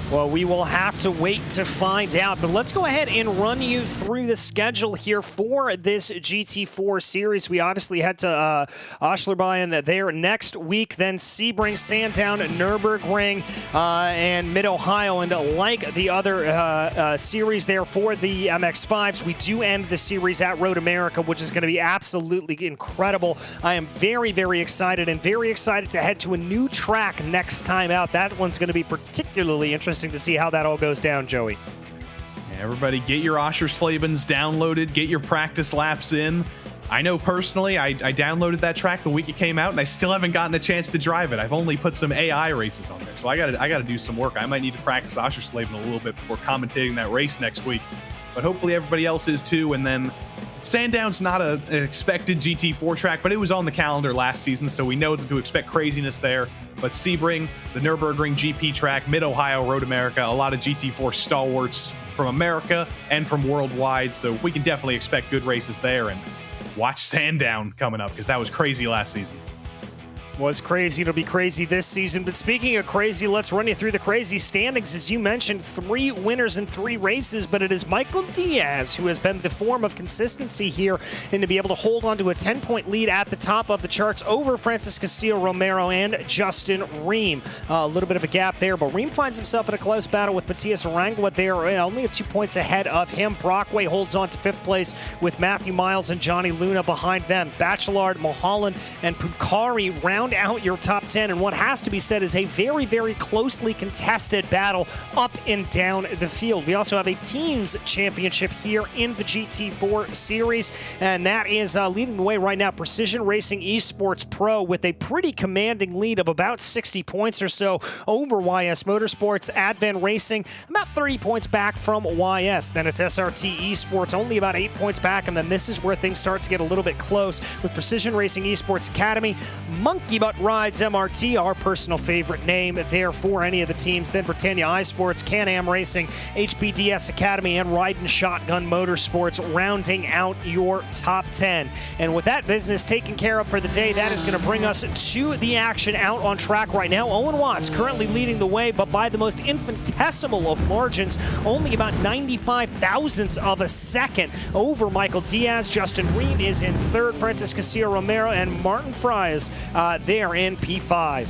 Well, we will have to wait to find out, but let's go ahead and run you through the schedule here for this GT4 series. We obviously head to Ashlerbein there next week, then Sebring, Sandown, Nürburgring, and Mid-Ohio. And like the other series there for the MX-5s, we do end the series at Road America, which is going to be absolutely incredible. I am very excited, and very excited to head to a new track next time out. That one's going to be particularly interesting to see how that all goes down, Joey. Yeah, everybody get your Oscherslebens downloaded, get your practice laps in. I know personally, I downloaded that track the week it came out, and I still haven't gotten a chance to drive it. I've only put some AI races on there, so I gotta do some work. I might need to practice Oschersleben a little bit before commentating that race next week, but hopefully everybody else is too. And then Sandown's not an expected GT4 track, but it was on the calendar last season, so we know to expect craziness there. But Sebring, the Nürburgring GP track, Mid-Ohio, Road America, a lot of GT4 stalwarts from America and from worldwide, so we can definitely expect good races there. And watch Sandown coming up, because that was crazy last season. Was crazy. It'll be crazy this season. But speaking of crazy, let's run you through the crazy standings. As you mentioned, 3 winners in 3 races, but it is Michael Diaz who has been the form of consistency here, and to be able to hold on to a 10-point lead at the top of the charts over Francis Castillo-Romero and Justin Ream. A little bit of a gap there, but Ream finds himself in a close battle with Matias Arangua there, only 2 points ahead of him. Brockway holds on to 5th place with Matthew Miles and Johnny Luna behind them. Bachelard, Mulholland, and Pukari round out your top 10, and what has to be said is a very, very closely contested battle up and down the field. We also have a teams championship here in the GT4 series, and that is leading the way right now, Precision Racing Esports Pro, with a pretty commanding lead of about 60 points or so over YS Motorsports. Advent Racing about 30 points back from YS. Then it's SRT Esports only about 8 points back, and then this is where things start to get a little bit close with Precision Racing Esports Academy, Monkey Butt Rides MRT, our personal favorite name there for any of the teams. Then Britannia iSports, Can-Am Racing, HBDS Academy, and Ride and Shotgun Motorsports rounding out your top 10. And with that business taken care of for the day, that is going to bring us to the action out on track right now. Owen Watts currently leading the way, but by the most infinitesimal of margins, only about 95 thousandths of a second over Michael Diaz. Justin Ream is in 3rd, Francis Castillo-Romero and Martin Fries there in P5.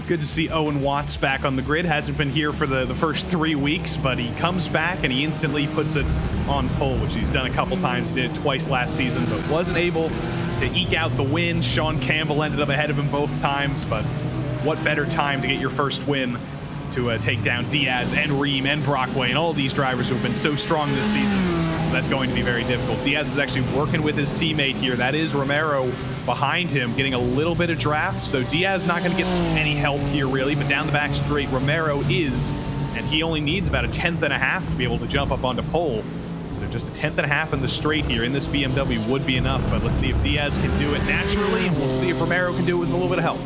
Good to see Owen Watts back on the grid. Hasn't been here for the first 3 weeks, but he comes back and he instantly puts it on pole, which he's done a couple times. He did it twice last season, but wasn't able to eke out the win. Sean Campbell ended up ahead of him both times, but what better time to get your first win to take down Diaz and Ream and Brockway and all these drivers who have been so strong this season. That's going to be very difficult. Diaz is actually working with his teammate here. That is Romero behind him, getting a little bit of draft. So Diaz not going to get any help here, really. But down the back straight, Romero is. And he only needs about a 10th and a half to be able to jump up onto pole. So just a 10th and a half in the straight here in this BMW would be enough. But let's see if Diaz can do it naturally. And we'll see if Romero can do it with a little bit of help.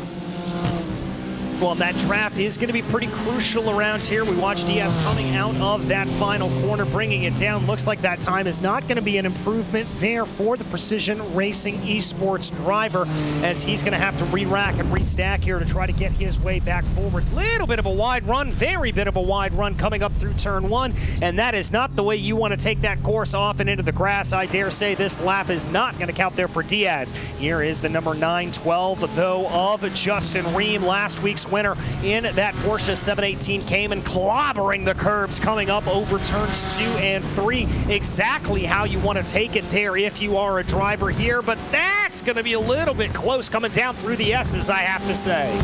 Well, that draft is going to be pretty crucial around here. We watch Diaz coming out of that final corner, bringing it down. Looks like that time is not going to be an improvement there for the Precision Racing Esports driver, as he's going to have to re-rack and restack here to try to get his way back forward. Little bit of a wide run, very bit of a wide run coming up through turn 1, and that is not the way you want to take that course off and into the grass. I dare say this lap is not going to count there for Diaz. Here is the number 912, though, of Justin Ream, last week's winner in that Porsche 718 Cayman, clobbering the curbs coming up over turns 2 and 3. Exactly how you want to take it there if you are a driver here, but that's going to be a little bit close coming down through the S's, I have to say.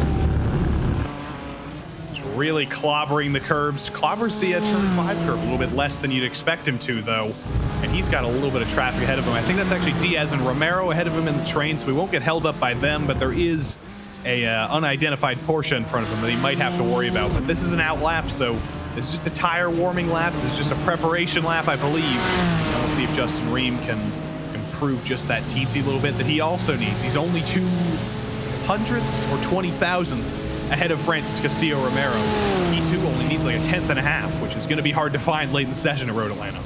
Just really clobbering the curbs. Clobbers the turn 5 curb a little bit less than you'd expect him to, though. And he's got a little bit of traffic ahead of him. I think that's actually Diaz and Romero ahead of him in the train, so we won't get held up by them, but there is a unidentified Porsche in front of him that he might have to worry about. But this is an out lap, so this is just a tire warming lap. This is just a preparation lap, I believe. And we'll see if Justin Ream can improve just that teensy little bit that he also needs. He's only 2 hundredths or 20 thousandths ahead of Francis Castillo-Romero. He too only needs like a 10th and a half, which is going to be hard to find late in the session at Road Atlanta.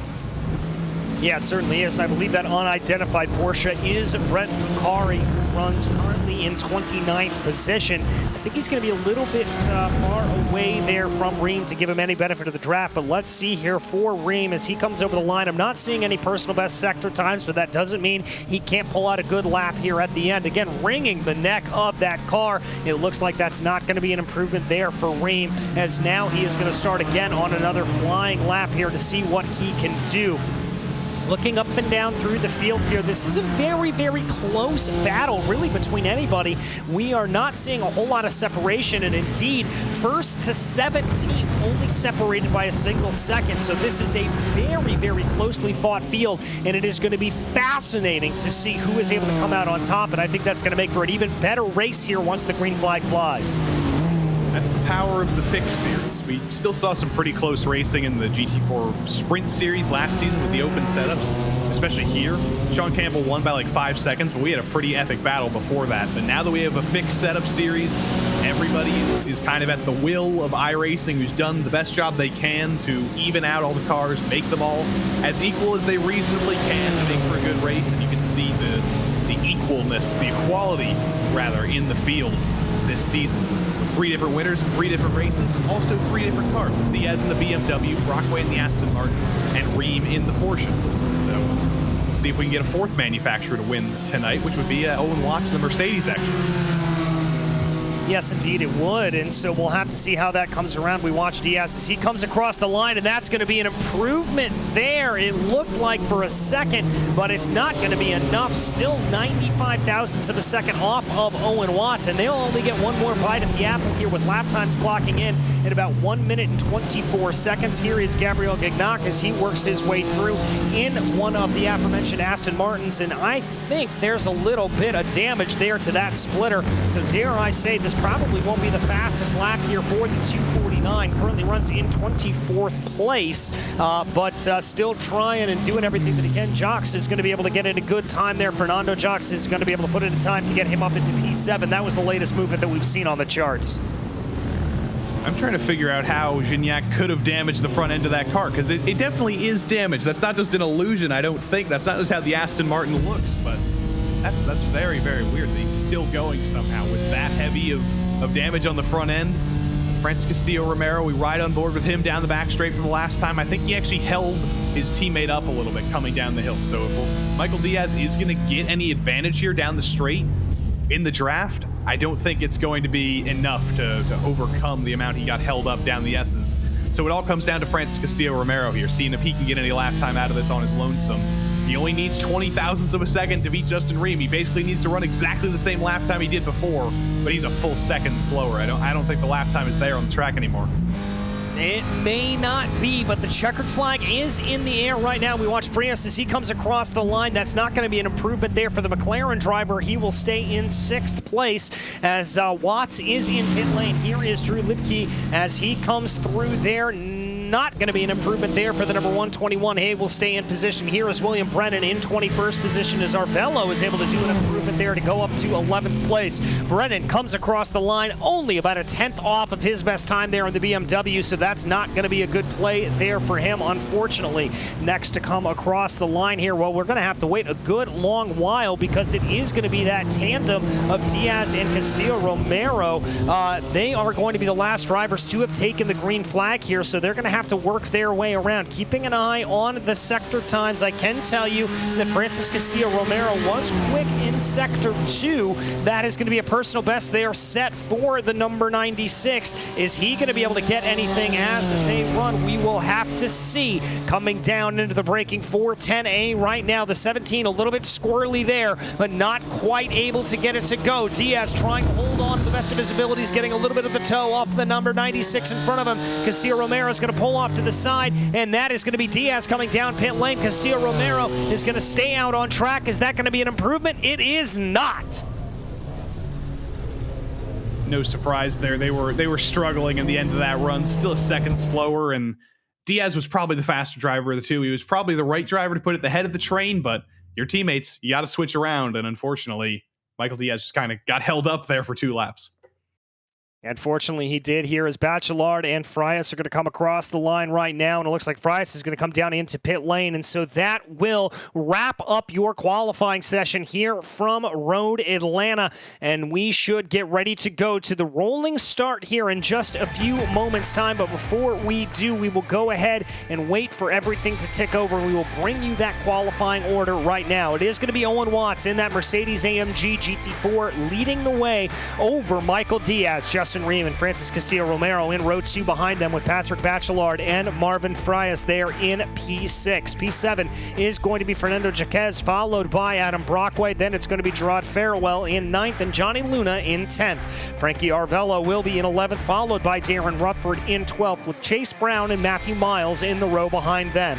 Yeah, it certainly is. And I believe that unidentified Porsche is Brett Bucari, who runs currently in 29th position. I think he's going to be a little bit far away there from Ream to give him any benefit of the draft. But let's see here for Ream as he comes over the line. I'm not seeing any personal best sector times, but that doesn't mean he can't pull out a good lap here at the end. Again, wringing the neck of that car. It looks like that's not going to be an improvement there for Ream, as now he is going to start again on another flying lap here to see what he can do. Looking up and down through the field here, this is a very, very close battle, really, between anybody. We are not seeing a whole lot of separation, and indeed, 1st to 17th only separated by a single second. So this is a very, very closely fought field, and it is going to be fascinating to see who is able to come out on top, and I think that's going to make for an even better race here once the green flag flies. That's the power of the Fix series. We still saw some pretty close racing in the GT4 Sprint Series last season with the open setups, especially here. Sean Campbell won by like 5 seconds, but we had a pretty epic battle before that. But now that we have a fixed setup series, everybody is kind of at the will of iRacing, who's done the best job they can to even out all the cars, make them all as equal as they reasonably can to make for a good race. And you can see the equalness, the equality rather, in the field this season. 3 different winners in 3 different races, also 3 different cars. Diaz in the BMW, Brockway in the Aston Martin, and Ream in the Porsche. So we'll see if we can get a 4th manufacturer to win tonight, which would be Owen Watts in the Mercedes, actually. Yes, indeed it would, and so we'll have to see how that comes around. We watch Diaz as he comes across the line, and that's going to be an improvement there. It looked like for a second, but it's not going to be enough. Still 95 thousandths of a second off of Owen Watts, and they'll only get one more bite at the apple here with lap times clocking in at about 1 minute and 24 seconds. Here is Gabriel Gignac as he works his way through in one of the aforementioned Aston Martins, and I think there's a little bit of damage there to that splitter, so dare I say this probably won't be the fastest lap here for the 249. Currently runs in 24th place, but still trying and doing everything that he can. Jocks is going to be able to get in a good time there. Fernando Jocks is going to be able to put in a time to get him up into P7. That was the latest movement that we've seen on the charts. I'm trying to figure out how Gignac could have damaged the front end of that car, because it definitely is damaged. That's not just an illusion, I don't think. That's not just how the Aston Martin looks, but that's very, very weird that he's still going somehow with that heavy of damage on the front end. Francis Castillo-Romero, we ride on board with him down the back straight from the last time. I think he actually held his teammate up a little bit coming down the hill. So if Michael Diaz is going to get any advantage here down the straight in the draft, I don't think it's going to be enough to overcome the amount he got held up down the S's. So it all comes down to Francis Castillo-Romero here, seeing if he can get any lap time out of this on his lonesome. He only needs 20 thousandths of a second to beat Justin Ream. He basically needs to run exactly the same lap time he did before, but he's a full second slower. I don't think the lap time is there on the track anymore. It may not be, but the checkered flag is in the air right now. We watch Frias as he comes across the line. That's not going to be an improvement there for the McLaren driver. He will stay in 6th place as Watts is in pit lane. Here is Drew Lipke as he comes through there. Not going to be an improvement there for the number 121. Hay will stay in position. Here is William Brennan in 21st position as Arvello is able to do an improvement there to go up to 11th place. Brennan comes across the line only about a 10th off of his best time there in the BMW, so that's not going to be a good play there for him, unfortunately. Next to come across the line here, well, we're going to have to wait a good long while because it is going to be that tandem of Diaz and Castillo-Romero. They are going to be the last drivers to have taken the green flag here, so they're going to have to work their way around. Keeping an eye on the sector times, I can tell you that Francis Castillo-Romero was quick in sector 2. That is going to be a personal best there set for the number 96. Is he going to be able to get anything as they run? We will have to see. Coming down into the braking 410A right now. The 17 a little bit squirrely there, but not quite able to get it to go. Diaz trying to hold on to the best of his abilities, getting a little bit of the toe off the number 96 in front of him. Castillo-Romero is going to pull off to the side, and that is going to be Diaz coming down pit lane. Castillo-Romero is going to stay out on track. Is that going to be an improvement? It is not. No surprise there. They were struggling in the end of that run, still a second slower, and Diaz was probably the faster driver of the two. He was probably the right driver to put at the head of the train, but your teammates, you got to switch around, and unfortunately, Michael Diaz just kind of got held up there for 2 laps. Unfortunately, he did here as Bachelard and Frias are going to come across the line right now, and it looks like Frias is going to come down into pit lane, and so that will wrap up your qualifying session here from Road Atlanta, and we should get ready to go to the rolling start here in just a few moments' time, but before we do, we will go ahead and wait for everything to tick over. We will bring you that qualifying order right now. It is going to be Owen Watts in that Mercedes-AMG GT4 leading the way over Michael Diaz, Justin Ream, and Francis Castillo-Romero in row 2 behind them with Patrick Bachelard and Marvin Frias there in P6. P7 is going to be Fernando Jaquez, followed by Adam Brockway. Then it's going to be Gerard Farewell in 9th and Johnny Luna in 10th. Frankie Arvello will be in 11th, followed by Darren Rutherford in 12th, with Chase Brown and Matthew Miles in the row behind them.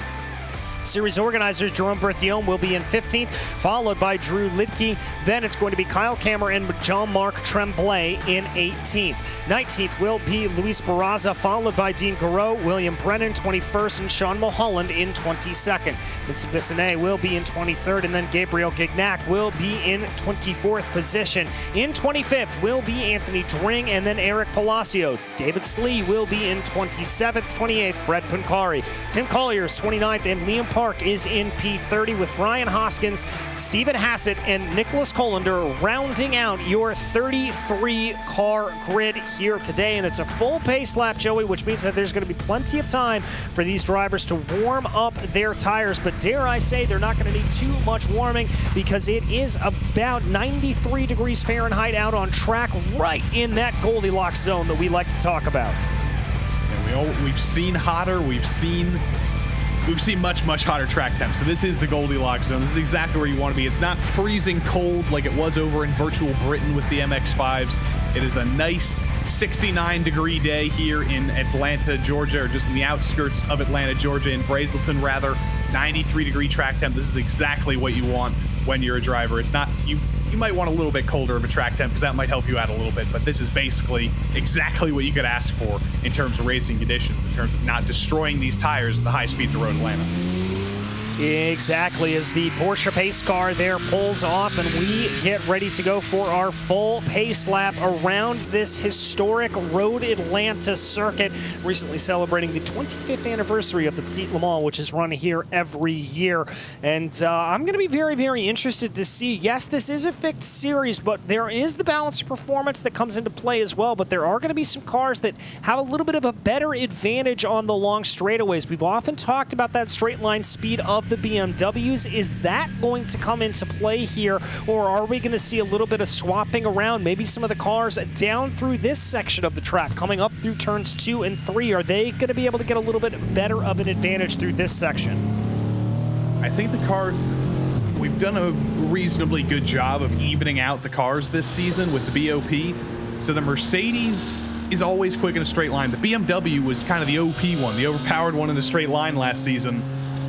Series organizers Jerome Berthiaume will be in 15th, followed by Drew Lidke. Then it's going to be Kyle Kammer and Jean-Marc Tremblay in 18th. 19th will be Luis Barraza, followed by Dean Garreau, William Brennan 21st, and Sean Mulholland in 22nd. Vincent Bissonnet will be in 23rd, and then Gabriel Gignac will be in 24th position. In 25th will be Anthony Dring, and then Eric Palacio. David Slee will be in 27th, 28th, Brett Pancari. Tim Collier's 29th, and Liam Park is in P30 with Brian Hoskins, Stephen Hassett, and Nicholas Colander rounding out your 33-car grid here today. And it's a full pace lap, Joey, which means that there's going to be plenty of time for these drivers to warm up their tires. But dare I say, they're not going to need too much warming because it is about 93 degrees Fahrenheit out on track, right in that Goldilocks zone that we like to talk about. And we've seen hotter. We've seen much hotter track temps. So this is the Goldilocks zone. This is exactly where you want to be. It's not freezing cold like it was over in virtual Britain with the MX-5s. It is a nice 69-degree day here in Atlanta, Georgia, or just in the outskirts of Atlanta, Georgia, in Brazelton, rather. 93-degree track temp. This is exactly what you want when you're a driver. It's not, you might want a little bit colder of a track temp because that might help you out a little bit, but this is basically exactly what you could ask for in terms of racing conditions, in terms of not destroying these tires at the high speeds of Road Atlanta. Exactly, as the Porsche pace car there pulls off and we get ready to go for our full pace lap around this historic Road Atlanta circuit, recently celebrating the 25th anniversary of the Petit Le Mans, which is run here every year. And I'm going to be very, very interested to see, yes, this is a fixed series, but there is the balance of performance that comes into play as well. But there are going to be some cars that have a little bit of a better advantage on the long straightaways. We've often talked about that straight line speed of the BMWs. Is that going to come into play here, or are we going to see a little bit of swapping around? Maybe some of the cars down through this section of the track, coming up through turns 2 and 3, are they going to be able to get a little bit better of an advantage through this section? I think we've done a reasonably good job of evening out the cars this season with the BOP. So the Mercedes is always quick in a straight line. The BMW was kind of the OP one, the overpowered one in a straight line last season.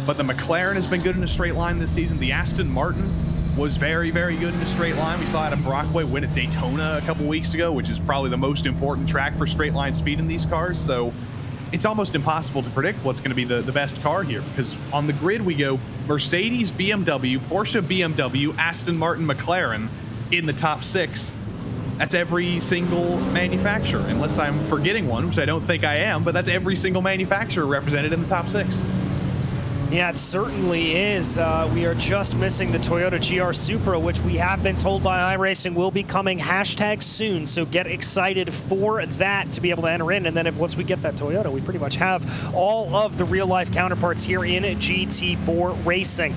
But the McLaren has been good in a straight line this season. The Aston Martin was very, very good in a straight line. We saw Adam Brockway win at Daytona a couple weeks ago, which is probably the most important track for straight line speed in these cars. So it's almost impossible to predict what's going to be the best car here, because on the grid we go Mercedes, BMW, Porsche, BMW, Aston Martin, McLaren in the top 6. That's every single manufacturer, unless I'm forgetting one, which I don't think I am, but that's every single manufacturer represented in the top 6. Yeah, it certainly is. We are just missing the Toyota GR Supra, which we have been told by iRacing will be coming #soon. So get excited for that to be able to enter in. And then once we get that Toyota, we pretty much have all of the real-life counterparts here in GT4 racing.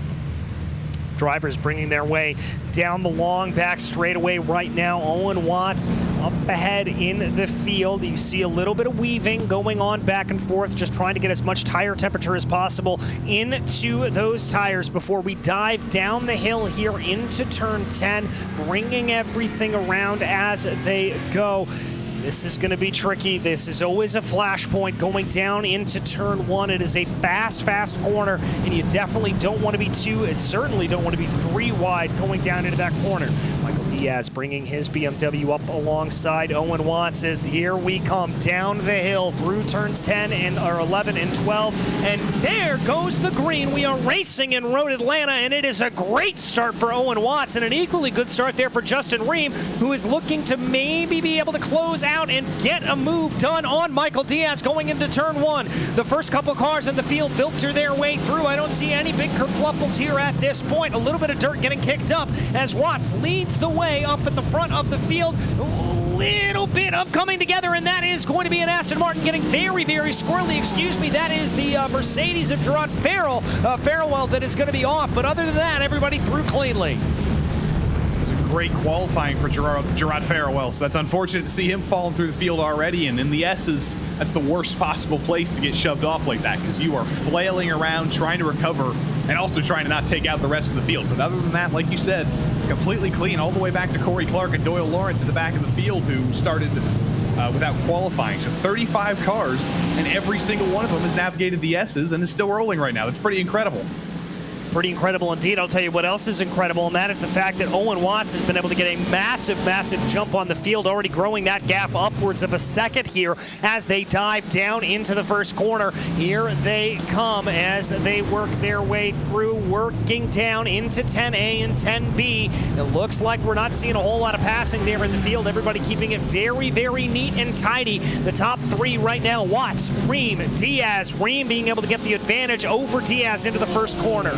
Drivers bringing their way down the long back straightaway right now. Owen Watts up ahead in the field. You see a little bit of weaving going on back and forth, just trying to get as much tire temperature as possible into those tires before we dive down the hill here into turn 10, bringing everything around as they go. This is going to be tricky. This is always a flashpoint going down into turn 1. It is a fast corner, and you definitely don't want to be 2, and certainly don't want to be 3 wide going down into that corner. Michael Diaz bringing his BMW up alongside Owen Watts as here we come down the hill through turns 10 and or 11 and 12, and there goes the green. We are racing in Road Atlanta, and it is a great start for Owen Watts, and an equally good start there for Justin Ream, who is looking to maybe be able to close out and get a move done on Michael Diaz going into turn 1. The first couple cars in the field filter their way through. I don't see any big kerfluffles here at this point. A little bit of dirt getting kicked up as Watts leads the way up at the front of the field. Little bit of coming together, and that is going to be an Aston Martin getting very, very squirrely. Excuse me, that is the Mercedes of Gerard Farewell that is going to be off. But other than that, everybody through cleanly. Great qualifying for Gerard Farewell, so that's unfortunate to see him falling through the field already, and in the S's, that's the worst possible place to get shoved off like that, because you are flailing around trying to recover and also trying to not take out the rest of the field. But other than that, like you said, completely clean all the way back to Corey Clark and Doyle Lawrence at the back of the field, who started without qualifying. So 35 cars, and every single one of them has navigated the S's and is still rolling right now. That's pretty incredible. Pretty incredible indeed. I'll tell you what else is incredible, and that is the fact that Owen Watts has been able to get a massive jump on the field, already growing that gap upwards of a second here as they dive down into the first corner. Here they come as they work their way through, working down into 10A and 10B. It looks like we're not seeing a whole lot of passing there in the field. Everybody keeping it very, very neat and tidy. The top three right now, Watts, Ream, Diaz. Ream being able to get the advantage over Diaz into the first corner.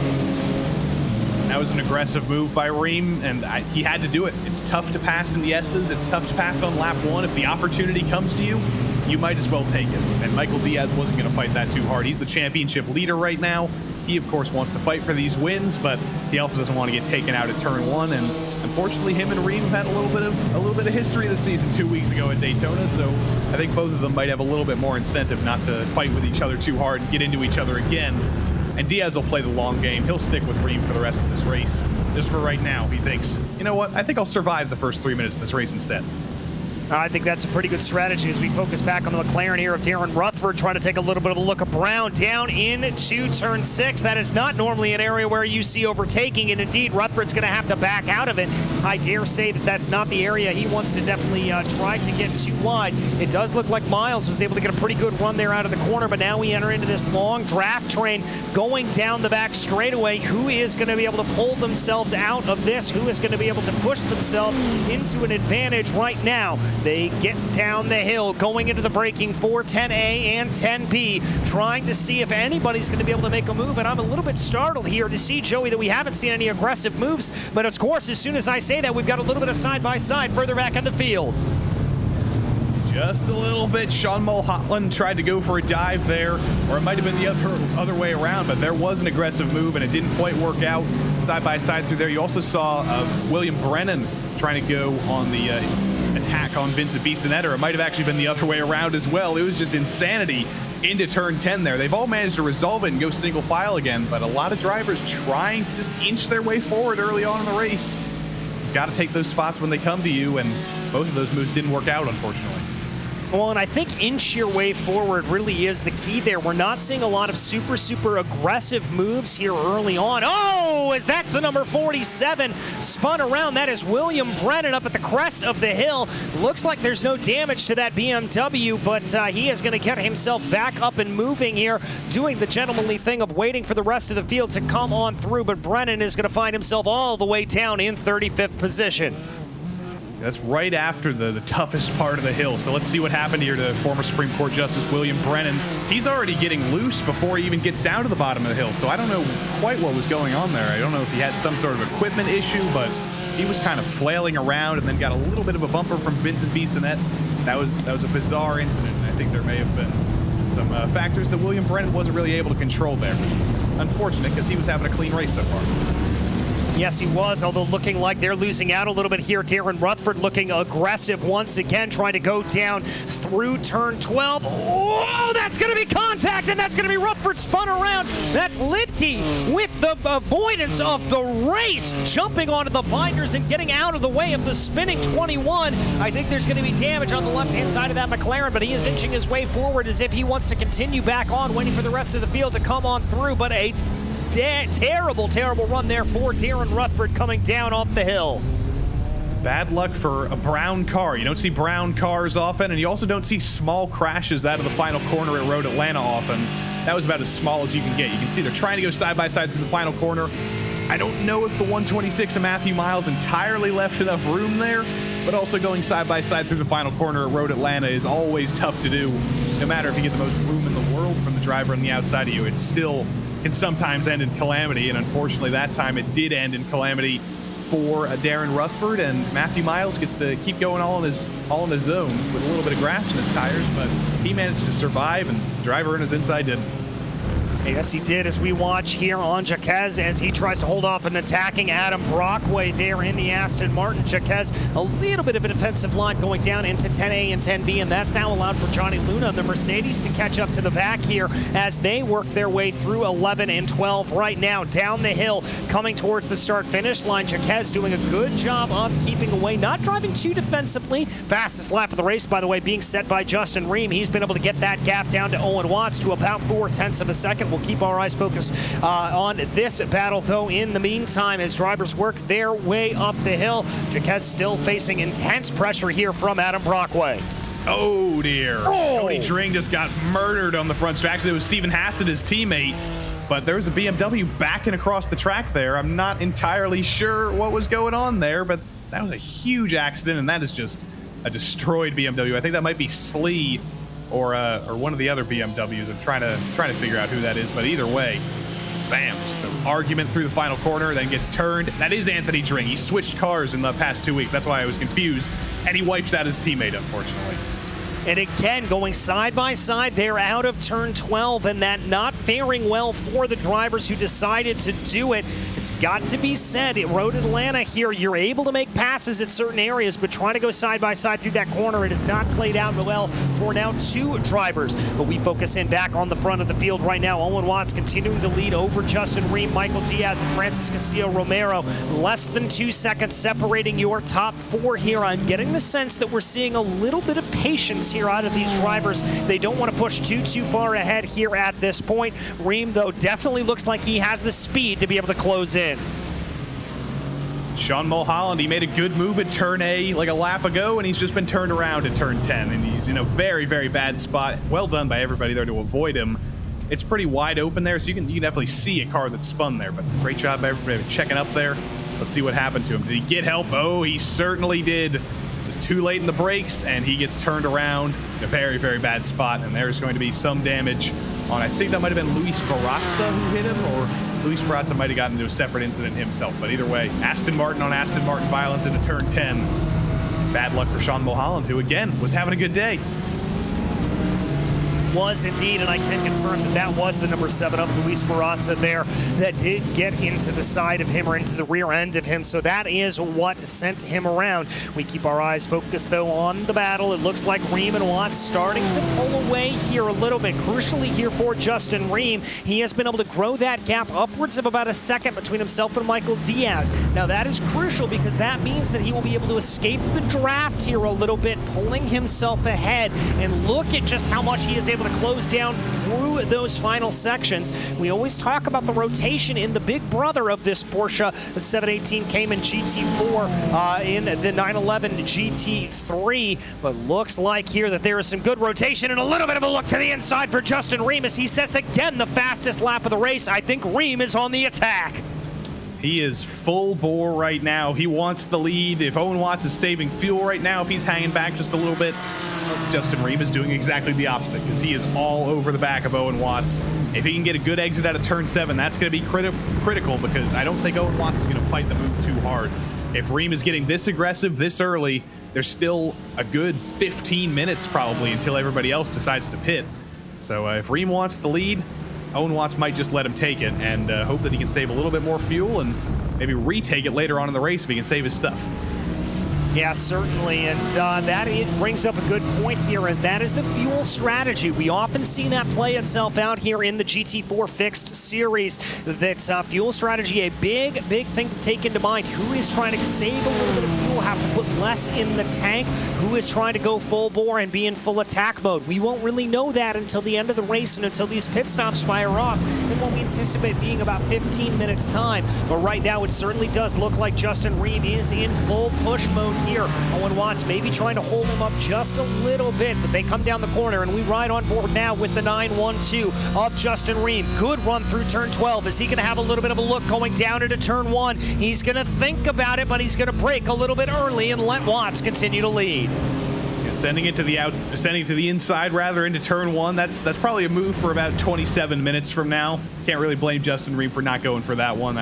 That was an aggressive move by Ream, and he had to do it. It's tough to pass in the S's. It's tough to pass on lap 1. If the opportunity comes to you, you might as well take it. And Michael Diaz wasn't going to fight that too hard. He's the championship leader right now. He, of course, wants to fight for these wins, but he also doesn't want to get taken out at turn 1. And unfortunately, him and Ream have had a little bit of history this season 2 weeks ago at Daytona. So I think both of them might have a little bit more incentive not to fight with each other too hard and get into each other again. And Diaz will play the long game. He'll stick with Ream for the rest of this race. Just for right now, he thinks, you know what, I think I'll survive the first 3 minutes of this race instead. I think that's a pretty good strategy as we focus back on the McLaren here of Darren Rutherford, trying to take a little bit of a look at Brown down into turn 6. That is not normally an area where you see overtaking, and indeed Rutherford's going to have to back out of it. I dare say that that's not the area he wants to definitely try to get too wide. It does look like Miles was able to get a pretty good run there out of the corner, but now we enter into this long draft train going down the back straightaway. Who is going to be able to pull themselves out of this? Who is going to be able to push themselves into an advantage right now? They get down the hill, going into the braking for 10A and 10B, trying to see if anybody's going to be able to make a move. And I'm a little bit startled here to see, Joey, that we haven't seen any aggressive moves. But of course, as soon as I say that, we've got a little bit of side-by-side further back in the field. Just a little bit. Sean Mulholland tried to go for a dive there, or it might have been the other way around, but there was an aggressive move, and it didn't quite work out side-by-side through there. You also saw William Brennan trying to go on the attack on Vincent Bissonette, or it might have actually been the other way around as well. It was just insanity into turn 10 there. They've all managed to resolve it and go single file again, but a lot of drivers trying to just inch their way forward early on in the race. You've got to take those spots when they come to you, and both of those moves didn't work out, unfortunately. Well, and I think inch your way forward really is the key there. We're not seeing a lot of super aggressive moves here early on. Oh, as that's the number 47 spun around. That is William Brennan up at the crest of the hill. Looks like there's no damage to that BMW, but he is going to get himself back up and moving here, doing the gentlemanly thing of waiting for the rest of the field to come on through, but Brennan is going to find himself all the way down in 35th position. That's right after the toughest part of the hill. So let's see what happened here to former Supreme Court Justice William Brennan. He's already getting loose before he even gets down to the bottom of the hill. So I don't know quite what was going on there. I don't know if he had some sort of equipment issue, but he was kind of flailing around and then got a little bit of a bumper from Vincent Bissonette. That was a bizarre incident. I think there may have been some factors that William Brennan wasn't really able to control there, which is unfortunate because he was having a clean race so far. Yes, he was, although looking like they're losing out a little bit here. Darren Rutherford looking aggressive once again, trying to go down through turn 12. Oh, that's going to be contact, and that's going to be Rutherford spun around. That's Lidke with the avoidance of the race, jumping onto the binders and getting out of the way of the spinning 21. I think there's going to be damage on the left-hand side of that McLaren, but he is inching his way forward as if he wants to continue back on, waiting for the rest of the field to come on through, but a terrible run there for Darren Rutherford coming down off the hill. Bad luck for a brown car. You don't see brown cars often, and you also don't see small crashes out of the final corner at Road Atlanta often. That was about as small as you can get. You can see they're trying to go side by side through the final corner. I don't know if the 126 of Matthew Miles entirely left enough room there, but also going side by side through the final corner at Road Atlanta is always tough to do. No matter if you get the most room in the world from the driver on the outside of you, it still can sometimes end in calamity, and unfortunately that time it did end in calamity for Darren Rutherford, and Matthew Miles gets to keep going all in his zone with a little bit of grass in his tires, but he managed to survive, and the driver on his inside didn't. Yes, he did, as we watch here on Jaquez as he tries to hold off an attacking Adam Brockway there in the Aston Martin. Jaquez, a little bit of a defensive line going down into 10A and 10B, and that's now allowed for Johnny Luna and the Mercedes to catch up to the back here as they work their way through 11 and 12 right now. Down the hill, coming towards the start-finish line. Jaquez doing a good job of keeping away, not driving too defensively. Fastest lap of the race, by the way, being set by Justin Ream. He's been able to get that gap down to Owen Watts to about 0.4 of a second. We'll keep our eyes focused on this battle, though, in the meantime, as drivers work their way up the hill. Jaquez still facing intense pressure here from Adam Brockway. Oh, dear. Cody Dring just got murdered on the front stretch. Actually, it was Stephen Hassett, his teammate. But there was a BMW backing across the track there. I'm not entirely sure what was going on there, but that was a huge accident, and that is just a destroyed BMW. I think that might be Slee or one of the other BMWs. I'm trying to figure out who that is, but either way, bam, just an argument through the final corner, then gets turned. That is Anthony Dring. He switched cars in the past 2 weeks. That's why I was confused, and he wipes out his teammate, unfortunately. And again, going side by side, they're out of turn 12, and that not faring well for the drivers who decided to do it. It's got to be said, at Road Atlanta here, you're able to make passes at certain areas, but trying to go side by side through that corner, it has not played out well for now 2 drivers. But we focus in back on the front of the field right now. Owen Watts continuing to lead over Justin Ream, Michael Diaz, and Francis Castillo-Romero. Less than 2 seconds separating your top 4 here. I'm getting the sense that we're seeing a little bit of patience here out of these drivers. They don't want to push too far ahead here at this point. Ream, though, definitely looks like he has the speed to be able to close in. Sean Mulholland, he made a good move at turn A like a lap ago, and he's just been turned around at turn 10, and he's in a very, very bad spot. Well done by everybody there to avoid him. It's pretty wide open there, so you can definitely see a car that spun there, but great job by everybody checking up there. Let's see what happened to him. Did he get help? Oh, he certainly did. Too late in the brakes, and he gets turned around in a very, very bad spot, and there's going to be some damage on, I think that might have been Luis Barraza who hit him, or Luis Barraza might have gotten into a separate incident himself, but either way, Aston Martin on Aston Martin violence into turn 10. Bad luck for Sean Mulholland, who again was having a good day. Was indeed, and I can confirm that that was the number 7 of Luis Barraza there that did get into the side of him or into the rear end of him, so that is what sent him around. We keep our eyes focused, though, on the battle. It looks like Ream and Watts starting to pull away here a little bit. Crucially here for Justin Ream, he has been able to grow that gap upwards of about a second between himself and Michael Diaz. Now that is crucial because that means that he will be able to escape the draft here a little bit, pulling himself ahead, and look at just how much he is able to close down through those final sections. We always talk about the rotation in the big brother of this Porsche, the 718 Cayman GT4 in the 911 GT3, but looks like here that there is some good rotation and a little bit of a look to the inside for Justin Ream as he sets again the fastest lap of the race. I think Ream is on the attack. He is full bore right now. He wants the lead. If Owen Watts is saving fuel right now, if he's hanging back just a little bit, Justin Ream is doing exactly the opposite because he is all over the back of Owen Watts. If he can get a good exit out of turn 7, that's going to be critical because I don't think Owen Watts is going to fight the move too hard. If Ream is getting this aggressive this early, there's still a good 15 minutes probably until everybody else decides to pit. So if Ream wants the lead, Owen Watts might just let him take it and hope that he can save a little bit more fuel and maybe retake it later on in the race if he can save his stuff. Yeah, certainly, and that brings up a good point here, as that is the fuel strategy. We often see that play itself out here in the GT4 Fixed Series, that fuel strategy, a big thing to take into mind. Who is trying to save a little bit of fuel, have to put less in the tank? Who is trying to go full bore and be in full attack mode? We won't really know that until the end of the race and until these pit stops fire off in what we anticipate being about 15 minutes time. But right now, it certainly does look like Justin Ream is in full push mode here. Owen Watts maybe trying to hold him up just a little bit, but they come down the corner, and we ride on board now with the 912 of Justin Ream. Good run through turn 12. Is he going to have a little bit of a look going down into turn 1? He's going to think about it, but he's going to brake a little bit early and let Watts continue to lead. Sending it to the inside rather into turn 1. That's probably a move for about 27 minutes from now. Can't really blame Justin Ream for not going for that one.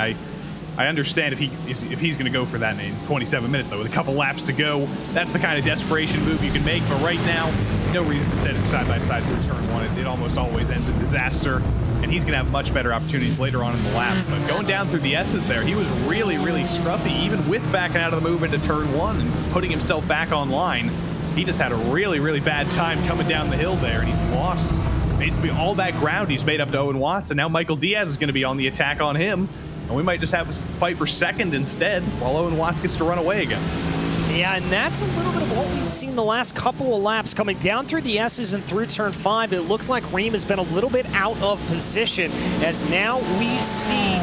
I understand if he's going to go for that in 27 minutes, though, with a couple laps to go. That's the kind of desperation move you can make, but right now, no reason to set it side by side through turn 1. It almost always ends in disaster, and he's going to have much better opportunities later on in the lap. But going down through the S's there, he was really scruffy, even with backing out of the move into turn 1 and putting himself back online. He just had a really bad time coming down the hill there, and he's lost basically all that ground he's made up to Owen Watts, and now Michael Diaz is going to be on the attack on him. And we might just have a fight for second instead while Owen Watts gets to run away again. Yeah, and that's a little bit of what we've seen the last couple of laps. Coming down through the S's and through turn 5, it looks like Reem has been a little bit out of position, as now we see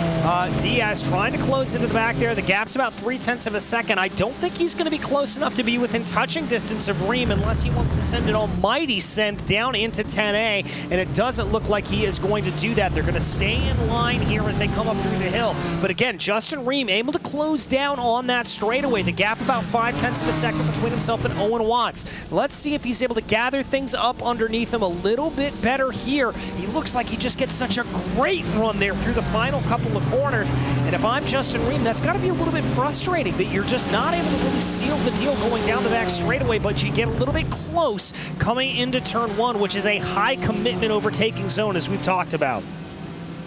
Diaz trying to close into the back there. The gap's about 0.3 of a second. I don't think he's going to be close enough to be within touching distance of Reem unless he wants to send an almighty send down into 10A, and it doesn't look like he is going to do that. They're going to stay in line here as they come up through the hill. But again, Justin Reem able to close down on that straightaway. The gap about 0.5 of a second between himself and Owen Watts. Let's see if he's able to gather things up underneath him a little bit better here. He looks like he just gets such a great run there through the final couple of corners. And if I'm Justin Reem, that's got to be a little bit frustrating that you're just not able to really seal the deal going down the back straightaway, but you get a little bit close coming into turn 1, which is a high commitment overtaking zone, as we've talked about.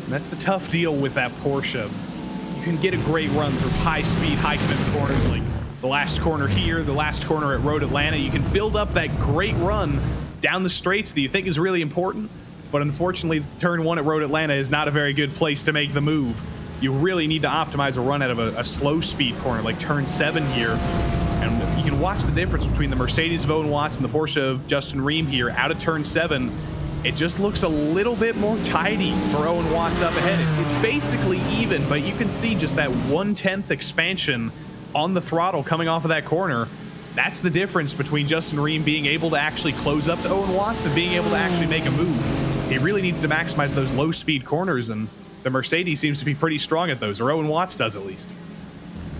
And that's the tough deal with that Porsche. You can get a great run through high speed, high commitment corners, like the last corner here, the last corner at Road Atlanta. You can build up that great run down the straights that you think is really important, but unfortunately, turn 1 at Road Atlanta is not a very good place to make the move. You really need to optimize a run out of a slow speed corner like turn 7 here. And you can watch the difference between the Mercedes of Owen Watts and the Porsche of Justin Reem here out of turn 7. It just looks a little bit more tidy for Owen Watts up ahead. It's basically even, but you can see just that 1/10 expansion on the throttle coming off of that corner. That's the difference between Justin Reem being able to actually close up to Owen Watts and being able to actually make a move. He really needs to maximize those low speed corners, and the Mercedes seems to be pretty strong at those, or Owen Watts does at least.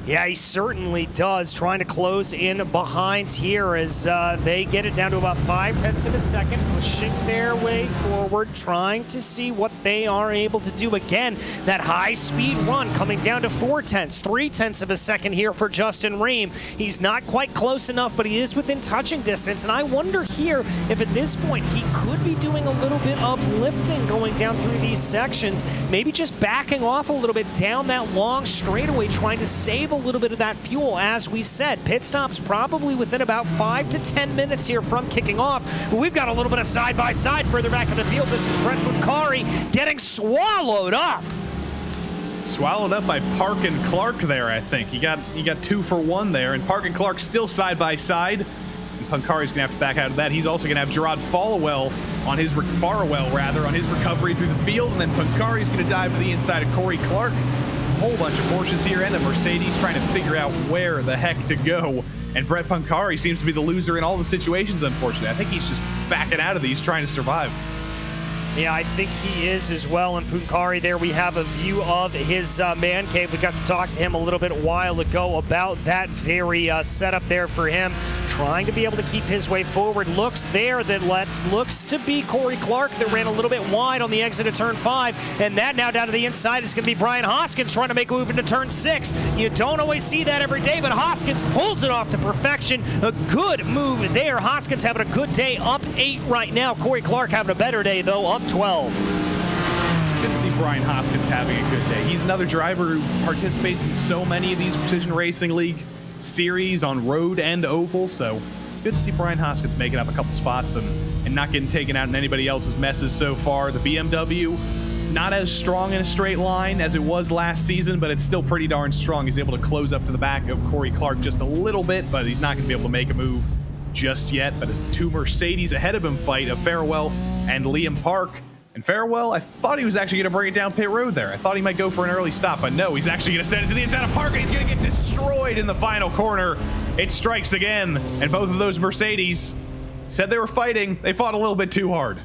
Yeah, he certainly does, trying to close in behind here as they get it down to about 0.5 of a second, pushing their way forward, trying to see what they are able to do. Again, that high-speed run coming down to 0.3 of a second here for Justin Reem. He's not quite close enough, but he is within touching distance, and I wonder here if at this point he could be doing a little bit of lifting going down through these sections, maybe just backing off a little bit down that long straightaway, trying to save a little bit of that fuel. As we said, pit stops probably within about 5 to 10 minutes here from kicking off. We've got a little bit of side-by-side further back in the field. This is Brett Bukhari getting swallowed up. Swallowed up by Park and Clark there, I think. You got 2 for 1 there, and Park and Clark still side-by-side. And Punkari's going to have to back out of that. He's also going to have Gerard Farwell on his recovery through the field, and then Punkari's going to dive to the inside of Corey Clark. Whole bunch of Porsches here and a Mercedes trying to figure out where the heck to go. And Brett Punkari seems to be the loser in all the situations, unfortunately. I think he's just backing out of these, trying to survive. Yeah, I think he is as well. And Punkari, there we have a view of his man cave. We got to talk to him a little bit a while ago about that very setup there for him, trying to be able to keep his way forward. Looks there that looks to be Corey Clark that ran a little bit wide on the exit of turn 5, and that now down to the inside is going to be Brian Hoskins trying to make a move into turn 6. You don't always see that every day, but Hoskins pulls it off to perfection. A good move there. Hoskins having a good day, up 8 right now. Corey Clark having a better day, though, up 12. Good to see Brian Hoskins having a good day. He's another driver who participates in so many of these Precision Racing League series on road and oval, so good to see Brian Hoskins making up a couple spots and not getting taken out in anybody else's messes so far. The BMW, not as strong in a straight line as it was last season, but it's still pretty darn strong. He's able to close up to the back of Corey Clark just a little bit, but he's not going to be able to make a move just yet. But as the 2 Mercedes ahead of him fight of Farwell and Liam Park. And Farwell, I thought he was actually going to bring it down pit road there. I thought he might go for an early stop, but no, he's actually going to send it to the inside of Park, and he's going to get destroyed in the final corner. It strikes again, and both of those Mercedes said they were fighting. They fought a little bit too hard.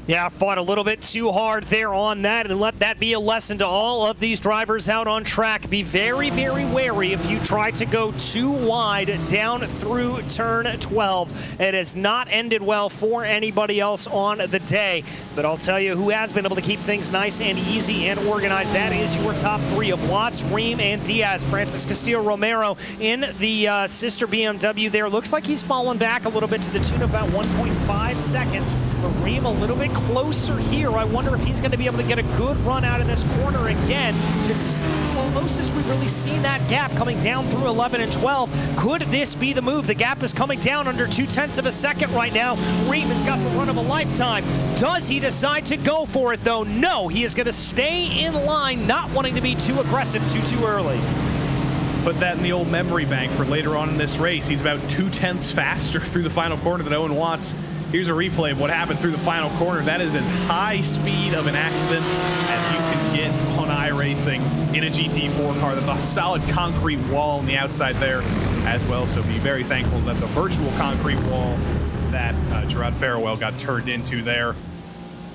Yeah, fought a little bit too hard there on that, and let that be a lesson to all of these drivers out on track. Be very, very wary if you try to go too wide down through turn 12. It has not ended well for anybody else on the day, but I'll tell you who has been able to keep things nice and easy and organized. That is your top 3 of Watts, Reem, and Diaz. Francis Castillo-Romero in the sister BMW there. Looks like he's fallen back a little bit to the tune of about 1.5 seconds, but Reem a little bit closer here. I wonder if he's going to be able to get a good run out of this corner again. This is the closest we've really seen that gap coming down through 11 and 12. Could this be the move? The gap is coming down under 0.2 of a second right now. Reem has got the run of a lifetime. Does he decide to go for it, though? No, he is going to stay in line, not wanting to be too aggressive too early. put that in the old memory bank for later on in this race. He's about 2/10 faster through the final corner than Owen Watts. Here's a replay of what happened through the final corner. That is as high speed of an accident as you can get on iRacing in a GT4 car. That's a solid concrete wall on the outside there as well. So be very thankful that's a virtual concrete wall that Gerard Farewell got turned into there.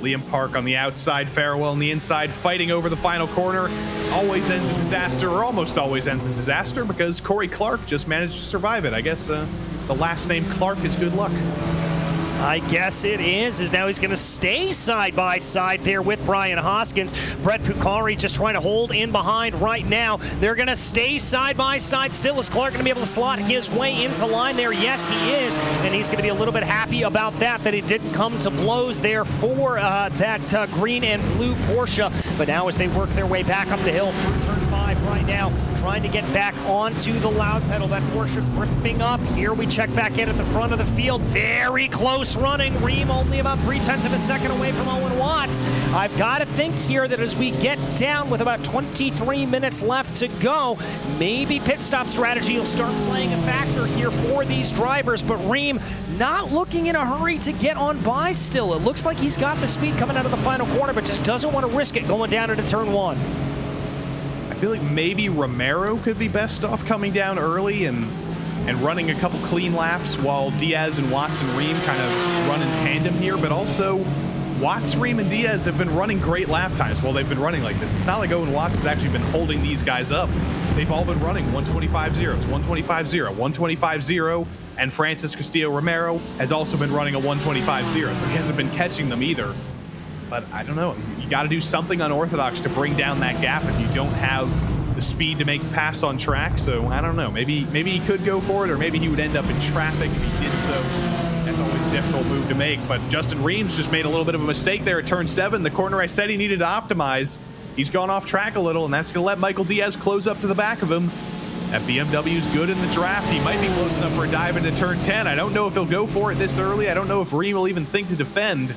Liam Park on the outside, Farewell on the inside, fighting over the final corner. Always ends in disaster, or almost always ends in disaster, because Corey Clark just managed to survive it. I guess the last name Clark is good luck. I guess it is, as now he's going to stay side by side there with Brian Hoskins. Brett Pucari just trying to hold in behind right now. They're going to stay side by side still. Is Clark going to be able to slot his way into line there? Yes, he is, and he's going to be a little bit happy about that it didn't come to blows there for that green and blue Porsche. But now as they work their way back up the hill through turn 5 right now, trying to get back onto the loud pedal. That Porsche gripping up. Here we check back in at the front of the field. Very close running. Ream only about 0.3 of a second away from Owen Watts. I've got to think here that as we get down with about 23 minutes left to go, maybe pit stop strategy will start playing a factor here for these drivers. But Ream not looking in a hurry to get on by still. It looks like he's got the speed coming out of the final corner, but just doesn't want to risk it going down into turn 1. I feel like maybe Romero could be best off coming down early and running a couple clean laps while Diaz and Watts and Ream kind of run in tandem here. But also, Watts, Ream, and Diaz have been running great lap times while they've been running like this. It's not like Owen Watts has actually been holding these guys up. They've all been running 125 zeros, 125 0, 125 0, and Francis Castillo Romero has also been running a 125 0, so he hasn't been catching them either. But I don't know. You got to do something unorthodox to bring down that gap if you don't have the speed to make the pass on track. So I don't know. Maybe he could go for it, or maybe he would end up in traffic if he did so. That's always a difficult move to make. But Justin Reams just made a little bit of a mistake there at turn 7. The corner I said he needed to optimize. He's gone off track a little, and that's going to let Michael Diaz close up to the back of him. That BMW's good in the draft. He might be close enough for a dive into turn 10. I don't know if he'll go for it this early. I don't know if Ream will even think to defend.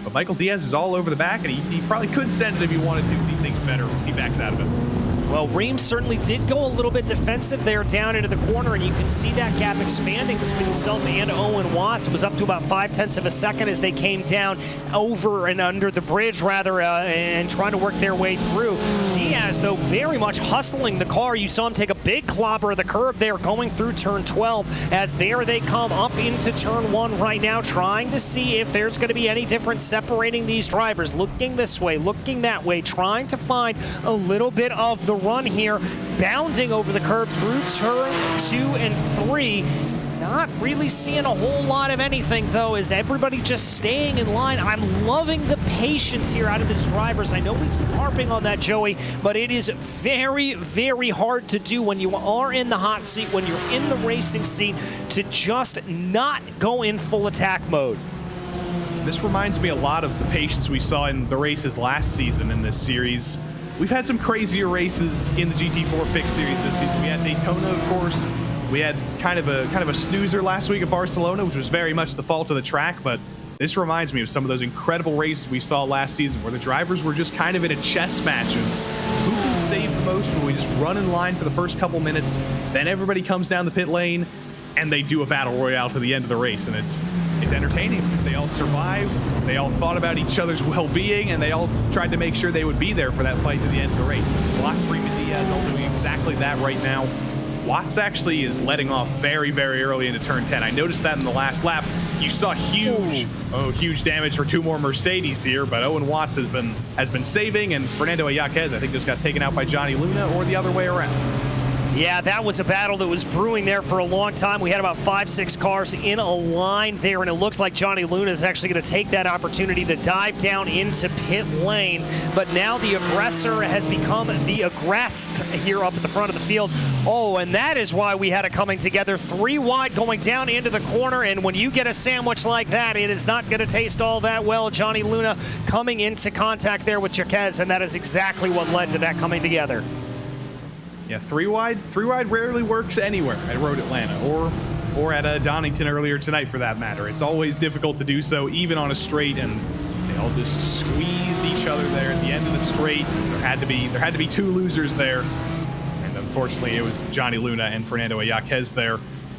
But Michael Diaz is all over the back, and he probably could send it if he wanted to, but he thinks better if he backs out of it. Well, Ream certainly did go a little bit defensive there down into the corner, and you can see that gap expanding between himself and Owen Watts. It was up to about 0.5 of a second as they came down over and under the bridge, rather, and trying to work their way through. Diaz, though, very much hustling the car. You saw him take a big clobber of the curb there going through turn 12, as there they come up into turn 1 right now, trying to see if there's going to be any difference separating these drivers. Looking this way, looking that way, trying to find a little bit of the run here, bounding over the curbs through turn 2 and 3. Not really seeing a whole lot of anything, though, is everybody just staying in line. I'm loving the patience here out of these drivers. I know we keep harping on that, Joey, but it is very, very hard to do when you are in the hot seat, when you're in the racing seat, to just not go in full attack mode. This reminds me a lot of the patience we saw in the races last season in this series. We've had some crazier races in the GT4 Fix Series this season. We had Daytona, of course. We had kind of a snoozer last week at Barcelona, which was very much the fault of the track, but this reminds me of some of those incredible races we saw last season where the drivers were just kind of in a chess match of who can save the most when we just run in line for the first couple minutes, then everybody comes down the pit lane, and they do a battle royale to the end of the race, and it's entertaining because they all survived, they all thought about each other's well-being, and they all tried to make sure they would be there for that fight to the end of the race. Watts, Ream, and Diaz all doing exactly that right now. Watts actually is letting off very, very early into turn 10. I noticed that in the last lap. You saw huge damage for 2 more Mercedes here, but Owen Watts has been saving, and Fernando Iaquez, I think, just got taken out by Johnny Luna, or the other way around. Yeah, that was a battle that was brewing there for a long time. We had about 5-6 cars in a line there, and it looks like Johnny Luna is actually going to take that opportunity to dive down into pit lane. But now the aggressor has become the aggressed here up at the front of the field. Oh, and that is why we had it coming together 3 wide going down into the corner, and when you get a sandwich like that, it is not going to taste all that well. Johnny Luna coming into contact there with Jaquez, and that is exactly what led to that coming together. Yeah, 3 wide rarely works anywhere at Road Atlanta or at Donington earlier tonight, for that matter. It's always difficult to do so, even on a straight, and they all just squeezed each other there at the end of the straight. There had to be 2 losers there, and unfortunately, it was Johnny Luna and Fernando Yaquez there.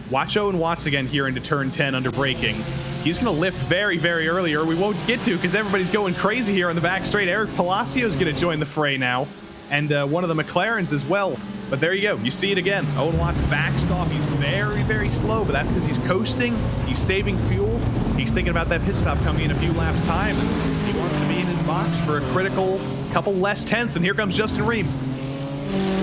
Watch Owen Watts again here into turn 10 under braking. He's going to lift very, very early, or we won't get to because everybody's going crazy here on the back straight. Eric Palacio is going to join the fray now, and one of the McLarens as well. But there you go. You see it again. Owen Watts backs off. He's very, very slow, but that's because he's coasting. He's saving fuel. He's thinking about that pit stop coming in a few laps' time. And he wants to be in his box for a critical couple less tenths. And here comes Justin Ream.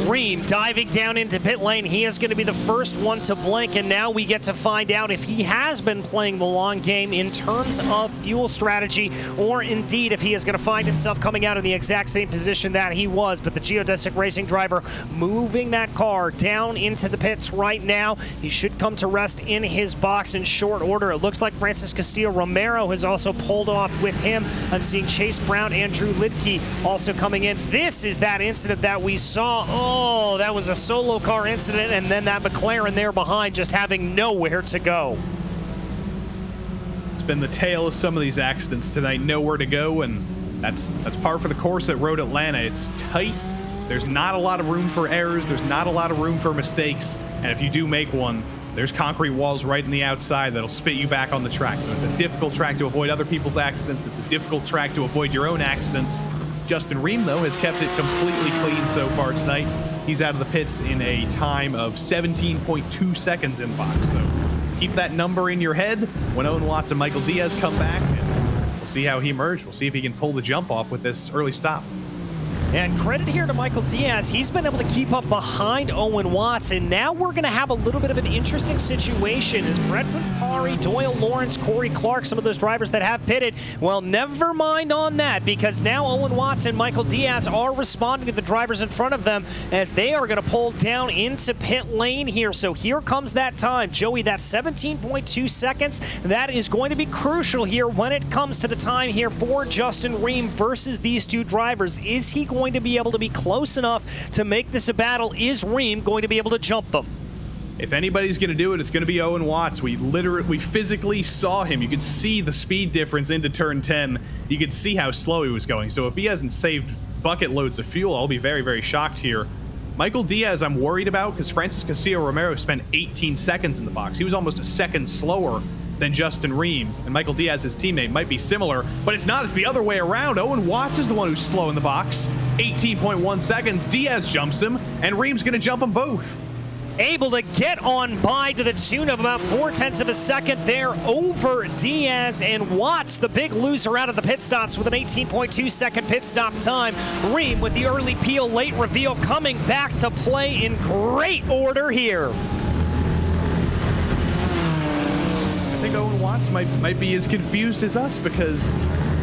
Ream diving down into pit lane. He is going to be the first one to blink, and now we get to find out if he has been playing the long game in terms of fuel strategy, or indeed if he is going to find himself coming out in the exact same position that he was. But the Geodesic Racing driver moving that car down into the pits right now. He should come to rest in his box in short order. It looks like Francis Castillo Romero has also pulled off with him. I'm seeing Chase Brown and Drew Lidke also coming in. This is that incident that we saw. Oh, that was a solo car incident, and then that McLaren there behind just having nowhere to go. It's been the tale of some of these accidents tonight, nowhere to go, and that's par for the course at Road Atlanta. It's tight. There's not a lot of room for errors. There's not a lot of room for mistakes, and if you do make one, there's concrete walls right in the outside that'll spit you back on the track. So it's a difficult track to avoid other people's accidents. It's a difficult track to avoid your own accidents. Justin Ream, though, has kept it completely clean so far tonight. He's out of the pits in a time of 17.2 seconds in box. So keep that number in your head when Owen Watts and Michael Diaz come back, and we'll see how he emerges. We'll see if he can pull the jump off with this early stop. And credit here to Michael Diaz. He's been able to keep up behind Owen Watts, and now we're going to have a little bit of an interesting situation as Brett Pari, Doyle Lawrence, Corey Clark, some of those drivers that have pitted. Well, never mind on that, because now Owen Watts and Michael Diaz are responding to the drivers in front of them as they are going to pull down into pit lane here. So here comes that time. Joey, that 17.2 seconds, that is going to be crucial here when it comes to the time here for Justin Ream versus these two drivers. Is he going to be able to be close enough to make this a battle? Is Ream going to be able to jump them? If anybody's going to do it, it's going to be Owen Watts. We physically saw him. You could see the speed difference into turn 10. You could see how slow he was going. So if he hasn't saved bucket loads of fuel, I'll be very, very shocked here. Michael Diaz, I'm worried about because Francis Castillo Romero spent 18 seconds in the box. He was almost a second slower than Justin Ream, and Michael Diaz, his teammate, might be similar, but it's not. It's the other way around. Owen Watts is the one who's slow in the box. 18.1 seconds. Diaz jumps him, and Ream's going to jump them both. Able to get on by to the tune of about 0.4 of a second there over Diaz, and Watts, the big loser out of the pit stops with an 18.2 second pit stop time. Ream with the early peel, late reveal coming back to play in great order here. I think Owen Watts might be as confused as us because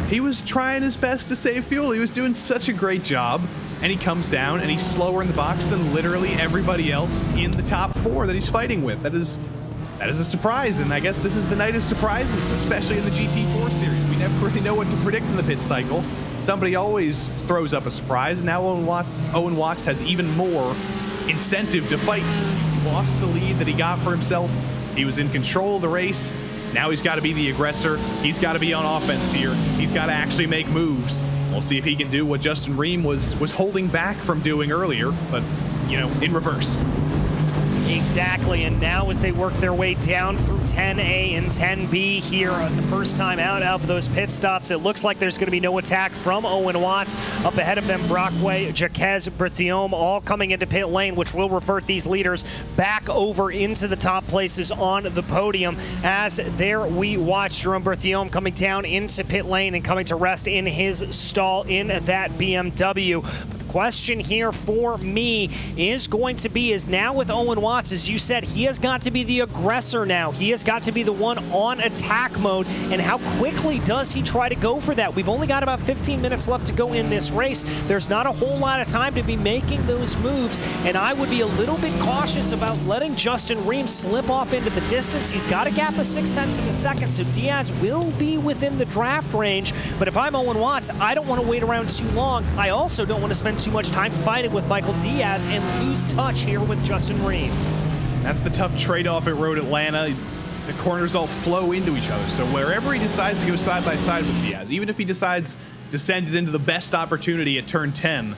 he was trying his best to save fuel. He was doing such a great job, and he comes down and he's slower in the box than literally everybody else in the top four that he's fighting with. That is a surprise, and I guess this is the night of surprises, especially in the GT4 series. We never really know what to predict in the pit cycle. Somebody always throws up a surprise, and now Owen Watts has even more incentive to fight. He's lost the lead that he got for himself. He was in control of the race. Now he's got to be the aggressor. He's got to be on offense here. He's got to actually make moves. We'll see if he can do what Justin Ream was holding back from doing earlier, but, you know, in reverse. Exactly, and now as they work their way down through 10A and 10B here the first time out of those pit stops, it looks like there's going to be no attack from Owen Watts. Up ahead of them, Brockway, Jaquez, Bertiome, all coming into pit lane, which will revert these leaders back over into the top places on the podium. As there we watch Jerome Bertiome coming down into pit lane and coming to rest in his stall in that BMW. But the question here for me is going to be, is now with Owen Watts, as you said, he has got to be the aggressor now. He has got to be the one on attack mode, and how quickly does he try to go for that? We've only got about 15 minutes left to go in this race. There's not a whole lot of time to be making those moves, and I would be a little bit cautious about letting Justin Ream slip off into the distance. He's got a gap of 0.6 of a second, so Diaz will be within the draft range, but if I'm Owen Watts, I don't want to wait around too long. I also don't want to spend too much time fighting with Michael Diaz and lose touch here with Justin Ream. That's the tough trade-off at Road Atlanta. The corners all flow into each other, so wherever he decides to go side by side with Diaz, even if he decides to send it into the best opportunity at turn 10,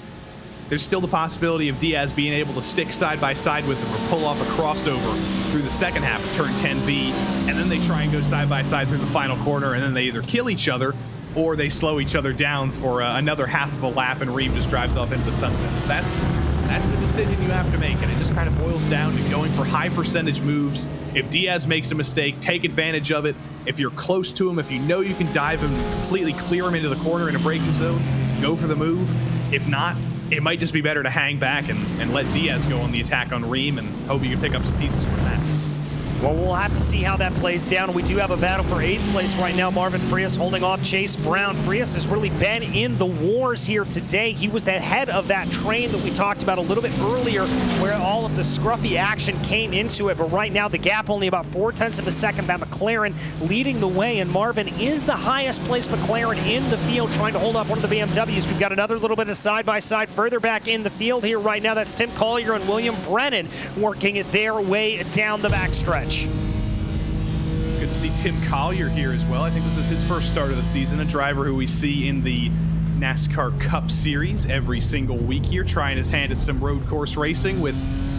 there's still the possibility of Diaz being able to stick side by side with him or pull off a crossover through the second half of turn 10B, and then they try and go side by side through the final corner, and then they either kill each other or they slow each other down for another half of a lap, and Reem just drives off into the sunset. So that's the decision you have to make, and it just kind of boils down to going for high percentage moves. If Diaz makes a mistake, take advantage of it. If you're close to him, if you know you can dive him, completely clear him into the corner in a braking zone, go for the move. If not, it might just be better to hang back and let Diaz go on the attack on Reem and hope you can pick up some pieces from that. Well, we'll have to see how that plays down. We do have a battle for 8th place right now. Marvin Frias holding off Chase Brown. Frias has really been in the wars here today. He was the head of that train that we talked about a little bit earlier, where all of the scruffy action came into it. But right now, the gap only about 0.4 of a second. That McLaren leading the way, and Marvin is the highest placed McLaren in the field, trying to hold off one of the BMWs. We've got another little bit of side-by-side further back in the field here right now. That's Tim Collier and William Brennan working their way down the backstretch. Good to see Tim Collier here as well. I think this is his first start of the season, a driver who we see in the NASCAR Cup Series every single week here, trying his hand at some road course racing with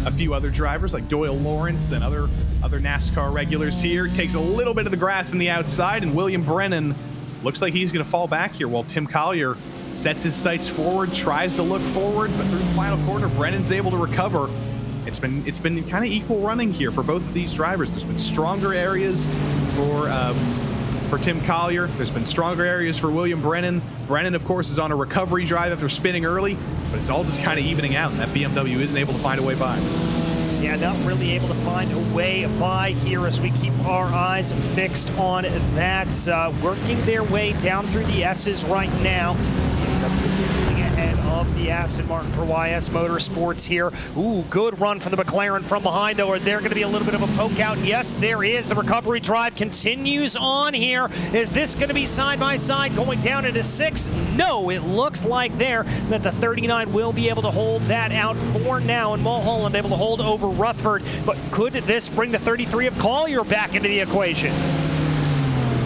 a few other drivers like Doyle Lawrence and other NASCAR regulars here. Takes a little bit of the grass in the outside, and William Brennan looks like he's going to fall back here while Tim Collier sets his sights forward, tries to look forward, but through the final corner, Brennan's able to recover. It's been kind of equal running here for both of these drivers. There's been stronger areas for Tim Collier. There's been stronger areas for William Brennan. Brennan, of course, is on a recovery drive after spinning early, but it's all just kind of evening out, and that BMW isn't able to find a way by. Yeah, not really able to find a way by here as we keep our eyes fixed on that. Working their way down through the S's right now. Ahead of the Aston Martin for YS Motorsports here. Ooh, good run for the McLaren from behind, though. Are there going to be a little bit of a poke out? Yes, there is. The recovery drive continues on here. Is this going to be side by side going down into 6? No, it looks like there that the 39 will be able to hold that out for now, and Mulholland able to hold over Rutherford. But could this bring the 33 of Collier back into the equation?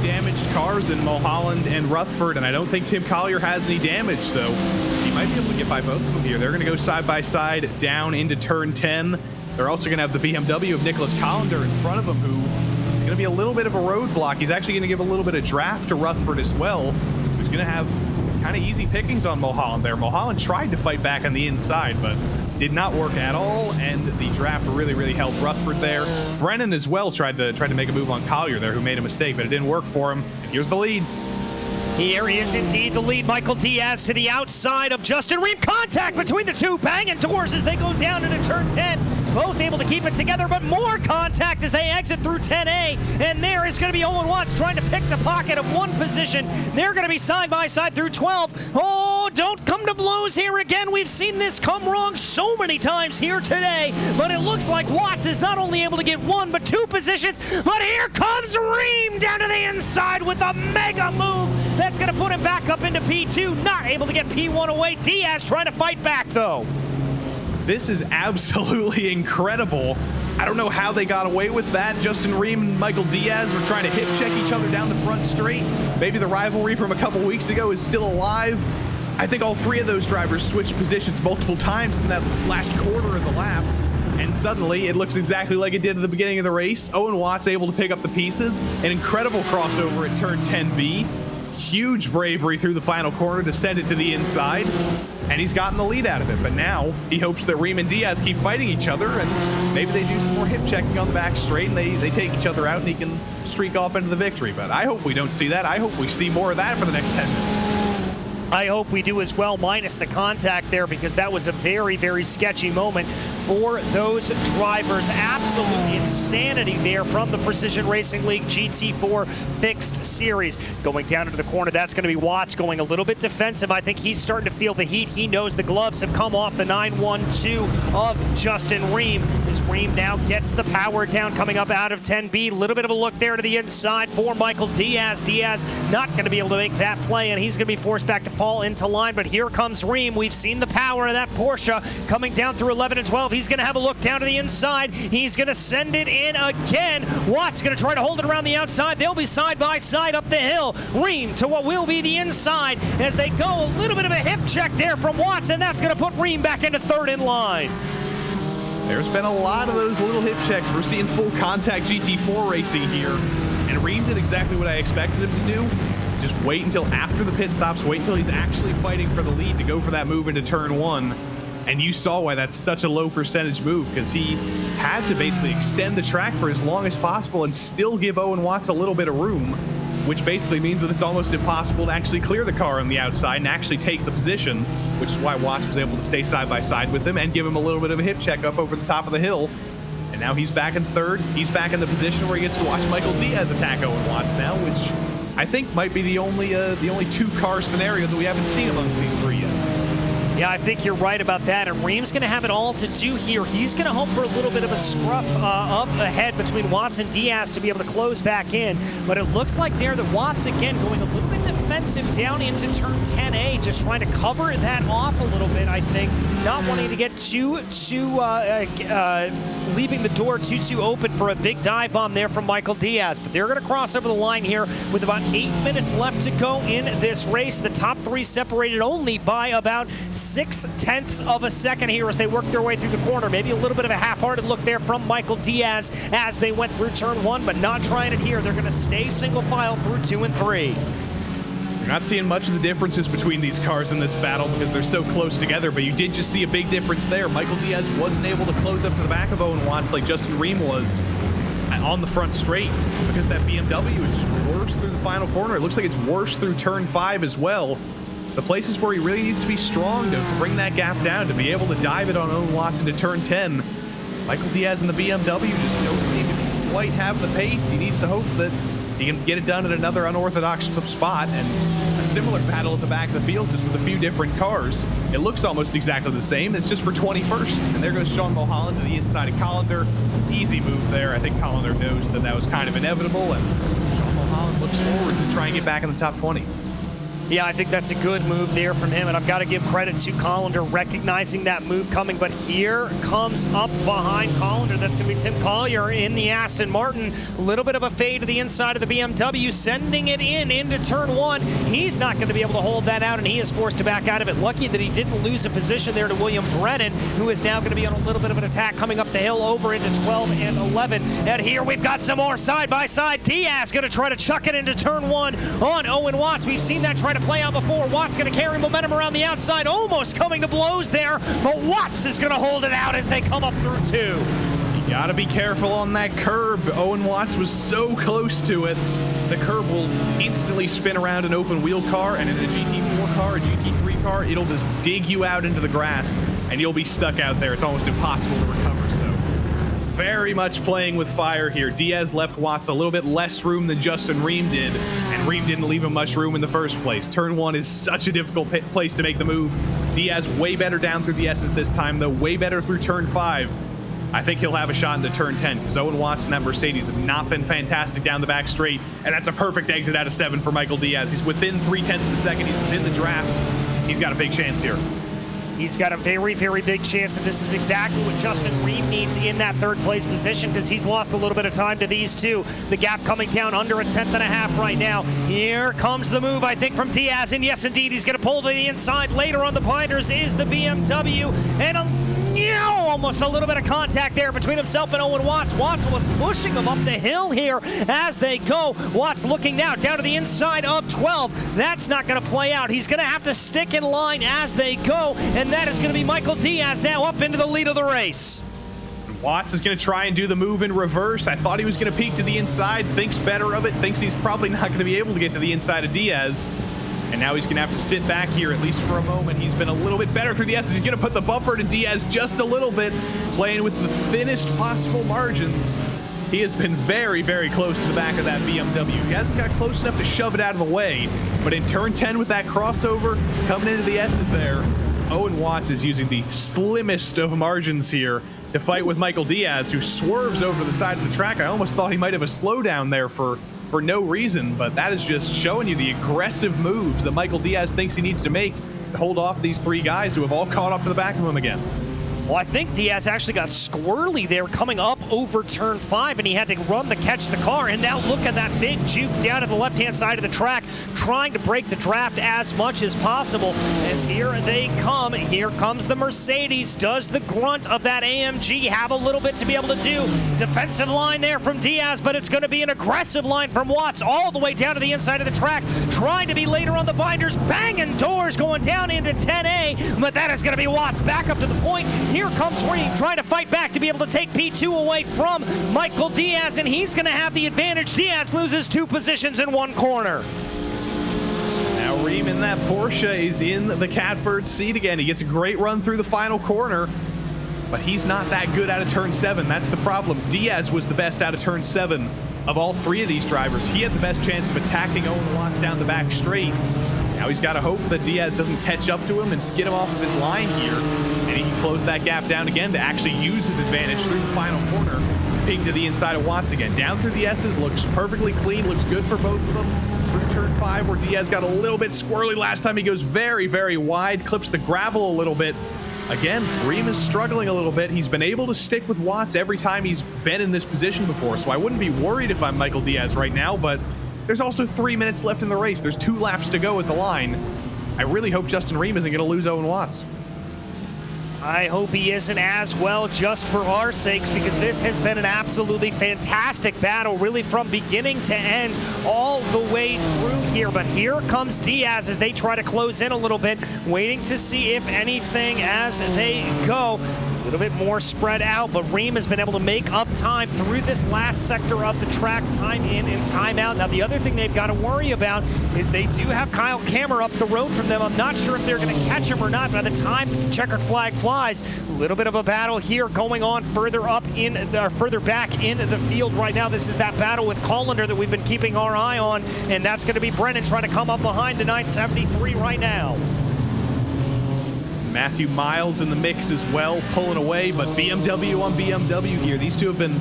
Damaged cars in Mulholland and Rutherford, and I don't think Tim Collier has any damage, so he might be able to get by both of them here. They're going to go side by side down into turn 10. They're also going to have the BMW of Nicholas Collender in front of him, who is going to be a little bit of a roadblock. He's actually going to give a little bit of draft to Rutherford as well, who's going to have kind of easy pickings on Mulholland there. Mulholland tried to fight back on the inside, but did not work at all, and the draft really helped Rutherford there. Brennan as well tried to make a move on Collier there, who made a mistake, but it didn't work for him. And here's the lead. Here is indeed the lead. Michael Diaz to the outside of Justin Reem. Contact between the two, banging doors as they go down into turn 10. Both able to keep it together, but more contact as they exit through 10A. And there is going to be Owen Watts trying to pick the pocket of one position. They're going to be side by side through 12. Oh, don't come to blows here again. We've seen this come wrong so many times here today. But it looks like Watts is not only able to get one, but two positions. But here comes Reem down to the inside with a mega move. That's going to put him back up into P2. Not able to get P1 away. Diaz trying to fight back, though. This is absolutely incredible. I don't know how they got away with that. Justin Reem and Michael Diaz were trying to hip check each other down the front straight. Maybe the rivalry from a couple weeks ago is still alive. I think all three of those drivers switched positions multiple times in that last quarter of the lap. And suddenly, it looks exactly like it did at the beginning of the race. Owen Watts able to pick up the pieces. An incredible crossover at turn 10B. Huge bravery through the final corner to send it to the inside, and he's gotten the lead out of it. But now he hopes that Reem and Diaz keep fighting each other, and maybe they do some more hip checking on the back straight, and they take each other out, and he can streak off into the victory. But I hope we don't see that. I hope we see more of that for the next 10 minutes. I hope we do as well, minus the contact there, because that was a very sketchy moment for those drivers. Absolute insanity there from the Precision Racing League GT4 Fixed Series. Going down into the corner, that's going to be Watts going a little bit defensive. I think he's starting to feel the heat. He knows the gloves have come off the 912 of Justin Reem. As Reem now gets the power down coming up out of 10B. A little bit of a look there to the inside for Michael Diaz. Diaz not going to be able to make that play, and he's going to be forced back to fall into line, but here comes Ream. We've seen the power of that Porsche coming down through 11 and 12. He's going to have a look down to the inside. He's going to send it in again. Watts going to try to hold it around the outside. They'll be side by side up the hill. Ream to what will be the inside as they go. A little bit of a hip check there from Watts, and that's going to put Ream back into third in line. There's been a lot of those little hip checks. We're seeing full contact GT4 racing here. And Ream did exactly what I expected him to do. Just wait until after the pit stops, wait until he's actually fighting for the lead to go for that move into turn 1. And you saw why that's such a low percentage move, because he had to basically extend the track for as long as possible and still give Owen Watts a little bit of room, which basically means that it's almost impossible to actually clear the car on the outside and actually take the position, which is why Watts was able to stay side by side with him and give him a little bit of a hip check up over the top of the hill. And now he's back in third. He's back in the position where he gets to watch Michael Diaz attack Owen Watts now, which I think might be the only two-car scenario that we haven't seen amongst these three yet. Yeah, I think you're right about that, and Ream's going to have it all to do here. He's going to hope for a little bit of a scruff up ahead between Watts and Diaz to be able to close back in, but it looks like there that Watts, again, going a little bit defensive down into turn 10A, just trying to cover that off a little bit, I think, not wanting to get leaving the door too open for a big dive bomb there from Michael Diaz, but they're going to cross over the line here with about 8 minutes left to go in this race. The top three separated only by about 0.6 of a second here as they work their way through the corner. Maybe a little bit of a half-hearted look there from Michael Diaz as they went through turn 1, but not trying it here. They're going to stay single file through 2 and 3. You're not seeing much of the differences between these cars in this battle because they're so close together, but you did just see a big difference there. Michael Diaz wasn't able to close up to the back of Owen Watts like Justin Ream was on the front straight because that BMW is just worse through the final corner. It looks like it's worse through turn 5 as well. The places where he really needs to be strong to bring that gap down, to be able to dive it on Owen Watts into turn 10. Michael Diaz and the BMW just don't seem to quite have the pace. He needs to hope that he can get it done at another unorthodox spot, and a similar battle at the back of the field, just with a few different cars. It looks almost exactly the same. It's just for 21st. And there goes Sean Mulholland to the inside of Collender. Easy move there. I think Collender knows that that was kind of inevitable, and Sean Mulholland looks forward to try and get back in the top 20. Yeah, I think that's a good move there from him, and I've got to give credit to Collender recognizing that move coming, but here comes up behind Collender. That's going to be Tim Collier in the Aston Martin. A little bit of a fade to the inside of the BMW, sending it into turn 1. He's not going to be able to hold that out, and he is forced to back out of it. Lucky that he didn't lose a position there to William Brennan, who is now going to be on a little bit of an attack coming up the hill over into 12 and 11. And here we've got some more side-by-side. Diaz going to try to chuck it into turn 1 on Owen Watts. We've seen that try to play out before. Watts going to carry momentum around the outside, almost coming to blows there, but Watts is going to hold it out as they come up through 2. You gotta be careful on that curb. Owen Watts was so close to it. The curb will instantly spin around an open wheel car, and in a GT4 car, a GT3 car, it'll just dig you out into the grass, and you'll be stuck out there. It's almost impossible to recover, so very much playing with fire here. Diaz left Watts a little bit less room than Justin Ream did, and Ream didn't leave him much room in the first place. Turn 1 is such a difficult place to make the move. Diaz way better down through the S's this time, though way better through turn 5. I think he'll have a shot into turn 10 because Owen Watts and that Mercedes have not been fantastic down the back straight, and that's a perfect exit out of 7 for Michael Diaz. He's within 0.3 of a second. He's within the draft. He's got a big chance here. He's got a very, very big chance, and this is exactly what Justin Ream needs in that third place position because he's lost a little bit of time to these two. The gap coming down under a 1/10.5 right now. Here comes the move, I think, from Diaz, and yes, indeed, he's going to pull to the inside. Later on the binders is the BMW, and almost a little bit of contact there between himself and Owen Watts. Watts was pushing him up the hill here as they go. Watts looking now down to the inside of 12. That's not going to play out. He's going to have to stick in line as they go, and that is going to be Michael Diaz now up into the lead of the race. Watts is going to try and do the move in reverse. I thought he was going to peek to the inside, thinks better of it, thinks he's probably not going to be able to get to the inside of Diaz. And now he's going to have to sit back here, at least for a moment. He's been a little bit better through the S's. He's going to put the bumper to Diaz just a little bit, playing with the thinnest possible margins. He has been very, very close to the back of that BMW. He hasn't got close enough to shove it out of the way, but in turn 10 with that crossover coming into the S's there, Owen Watts is using the slimmest of margins here to fight with Michael Diaz, who swerves over the side of the track. I almost thought he might have a slowdown there for for no reason, but that is just showing you the aggressive moves that Michael Diaz thinks he needs to make to hold off these 3 guys who have all caught up to the back of him again. Well, I think Diaz actually got squirrely there coming up over turn 5, and he had to run to catch the car. And now look at that big juke down to the left-hand side of the track, trying to break the draft as much as possible. As here they come. Here comes the Mercedes. Does the grunt of that AMG have a little bit to be able to do? Defensive line there from Diaz, but it's going to be an aggressive line from Watts all the way down to the inside of the track, trying to be later on the binders, banging doors going down into 10A, but that is going to be Watts back up to the point. Here comes Reem trying to fight back to be able to take P2 away from Michael Diaz, and he's going to have the advantage. Diaz loses 2 positions in 1 corner. Now Reem in that Porsche is in the catbird seat again. He gets a great run through the final corner, but he's not that good out of turn 7. That's the problem. Diaz was the best out of turn 7 of all 3 of these drivers. He had the best chance of attacking Owen Watts down the back straight. Now he's got to hope that Diaz doesn't catch up to him and get him off of his line here, and he can close that gap down again to actually use his advantage through the final corner. Ping to the inside of Watts again. Down through the S's, looks perfectly clean, looks good for both of them. Through turn 5, where Diaz got a little bit squirrely last time, he goes very, very wide, clips the gravel a little bit. Again, Reem is struggling a little bit. He's been able to stick with Watts every time he's been in this position before, so I wouldn't be worried if I'm Michael Diaz right now, but there's also 3 minutes left in the race. There's 2 laps to go at the line. I really hope Justin Reem isn't going to lose Owen Watts. I hope he isn't as well, just for our sakes, because this has been an absolutely fantastic battle, really from beginning to end, all the way through here. But here comes Diaz as they try to close in a little bit, waiting to see if anything as they go. A little bit more spread out, but Reem has been able to make up time through this last sector of the track, time in and time out. Now, the other thing they've got to worry about is they do have Kyle Kammer up the road from them. I'm not sure if they're going to catch him or not. By the time the checkered flag flies, a little bit of a battle here going on further up in, further back in the field right now. This is that battle with Collender that we've been keeping our eye on, and that's going to be Brennan trying to come up behind the 973 right now. Matthew Miles in the mix as well, pulling away, but BMW on BMW here. These two have been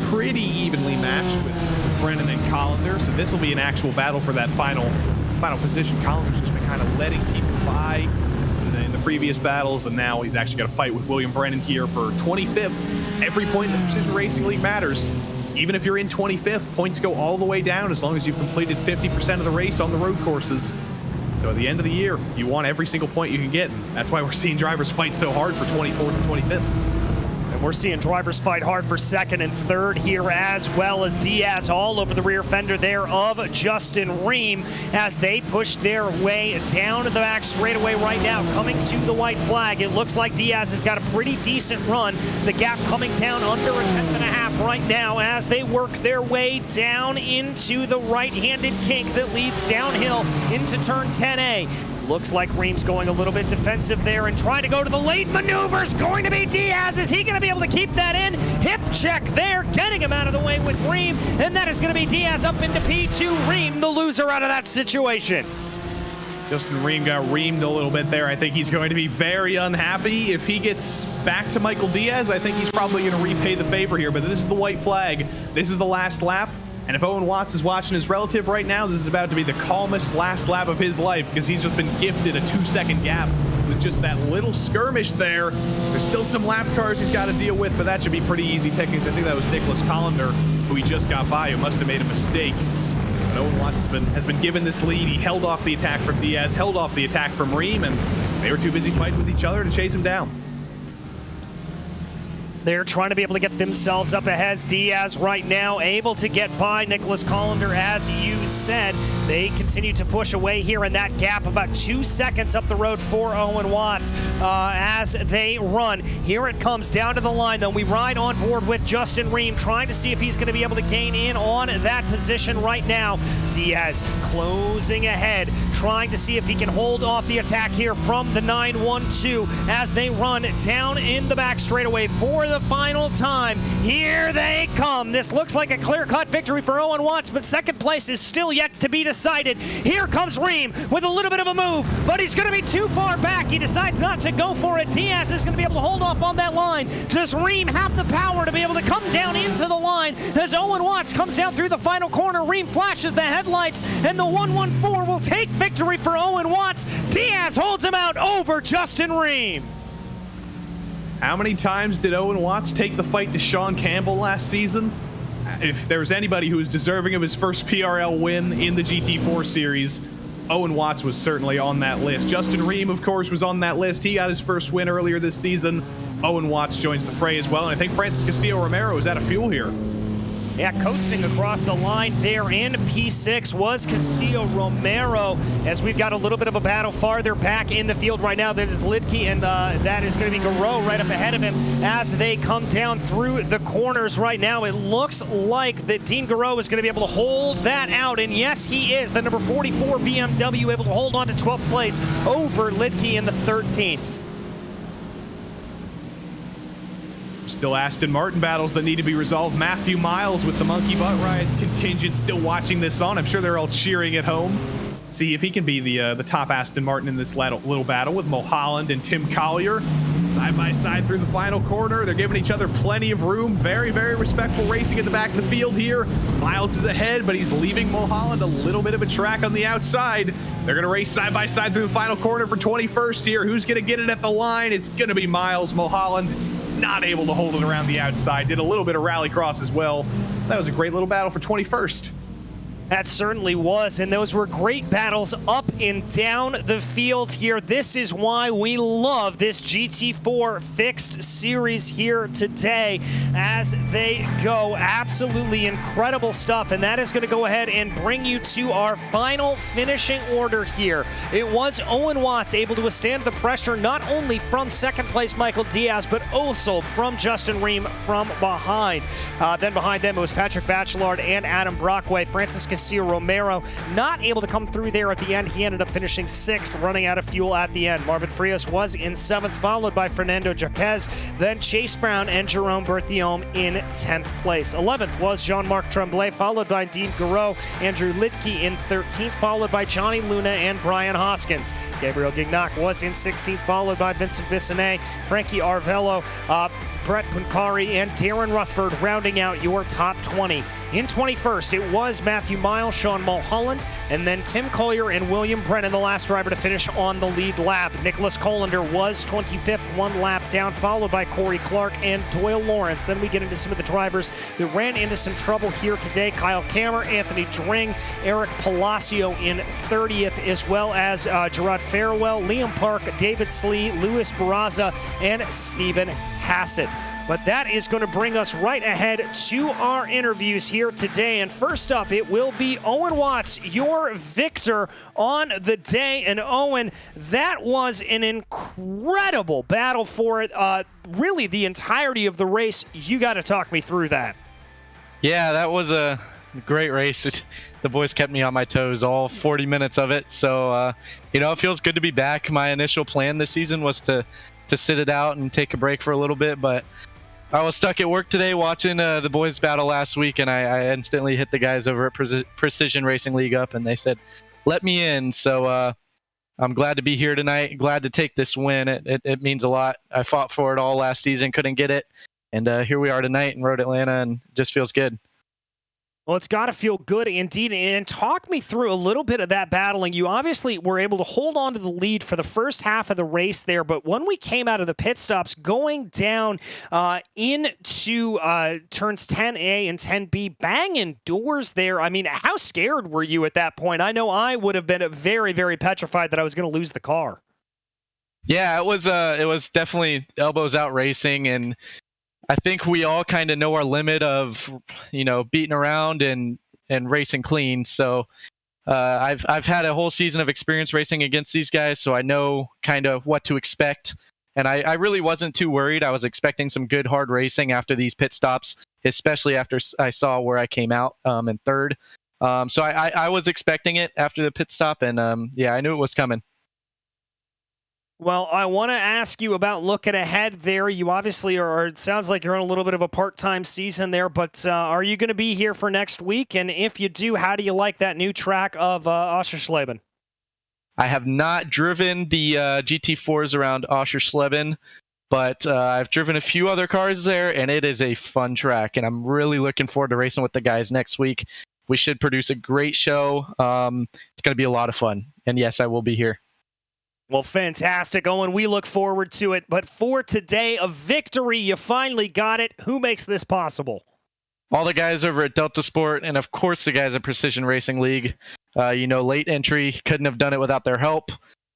pretty evenly matched with Brennan and Collender, so this will be an actual battle for that final position. Collender's just been kind of letting people by in the previous battles, and now he's actually got to fight with William Brennan here for 25th. Every point in the Precision Racing League matters. Even if you're in 25th, points go all the way down as long as you've completed 50% of the race on the road courses. So at the end of the year, you want every single point you can get, and that's why we're seeing drivers fight so hard for 24th and 25th. And we're seeing drivers fight hard for 2nd and 3rd here, as well as Diaz all over the rear fender there of Justin Reem as they push their way down to the back straightaway right now, coming to the white flag. It looks like Diaz has got a pretty decent run. The gap coming down under a 10th and a half right now as they work their way down into the right-handed kink that leads downhill into turn 10A. Looks like Reem's going a little bit defensive there and trying to go to the late maneuvers. Going to be Diaz. Is he going to be able to keep that in? Hip check there, getting him out of the way with Reem. And that is going to be Diaz up into P2. Reem, the loser out of that situation. Justin Reem got reamed a little bit there. I think he's going to be very unhappy. If he gets back to Michael Diaz, I think he's probably going to repay the favor here. But this is the white flag. This is the last lap. And if Owen Watts is watching his relative right now, this is about to be the calmest last lap of his life because he's just been gifted a 2-second gap with just that little skirmish there. There's still some lap cars he's got to deal with, but that should be pretty easy pickings. I think that was Nicholas Collender, who he just got by, who must have made a mistake. But Owen Watts has been given this lead. He held off the attack from Diaz, held off the attack from Reem, and they were too busy fighting with each other to chase him down. They're trying to be able to get themselves up ahead. Diaz right now able to get by Nicholas Collender, as you said. They continue to push away here in that gap, about 2 seconds up the road for Owen Watts as they run. Here it comes down to the line, though. We ride on board with Justin Reem, trying to see if he's going to be able to gain in on that position right now. Diaz closing ahead, trying to see if he can hold off the attack here from the 912 as they run down in the back straightaway for the final time. Here they come. This looks like a clear-cut victory for Owen Watts, but second place is still yet to be decided. Here comes Ream with a little bit of a move, but he's going to be too far back. He decides not to go for it. Diaz is going to be able to hold off on that line. Does Ream have the power to be able to come down into the line as Owen Watts comes down through the final corner? Ream flashes the headlights, and the 114 will take victory for Owen Watts. Diaz holds him out over Justin Ream. How many times did Owen Watts take the fight to Sean Campbell last season? If there was anybody who was deserving of his first PRL win in the GT4 series, Owen Watts was certainly on that list. Justin Ream, of course, was on that list. He got his first win earlier this season. Owen Watts joins the fray as well, and I think Francis Castillo-Romero is out of fuel here. Yeah, coasting across the line there in P6 was Castillo-Romero, as we've got a little bit of a battle farther back in the field right now. That is Lidke, and that is going to be Garreau right up ahead of him as they come down through the corners right now. It looks like that Dean Garreau is going to be able to hold that out, and yes, he is. The number 44 BMW able to hold on to 12th place over Lidke in the 13th. Still Aston Martin battles that need to be resolved. Matthew Miles with the Monkey Butt Rides contingent still watching this on. I'm sure they're all cheering at home. See if he can be the top Aston Martin in this little battle with Mulholland and Tim Collier. Side by side through the final corner. They're giving each other plenty of room. Very, very respectful racing at the back of the field here. Miles is ahead, but he's leaving Mulholland a little bit of a track on the outside. They're going to race side by side through the final corner for 21st here. Who's going to get it at the line? It's going to be Miles. Mulholland not able to hold it around the outside. Did a little bit of rallycross as well. That was a great little battle for 21st. That certainly was, and those were great battles up and down the field here. This is why we love this GT4 fixed series here today as they go. Absolutely incredible stuff, and that is going to go ahead and bring you to our final finishing order here. It was Owen Watts able to withstand the pressure not only from second place Michael Diaz, but also from Justin Ream from behind. Then behind them it was Patrick Bachelard and Adam Brockway. Francis Castillo-Romero not able to come through there at the end. He ended up finishing 6th, running out of fuel at the end. Marvin Frias was in 7th, followed by Fernando Jaquez, then Chase Brown and Jerome Berthiaume in 10th place. 11th was Jean-Marc Tremblay, followed by Dean Garreau, Andrew Lidke in 13th, followed by Johnny Luna and Brian Hoskins. Gabriel Gignac was in 16th, followed by Vincent Bissonnet, Frankie Arvello, Brett Puncari, and Darren Rutherford rounding out your top 20. In 21st, it was Matthew Miles, Sean Mulholland, and then Tim Collier and William Brennan, the last driver to finish on the lead lap. Nicholas Colander was 25th, 1 lap down, followed by Corey Clark and Doyle Lawrence. Then we get into some of the drivers that ran into some trouble here today. Kyle Kammer, Anthony Dring, Eric Palacio in 30th, as well as Gerard Farewell, Liam Park, David Slee, Louis Barraza, and Stephen Hassett. But that is going to bring us right ahead to our interviews here today. And first up, it will be Owen Watts, your victor on the day. And Owen, that was an incredible battle for it. Really, the entirety of the race. You got to talk me through that. Yeah, that was a great race. The boys kept me on my toes all 40 minutes of it. So, it feels good to be back. My initial plan this season was to sit it out and take a break for a little bit, but I was stuck at work today watching the boys battle last week, and I instantly hit the guys over at Precision Racing League up, and they said, let me in. So I'm glad to be here tonight, glad to take this win. It means a lot. I fought for it all last season, couldn't get it, and here we are tonight in Road Atlanta, and it just feels good. Well, it's got to feel good indeed. And talk me through a little bit of that battling. You obviously were able to hold on to the lead for the first half of the race there, but when we came out of the pit stops, going down into turns 10A and 10B, banging doors there. I mean, how scared were you at that point? I know I would have been very, very petrified that I was going to lose the car. Yeah, it was definitely elbows out racing, and I think we all kind of know our limit of, beating around and racing clean. So I've had a whole season of experience racing against these guys, so I know kind of what to expect. And I really wasn't too worried. I was expecting some good, hard racing after these pit stops, especially after I saw where I came out in third. So I was expecting it after the pit stop, and yeah, I knew it was coming. Well, I want to ask you about looking ahead there. You obviously are, it sounds like you're on a little bit of a part-time season there, but are you going to be here for next week? And if you do, how do you like that new track of Oschersleben? I have not driven the GT4s around Oschersleben, but I've driven a few other cars there, and it is a fun track, and I'm really looking forward to racing with the guys next week. We should produce a great show. It's going to be a lot of fun, and yes, I will be here. Well, fantastic, Owen. We look forward to it. But for today, a victory. You finally got it. Who makes this possible? All the guys over at Delta Sport, and of course the guys at Precision Racing League. Late entry, couldn't have done it without their help.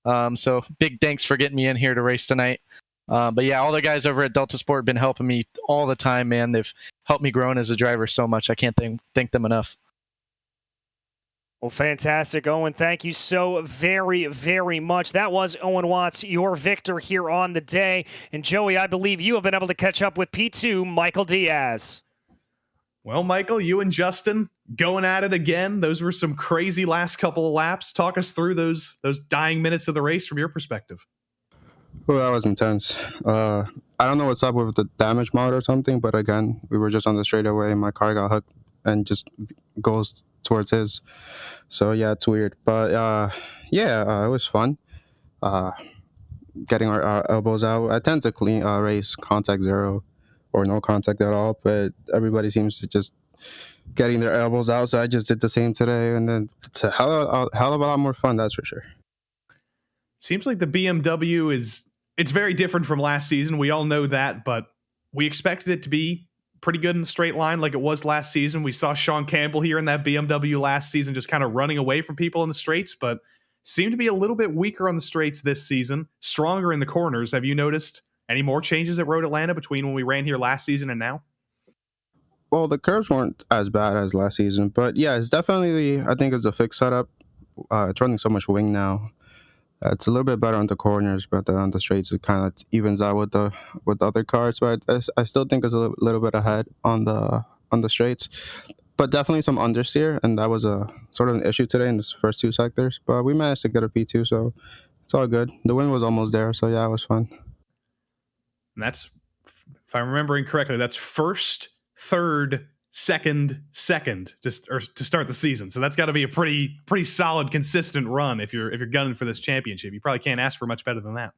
So big thanks for getting me in here to race tonight. But yeah, all the guys over at Delta Sport have been helping me all the time, man. They've helped me grow as a driver so much. I can't thank them enough. Well, fantastic, Owen. Thank you so very, very much. That was Owen Watts, your victor here on the day. And Joey, I believe you have been able to catch up with P2, Michael Diaz. Well, Michael, you and Justin going at it again. Those were some crazy last couple of laps. Talk us through those dying minutes of the race from your perspective. Well, that was intense. I don't know what's up with the damage mode or something, but again, we were just on the straightaway and my car got hooked and just goes towards his. So yeah, it's weird. But it was fun. Getting our elbows out. I tend to race contact zero or no contact at all, but everybody seems to just getting their elbows out. So I just did the same today, and then it's a hell of a lot more fun, that's for sure. Seems like the BMW it's very different from last season. We all know that, but we expected it to be pretty good in the straight line like it was last season. We saw Sean Campbell here in that BMW last season just kind of running away from people in the straights, but seemed to be a little bit weaker on the straights this season, stronger in the corners. Have you noticed any more changes at Road Atlanta between when we ran here last season and now? Well, the curves weren't as bad as last season, but yeah, it's definitely, I think it's a fixed setup. It's running so much wing now. It's a little bit better on the corners, but on the straights it kind of evens out with the other cars. But I still think it's a little bit ahead on the straights. But definitely some understeer, and that was a sort of an issue today in the first two sectors. But we managed to get a P2, so it's all good. The win was almost there, so yeah, it was fun. And that's, if I'm remembering correctly, that's first, third, second to start the season. So that's got to be a pretty solid, consistent run if you're gunning for this championship. You probably can't ask for much better than that.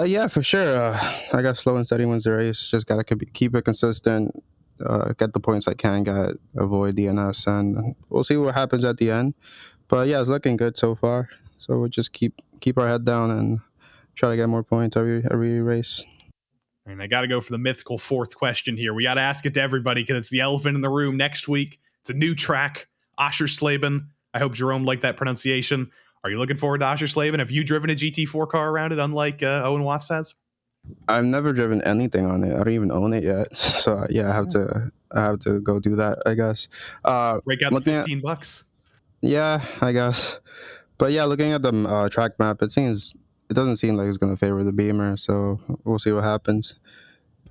Yeah, for sure. I got slow and steady wins the race. Just got to keep it consistent, get the points I can get, avoid DNS, and we'll see what happens at the end. But yeah, it's looking good so far. So we'll just keep our head down and try to get more points every race. And I got to go for the mythical fourth question here. We got to ask it to everybody because it's the elephant in the room next week. It's a new track, Oschersleben. I hope Jerome liked that pronunciation. Are you looking forward to Oschersleben? Have you driven a GT4 car around it, unlike Owen Watts has? I've never driven anything on it. I don't even own it yet. So yeah, I have to go do that, I guess. Break out the $15. Yeah, I guess. But yeah, looking at the track map, it doesn't seem like it's going to favor the Beamer, so we'll see what happens.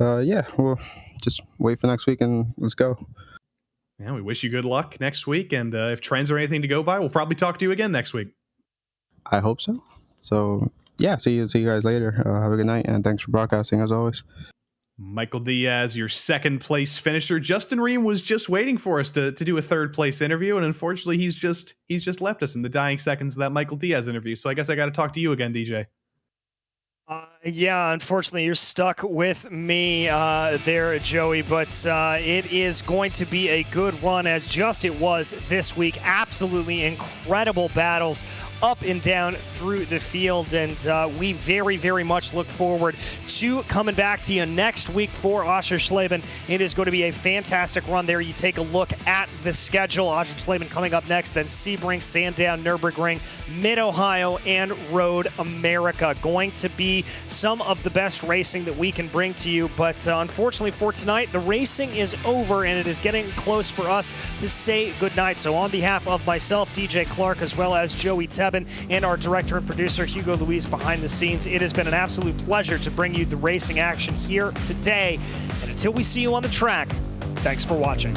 Yeah, we'll just wait for next week and let's go. Yeah, we wish you good luck next week, and if trends are anything to go by, we'll probably talk to you again next week. I hope so. So yeah, see you guys later. Have a good night, and thanks for broadcasting as always. Michael Diaz, your second place finisher. Justin Ream was just waiting for us to do a third place interview, and unfortunately he's just left us in the dying seconds of that Michael Diaz interview. So I guess I got to talk to you again, DJ. Yeah, unfortunately, you're stuck with me there, Joey, but it is going to be a good run, as just it was this week. Absolutely incredible battles up and down through the field, and we very, very much look forward to coming back to you next week for Oschersleben. It is going to be a fantastic run there. You take a look at the schedule. Oschersleben coming up next, then Sebring, Sandown, Nürburgring, Mid-Ohio, and Road America. Going to be some of the best racing that we can bring to you, but unfortunately for tonight, the racing is over and it is getting close for us to say goodnight. So on behalf of myself, DJ Clark, as well as Joey Tebben, and our director and producer Hugo Luis behind the scenes, it has been an absolute pleasure to bring you the racing action here today. And until we see you on the track, thanks for watching.